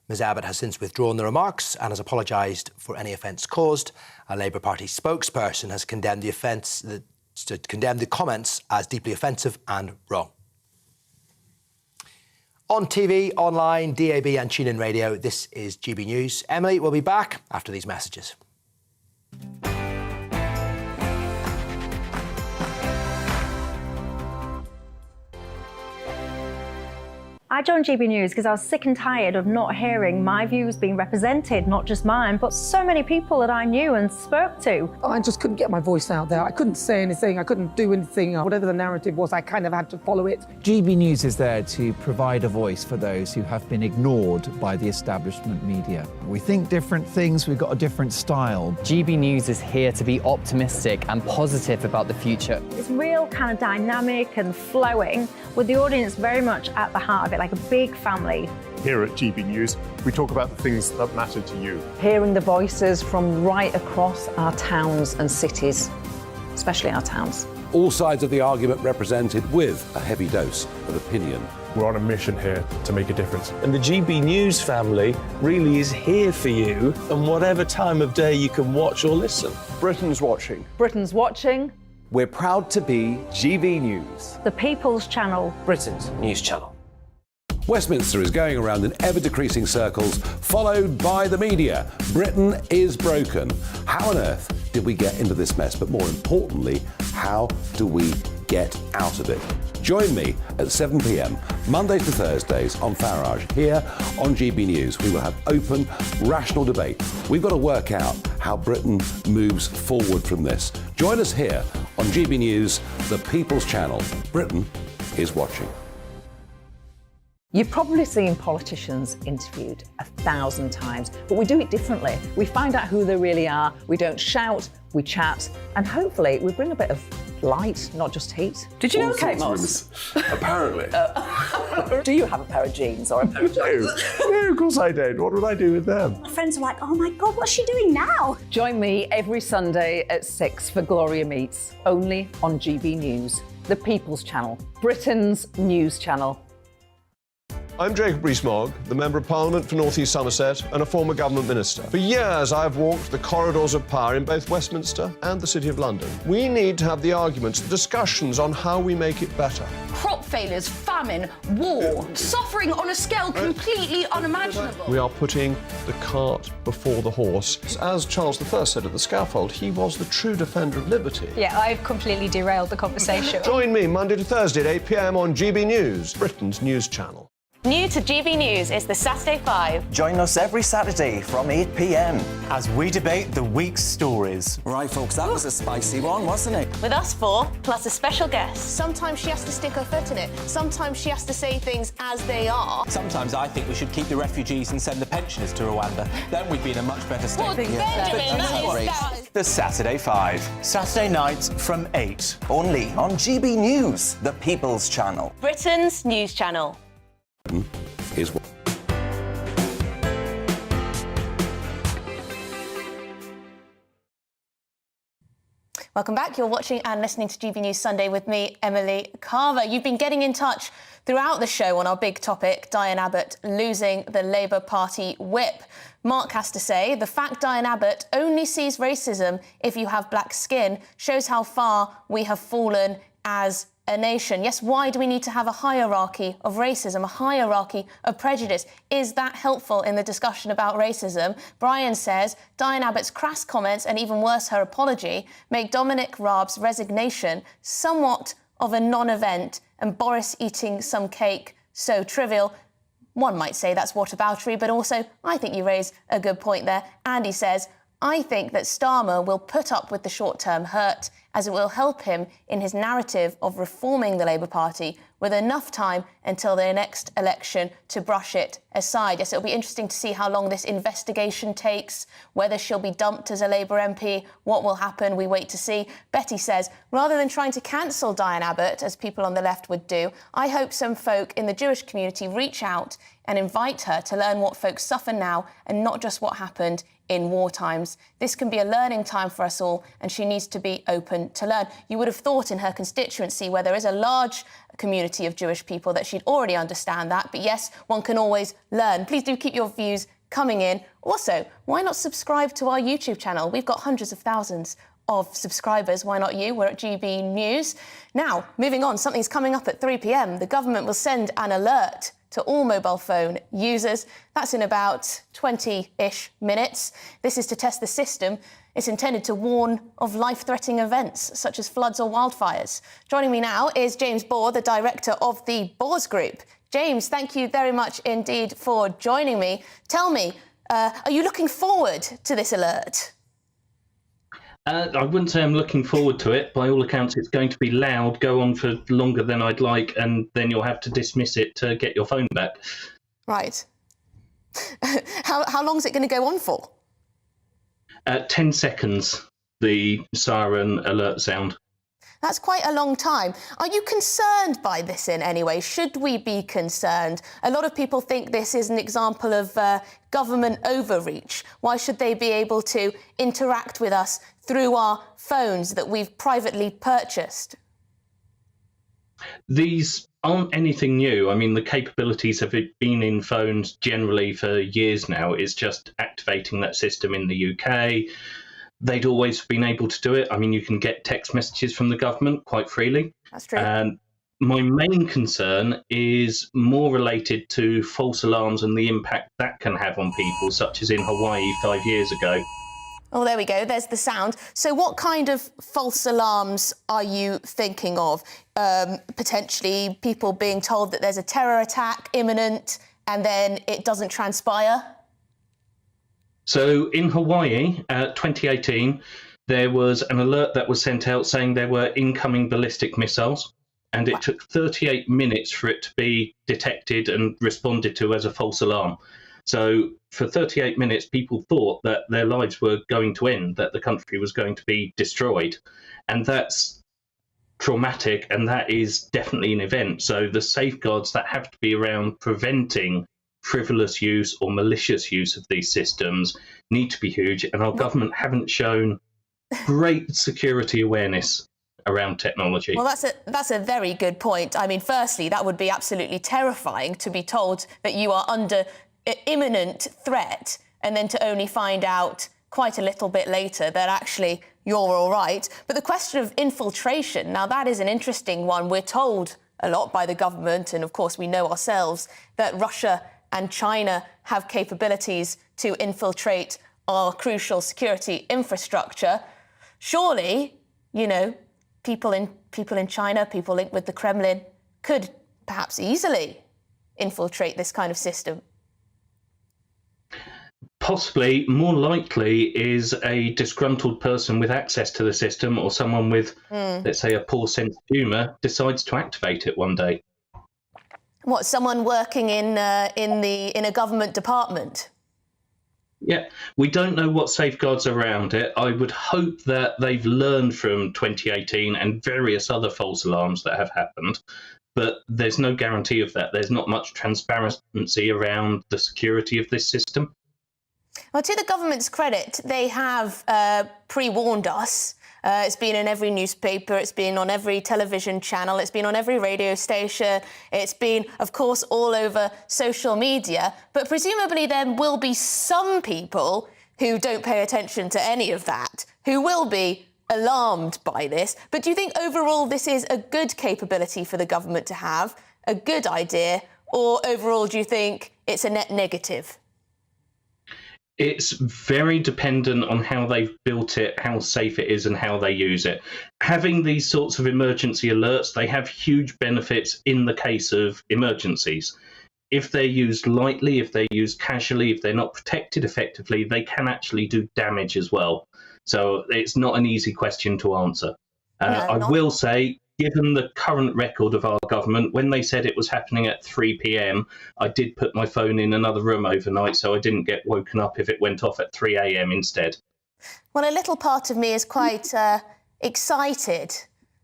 Speaker 1: Ms Abbott has since withdrawn the remarks and has apologised for any offence caused. A Labour Party spokesperson has condemned the comments as deeply offensive and wrong. On TV, online, DAB and TuneIn Radio, this is GB News. Emily will be back after these messages.
Speaker 22: I joined GB News because I was sick and tired of not hearing my views being represented, not just mine, but so many people that I knew and spoke to.
Speaker 19: I just couldn't get my voice out there. I couldn't say anything. I couldn't do anything. Whatever the narrative was, I kind of had to follow it.
Speaker 2: GB News is there to provide a voice for those who have been ignored by the establishment media. We think different things, we've got a different style.
Speaker 5: GB News is here to be optimistic and positive about the future.
Speaker 22: It's real kind of dynamic and flowing, with the audience very much at the heart of it, like a big family.
Speaker 6: Here at GB News, we talk about the things that matter to you.
Speaker 7: Hearing the voices from right across our towns and cities, especially our towns.
Speaker 18: All sides of the argument represented with a heavy dose of opinion.
Speaker 20: We're on a mission here to make a difference.
Speaker 10: And the GB News family really is here for you, and whatever time of day you can watch or listen.
Speaker 6: Britain's watching.
Speaker 7: Britain's watching.
Speaker 31: We're proud to be GB News.
Speaker 22: The People's Channel.
Speaker 30: Britain's news channel.
Speaker 18: Westminster is going around in ever-decreasing circles, followed by the media. Britain is broken. How on earth did we get into this mess? But more importantly, how do we get out of it? Join me at 7 p.m, Mondays to Thursdays on Farage, here on GB News. We will have open, rational debate. We've got to work out how Britain moves forward from this. Join us here on GB News, the People's Channel. Britain is watching.
Speaker 7: You've probably seen politicians interviewed 1,000 times, but we do it differently. We find out who they really are, we don't shout, we chat, and hopefully we bring a bit of light, not just heat. Did you know Kate Moss?
Speaker 3: Apparently.
Speaker 7: Do you have a pair of jeans or a pair of jeans?
Speaker 3: No, of course I don't. What would I do with them?
Speaker 22: My friends are like, oh my God, what's she doing now?
Speaker 7: Join me every Sunday at 6 for Gloria Meets, only on GB News, the People's Channel, Britain's news channel.
Speaker 13: I'm Jacob Rees-Mogg, the Member of Parliament for North East Somerset and a former government minister. For years, I've walked the corridors of power in both Westminster and the City of London. We need to have the arguments, the discussions on how we make it better.
Speaker 15: Crop failures, famine, war, suffering on a scale completely unimaginable.
Speaker 13: We are putting the cart before the horse. As Charles I said at the scaffold, he was the true defender of liberty.
Speaker 32: Yeah, I've completely derailed the conversation.
Speaker 13: Join me Monday to Thursday at 8 p.m. on GB News, Britain's news channel.
Speaker 14: New to GB News is the Saturday 5.
Speaker 31: Join us every Saturday from 8 p.m. as we debate the week's stories. Right, folks, that was a spicy one, wasn't it?
Speaker 14: With us four, plus a special guest.
Speaker 16: Sometimes she has to stick her foot in it. Sometimes she has to say things as they are.
Speaker 31: Sometimes I think we should keep the refugees and send the pensioners to Rwanda. Then we'd be in a much better state.
Speaker 16: Well, Benjamin, that is...
Speaker 31: The Saturday 5. Saturday nights from 8. Only on GB News, the People's Channel.
Speaker 14: Britain's news channel.
Speaker 18: Is
Speaker 16: Welcome back. You're watching and listening to GB News Sunday with me, Emily Carver. You've been getting in touch throughout the show on our big topic, Diane Abbott losing the Labour Party whip. Mark has to say, the fact Diane Abbott only sees racism if you have black skin shows how far we have fallen as a nation. Yes, why do we need to have a hierarchy of racism, a hierarchy of prejudice? Is that helpful in the discussion about racism? Brian says Diane Abbott's crass comments, and even worse, her apology, make Dominic Raab's resignation somewhat of a non-event, and Boris eating some cake so trivial. One might say that's whataboutery, but also I think you raise a good point there. Andy says, I think that Starmer will put up with the short-term hurt, as it will help him in his narrative of reforming the Labour Party with enough time until their next election to brush it aside. Yes, it'll be interesting to see how long this investigation takes, whether she'll be dumped as a Labour MP, what will happen, we wait to see. Betty says, rather than trying to cancel Diane Abbott, as people on the left would do, I hope some folk in the Jewish community reach out and invite her to learn what folks suffer now and not just what happened in war times. This can be a learning time for us all, and she needs to be open to learn. You would have thought in her constituency, where there is a large community of Jewish people, that she'd already understand that. But yes, one can always learn. Please do keep your views coming in. Also, why not subscribe to our YouTube channel? We've got hundreds of thousands of subscribers. Why not you? We're at GB News. Now, moving on, something's coming up at 3 p.m. The government will send an alert to all mobile phone users. That's in about 20-ish minutes. This is to test the system. It's intended to warn of life-threatening events, such as floods or wildfires. Joining me now is James Bohr, the director of the Boers Group.
Speaker 14: James, thank you very much indeed for joining me. Tell me, are you looking forward to this alert?
Speaker 4: I wouldn't say I'm looking forward to it. By all accounts, it's going to be loud, go on for longer than I'd like, and then you'll have to dismiss it to get your phone back.
Speaker 14: Right. How long is it going to go on for?
Speaker 4: 10 seconds, the siren alert sound.
Speaker 14: That's quite a long time. Are you concerned by this in any way? Should we be concerned? A lot of people think this is an example of government overreach. Why should they be able to interact with us through our phones that we've privately purchased?
Speaker 4: These aren't anything new. I mean, the capabilities have been in phones generally for years now. It's just activating that system in the UK. They'd always been able to do it. I mean, you can get text messages from the government quite freely.
Speaker 14: That's true.
Speaker 4: And my main concern is more related to false alarms and the impact that can have on people, such as in Hawaii 5 years ago.
Speaker 14: Oh, there we go. There's the sound. So what kind of false alarms are you thinking of? Potentially people being told that there's a terror attack imminent and then it doesn't transpire?
Speaker 4: So in Hawaii, 2018, there was an alert that was sent out saying there were incoming ballistic missiles, and it took 38 minutes for it to be detected and responded to as a false alarm. So for 38 minutes, people thought that their lives were going to end, that the country was going to be destroyed. And that's traumatic, and that is definitely an event. So the safeguards that have to be around preventing frivolous use or malicious use of these systems need to be huge, and our government haven't shown great security awareness around technology.
Speaker 14: Well, that's a very good point. I mean, firstly, that would be absolutely terrifying to be told that you are under imminent threat and then to only find out quite a little bit later that actually you're all right. But the question of infiltration, now that is an interesting one. We're told a lot by the government, and of course we know ourselves, that Russia and China have capabilities to infiltrate our crucial security infrastructure. Surely, you know, people in China, people linked with the Kremlin, could perhaps easily infiltrate this kind of system.
Speaker 4: Possibly. More likely is a disgruntled person with access to the system, or someone with, let's say, a poor sense of humour, decides to activate it one day.
Speaker 14: What, someone working in a government department?
Speaker 4: Yeah, we don't know what safeguards are around it. I would hope that they've learned from 2018 and various other false alarms that have happened, but there's no guarantee of that. There's not much transparency around the security of this system.
Speaker 14: Well, to the government's credit, they have pre-warned us. It's been in every newspaper, it's been on every television channel, it's been on every radio station, it's been, of course, all over social media. But presumably there will be some people who don't pay attention to any of that, who will be alarmed by this. But do you think overall this is a good capability for the government to have, a good idea, or overall do you think it's a net negative?
Speaker 4: It's very dependent on how they've built it, how safe it is, and how they use it. Having these sorts of emergency alerts, they have huge benefits in the case of emergencies. If they're used lightly, if they're used casually, if they're not protected effectively, they can actually do damage as well. So it's not an easy question to answer. I will say, given the current record of our government, when they said it was happening at 3 p.m, I did put my phone in another room overnight so I didn't get woken up if it went off at 3 a.m. instead.
Speaker 14: Well, a little part of me is quite excited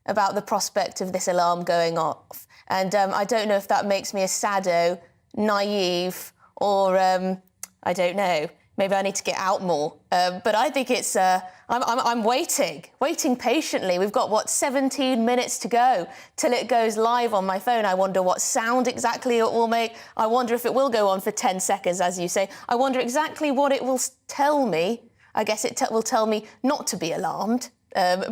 Speaker 14: about the prospect of this alarm going off. And I don't know if that makes me a saddo, naive, or I don't know. Maybe I need to get out more. But I think it's... I'm waiting patiently. We've got, what, 17 minutes to go till it goes live on my phone. I wonder what sound exactly it will make. I wonder if it will go on for 10 seconds, as you say. I wonder exactly what it will tell me. I guess it will tell me not to be alarmed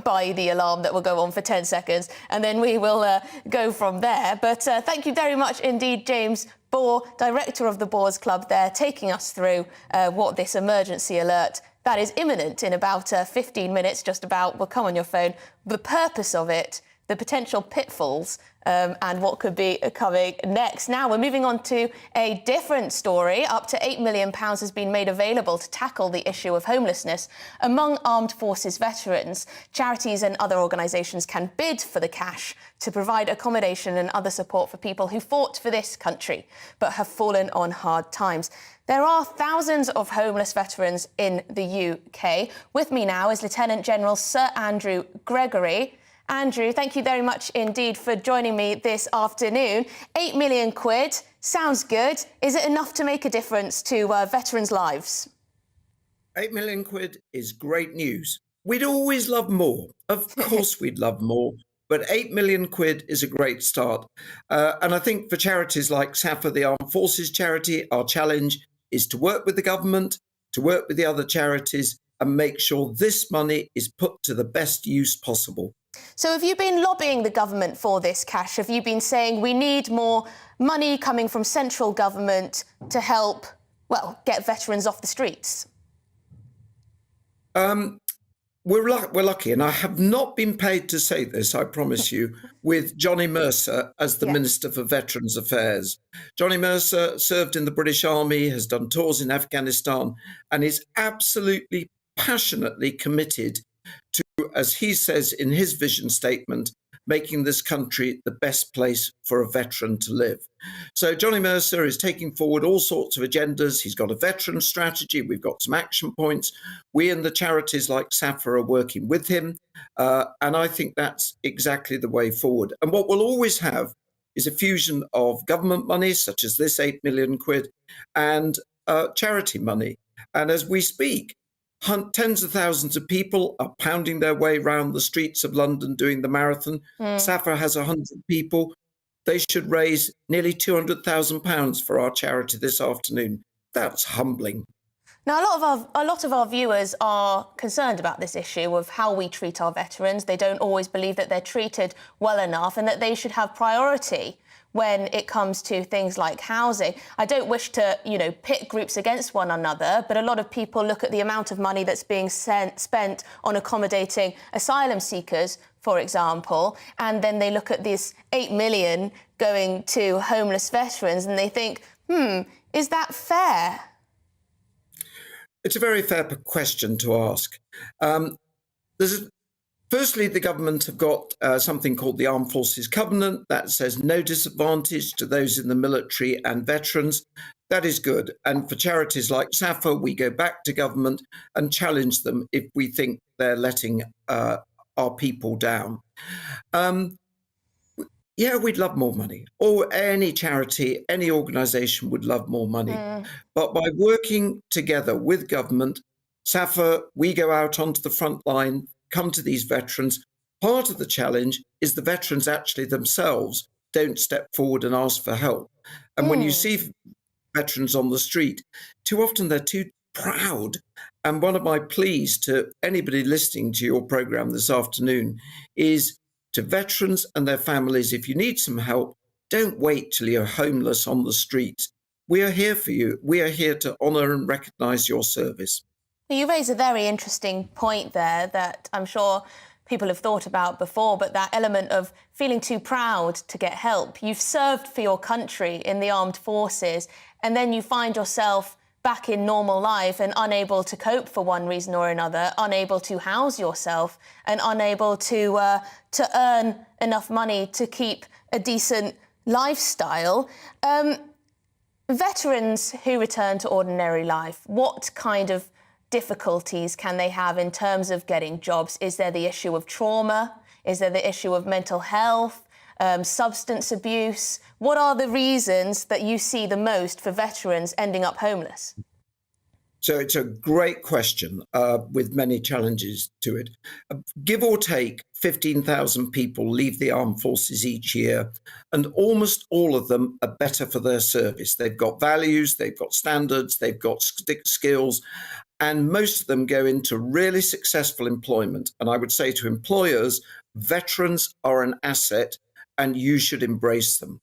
Speaker 14: by the alarm that will go on for 10 seconds. And then we will go from there. But thank you very much indeed, James Bohr, Director of the Boars Club there, taking us through what this emergency alert that is imminent in about 15 minutes, just about, will come on your phone. The purpose of it
Speaker 16: the potential pitfalls and what could be coming next. Now we're moving on to a different story. Up to £8 million has been made available to tackle the issue of homelessness among armed forces veterans. Charities and other organisations can bid for the cash to provide accommodation and other support for people who fought for this country but have fallen on hard times. There are thousands of homeless veterans in the UK. With me now is Lieutenant General Sir Andrew Gregory. Andrew, thank you very much indeed for joining me this afternoon. £8 million sounds good. Is it enough to make a difference to veterans' lives?
Speaker 8: £8 million is great news. We'd always love more. Of course we'd love more. But £8 million is a great start. And I think for charities like SAFA, the Armed Forces charity, our challenge is to work with the government, to work with the other charities and make sure this money is put to the best use possible.
Speaker 16: So have you been lobbying the government for this cash? Have you been saying we need more money coming from central government to help, well, get veterans off the streets?
Speaker 8: We're lucky, and I have not been paid to say this, I promise you, with Johnny Mercer as the Minister for Veterans Affairs. Johnny Mercer served in the British Army, has done tours in Afghanistan, and is absolutely passionately committed to, as he says in his vision statement, making this country the best place for a veteran to live. So Johnny Mercer is taking forward all sorts of agendas. He's got a veteran strategy. We've got some action points. We and the charities like SAFA are working with him. And I think that's exactly the way forward. And what we'll always have is a fusion of government money, such as this £8 million, and charity money. And as we speak, tens of thousands of people are pounding their way around the streets of London doing the marathon. SAFA has 100 people. They should raise nearly £200,000 for our charity this afternoon. That's humbling.
Speaker 16: Now, a lot of our viewers are concerned about this issue of how we treat our veterans. They don't always believe that they're treated well enough and that they should have priority when it comes to things like housing. I don't wish to, pit groups against one another, but a lot of people look at the amount of money that's being spent on accommodating asylum seekers, for example, and then they look at this £8 million going to homeless veterans and they think, is that fair?
Speaker 8: It's a very fair question to ask. Firstly, the government have got something called the Armed Forces Covenant that says no disadvantage to those in the military and veterans. That is good. And for charities like SAFA, we go back to government and challenge them if we think they're letting our people down. We'd love more money. Or any charity, any organisation would love more money. But by working together with government, SAFA, we go out onto the front line, come to these veterans. Part of the challenge is the veterans actually themselves don't step forward and ask for help. And when you see veterans on the street, too often they're too proud. And one of my pleas to anybody listening to your programme this afternoon is to veterans and their families, if you need some help, don't wait till you're homeless on the streets. We are here for you. We are here to honour and recognise your service.
Speaker 16: You raise a very interesting point there that I'm sure people have thought about before, but that element of feeling too proud to get help. You've served for your country in the armed forces, and then you find yourself back in normal life and unable to cope for one reason or another, unable to house yourself and unable to earn enough money to keep a decent lifestyle. Veterans who return to ordinary life, what kind of difficulties can they have in terms of getting jobs? Is there the issue of trauma? Is there the issue of mental health, substance abuse? What are the reasons that you see the most for veterans ending up homeless?
Speaker 8: So it's a great question with many challenges to it. Give or take, 15,000 people leave the armed forces each year, and almost all of them are better for their service. They've got values, they've got standards, they've got skills, and most of them go into really successful employment. And I would say to employers, veterans are an asset and you should embrace them.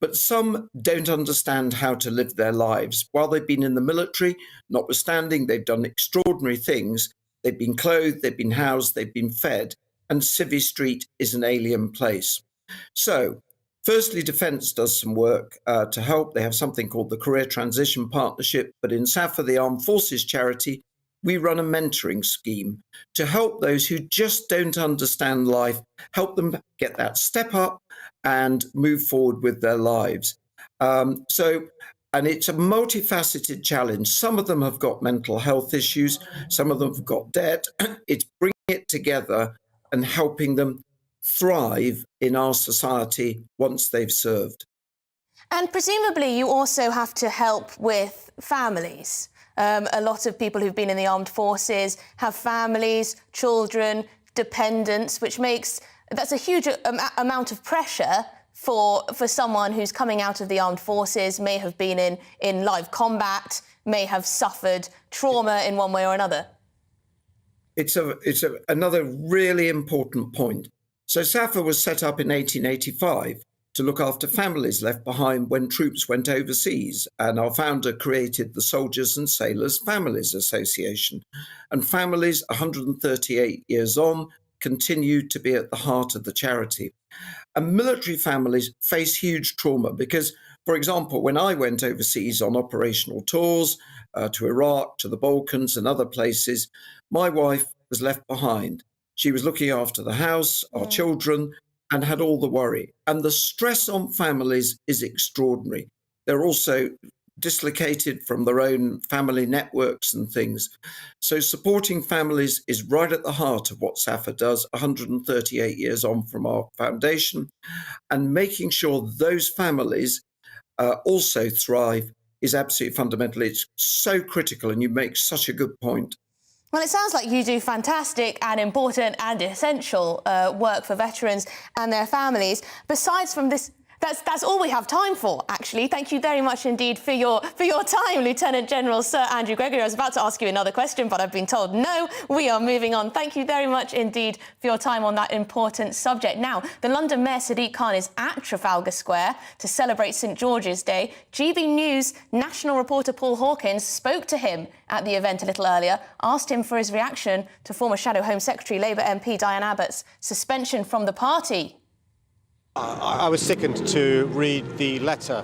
Speaker 8: But some don't understand how to live their lives. While they've been in the military, notwithstanding they've done extraordinary things, they've been clothed, they've been housed, they've been fed, and Civvy Street is an alien place. So, firstly, Defence does some work to help. They have something called the Career Transition Partnership, but in SAFA, the Armed Forces charity, we run a mentoring scheme to help those who just don't understand life, help them get that step up and move forward with their lives. And it's a multifaceted challenge. Some of them have got mental health issues, some of them have got debt. It's bringing it together and helping them thrive in our society once they've served.
Speaker 14: And presumably you also have to help with families. A lot of people who've been in the armed forces have families, children, dependents, that's a huge amount of pressure for someone who's coming out of the armed forces, may have been in live combat, may have suffered trauma in one way or another.
Speaker 8: It's another really important point. So SAFA was set up in 1885 to look after families left behind when troops went overseas. And our founder created the Soldiers and Sailors Families Association. And families, 138 years on, continue to be at the heart of the charity. And military families face huge trauma because, for example, when I went overseas on operational tours to Iraq, to the Balkans and other places, my wife was left behind. She was looking after the house, our children, and had all the worry. And the stress on families is extraordinary. They're also dislocated from their own family networks and things. So supporting families is right at the heart of what SAFA does, 138 years on from our foundation, and making sure those families also thrive is absolutely fundamental. It's so critical, and you make such a good point.
Speaker 14: Well, it sounds like you do fantastic and important and essential work for veterans and their families. Besides from this, that's all we have time for, actually. Thank you very much indeed for your time, Lieutenant General Sir Andrew Gregory. I was about to ask you another question, but I've been told no, we are moving on. Thank you very much indeed for your time on that important subject. Now, the London Mayor Sadiq Khan is at Trafalgar Square to celebrate St George's Day. GBNews national reporter Paul Hawkins spoke to him at the event a little earlier, asked him for his reaction to former Shadow Home Secretary Labour MP Diane Abbott's suspension from the party.
Speaker 9: I was sickened to read the letter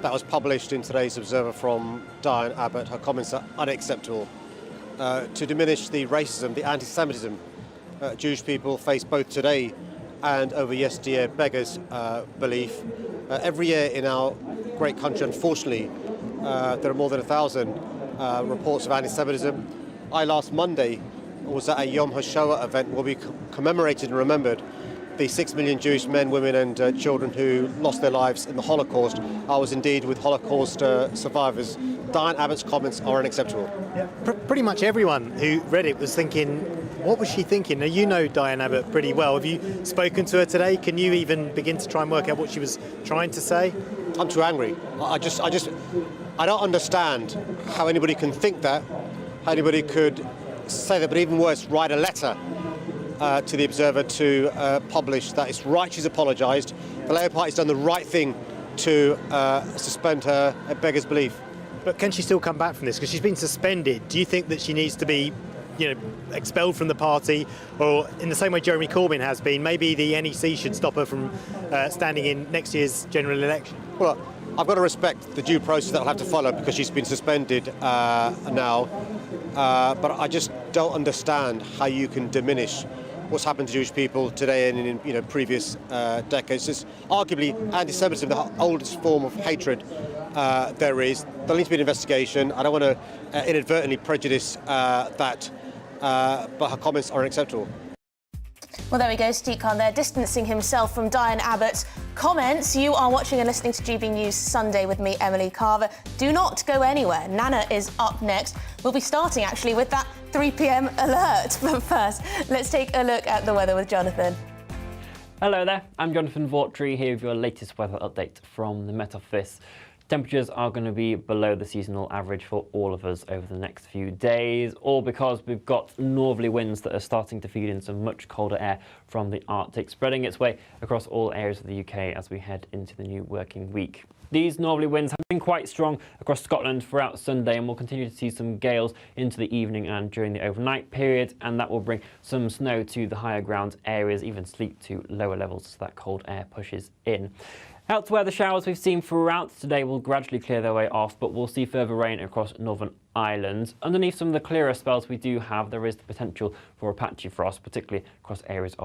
Speaker 9: that was published in today's Observer from Diane Abbott. Her comments are unacceptable. To diminish the racism, the anti-Semitism Jewish people face both today and over yesteryear beggars belief. Every year in our great country, unfortunately, there are more than 1,000 reports of anti-Semitism. Last Monday was at a Yom HaShoah event where we commemorated and remembered the 6 million Jewish men, women and children who lost their lives in the Holocaust. I was indeed with Holocaust survivors. Diane Abbott's comments are unacceptable.
Speaker 11: Yeah, pretty much everyone who read it was thinking, what was she thinking? Now, you know Diane Abbott pretty well. Have you spoken to her today? Can you even begin to try and work out what she was trying to say?
Speaker 9: I'm too angry. I don't understand how anybody can think that, how anybody could say that, but even worse, write a letter to the Observer to publish that it's right she's apologised. The Labour Party's done the right thing to suspend her at beggars belief.
Speaker 11: But can she still come back from this? Because she's been suspended. Do you think that she needs to be, expelled from the party, or in the same way Jeremy Corbyn has been, maybe the NEC should stop her from standing in next year's general election?
Speaker 9: Well, I've got to respect the due process that will have to follow because she's been suspended now. But I just don't understand how you can diminish what's happened to Jewish people today and in previous decades. It's arguably anti-Semitism, the oldest form of hatred there is. There needs to be an investigation. I don't want to inadvertently prejudice that, but her comments are unacceptable.
Speaker 14: Well, there we go, Sadiq Khan there, distancing himself from Diane Abbott's comments. You are watching and listening to GB News Sunday with me, Emily Carver. Do not go anywhere. Nana is up next. We'll be starting, actually, with that 3 p.m. alert. But first, let's take a look at the weather with Jonathan.
Speaker 12: Hello there, I'm Jonathan Vaughtry here with your latest weather update from the Met Office.
Speaker 1: Temperatures are going to be below the seasonal average for all of us over the next few days, all because we've got northerly winds that are starting to feed in some much colder air from the Arctic, spreading its way across all areas of the UK as we head into the new working week. These northerly winds have been quite strong across Scotland throughout Sunday, and we'll continue to see some gales into the evening and during the overnight period, and that will bring some snow to the higher ground areas, even sleet to lower levels as that cold air pushes in. Elsewhere, the showers we've seen throughout today will gradually clear their way off, but we'll see further rain across Northern Ireland. Underneath some of the clearer spells we do have, there is the potential for a patchy frost, particularly across areas of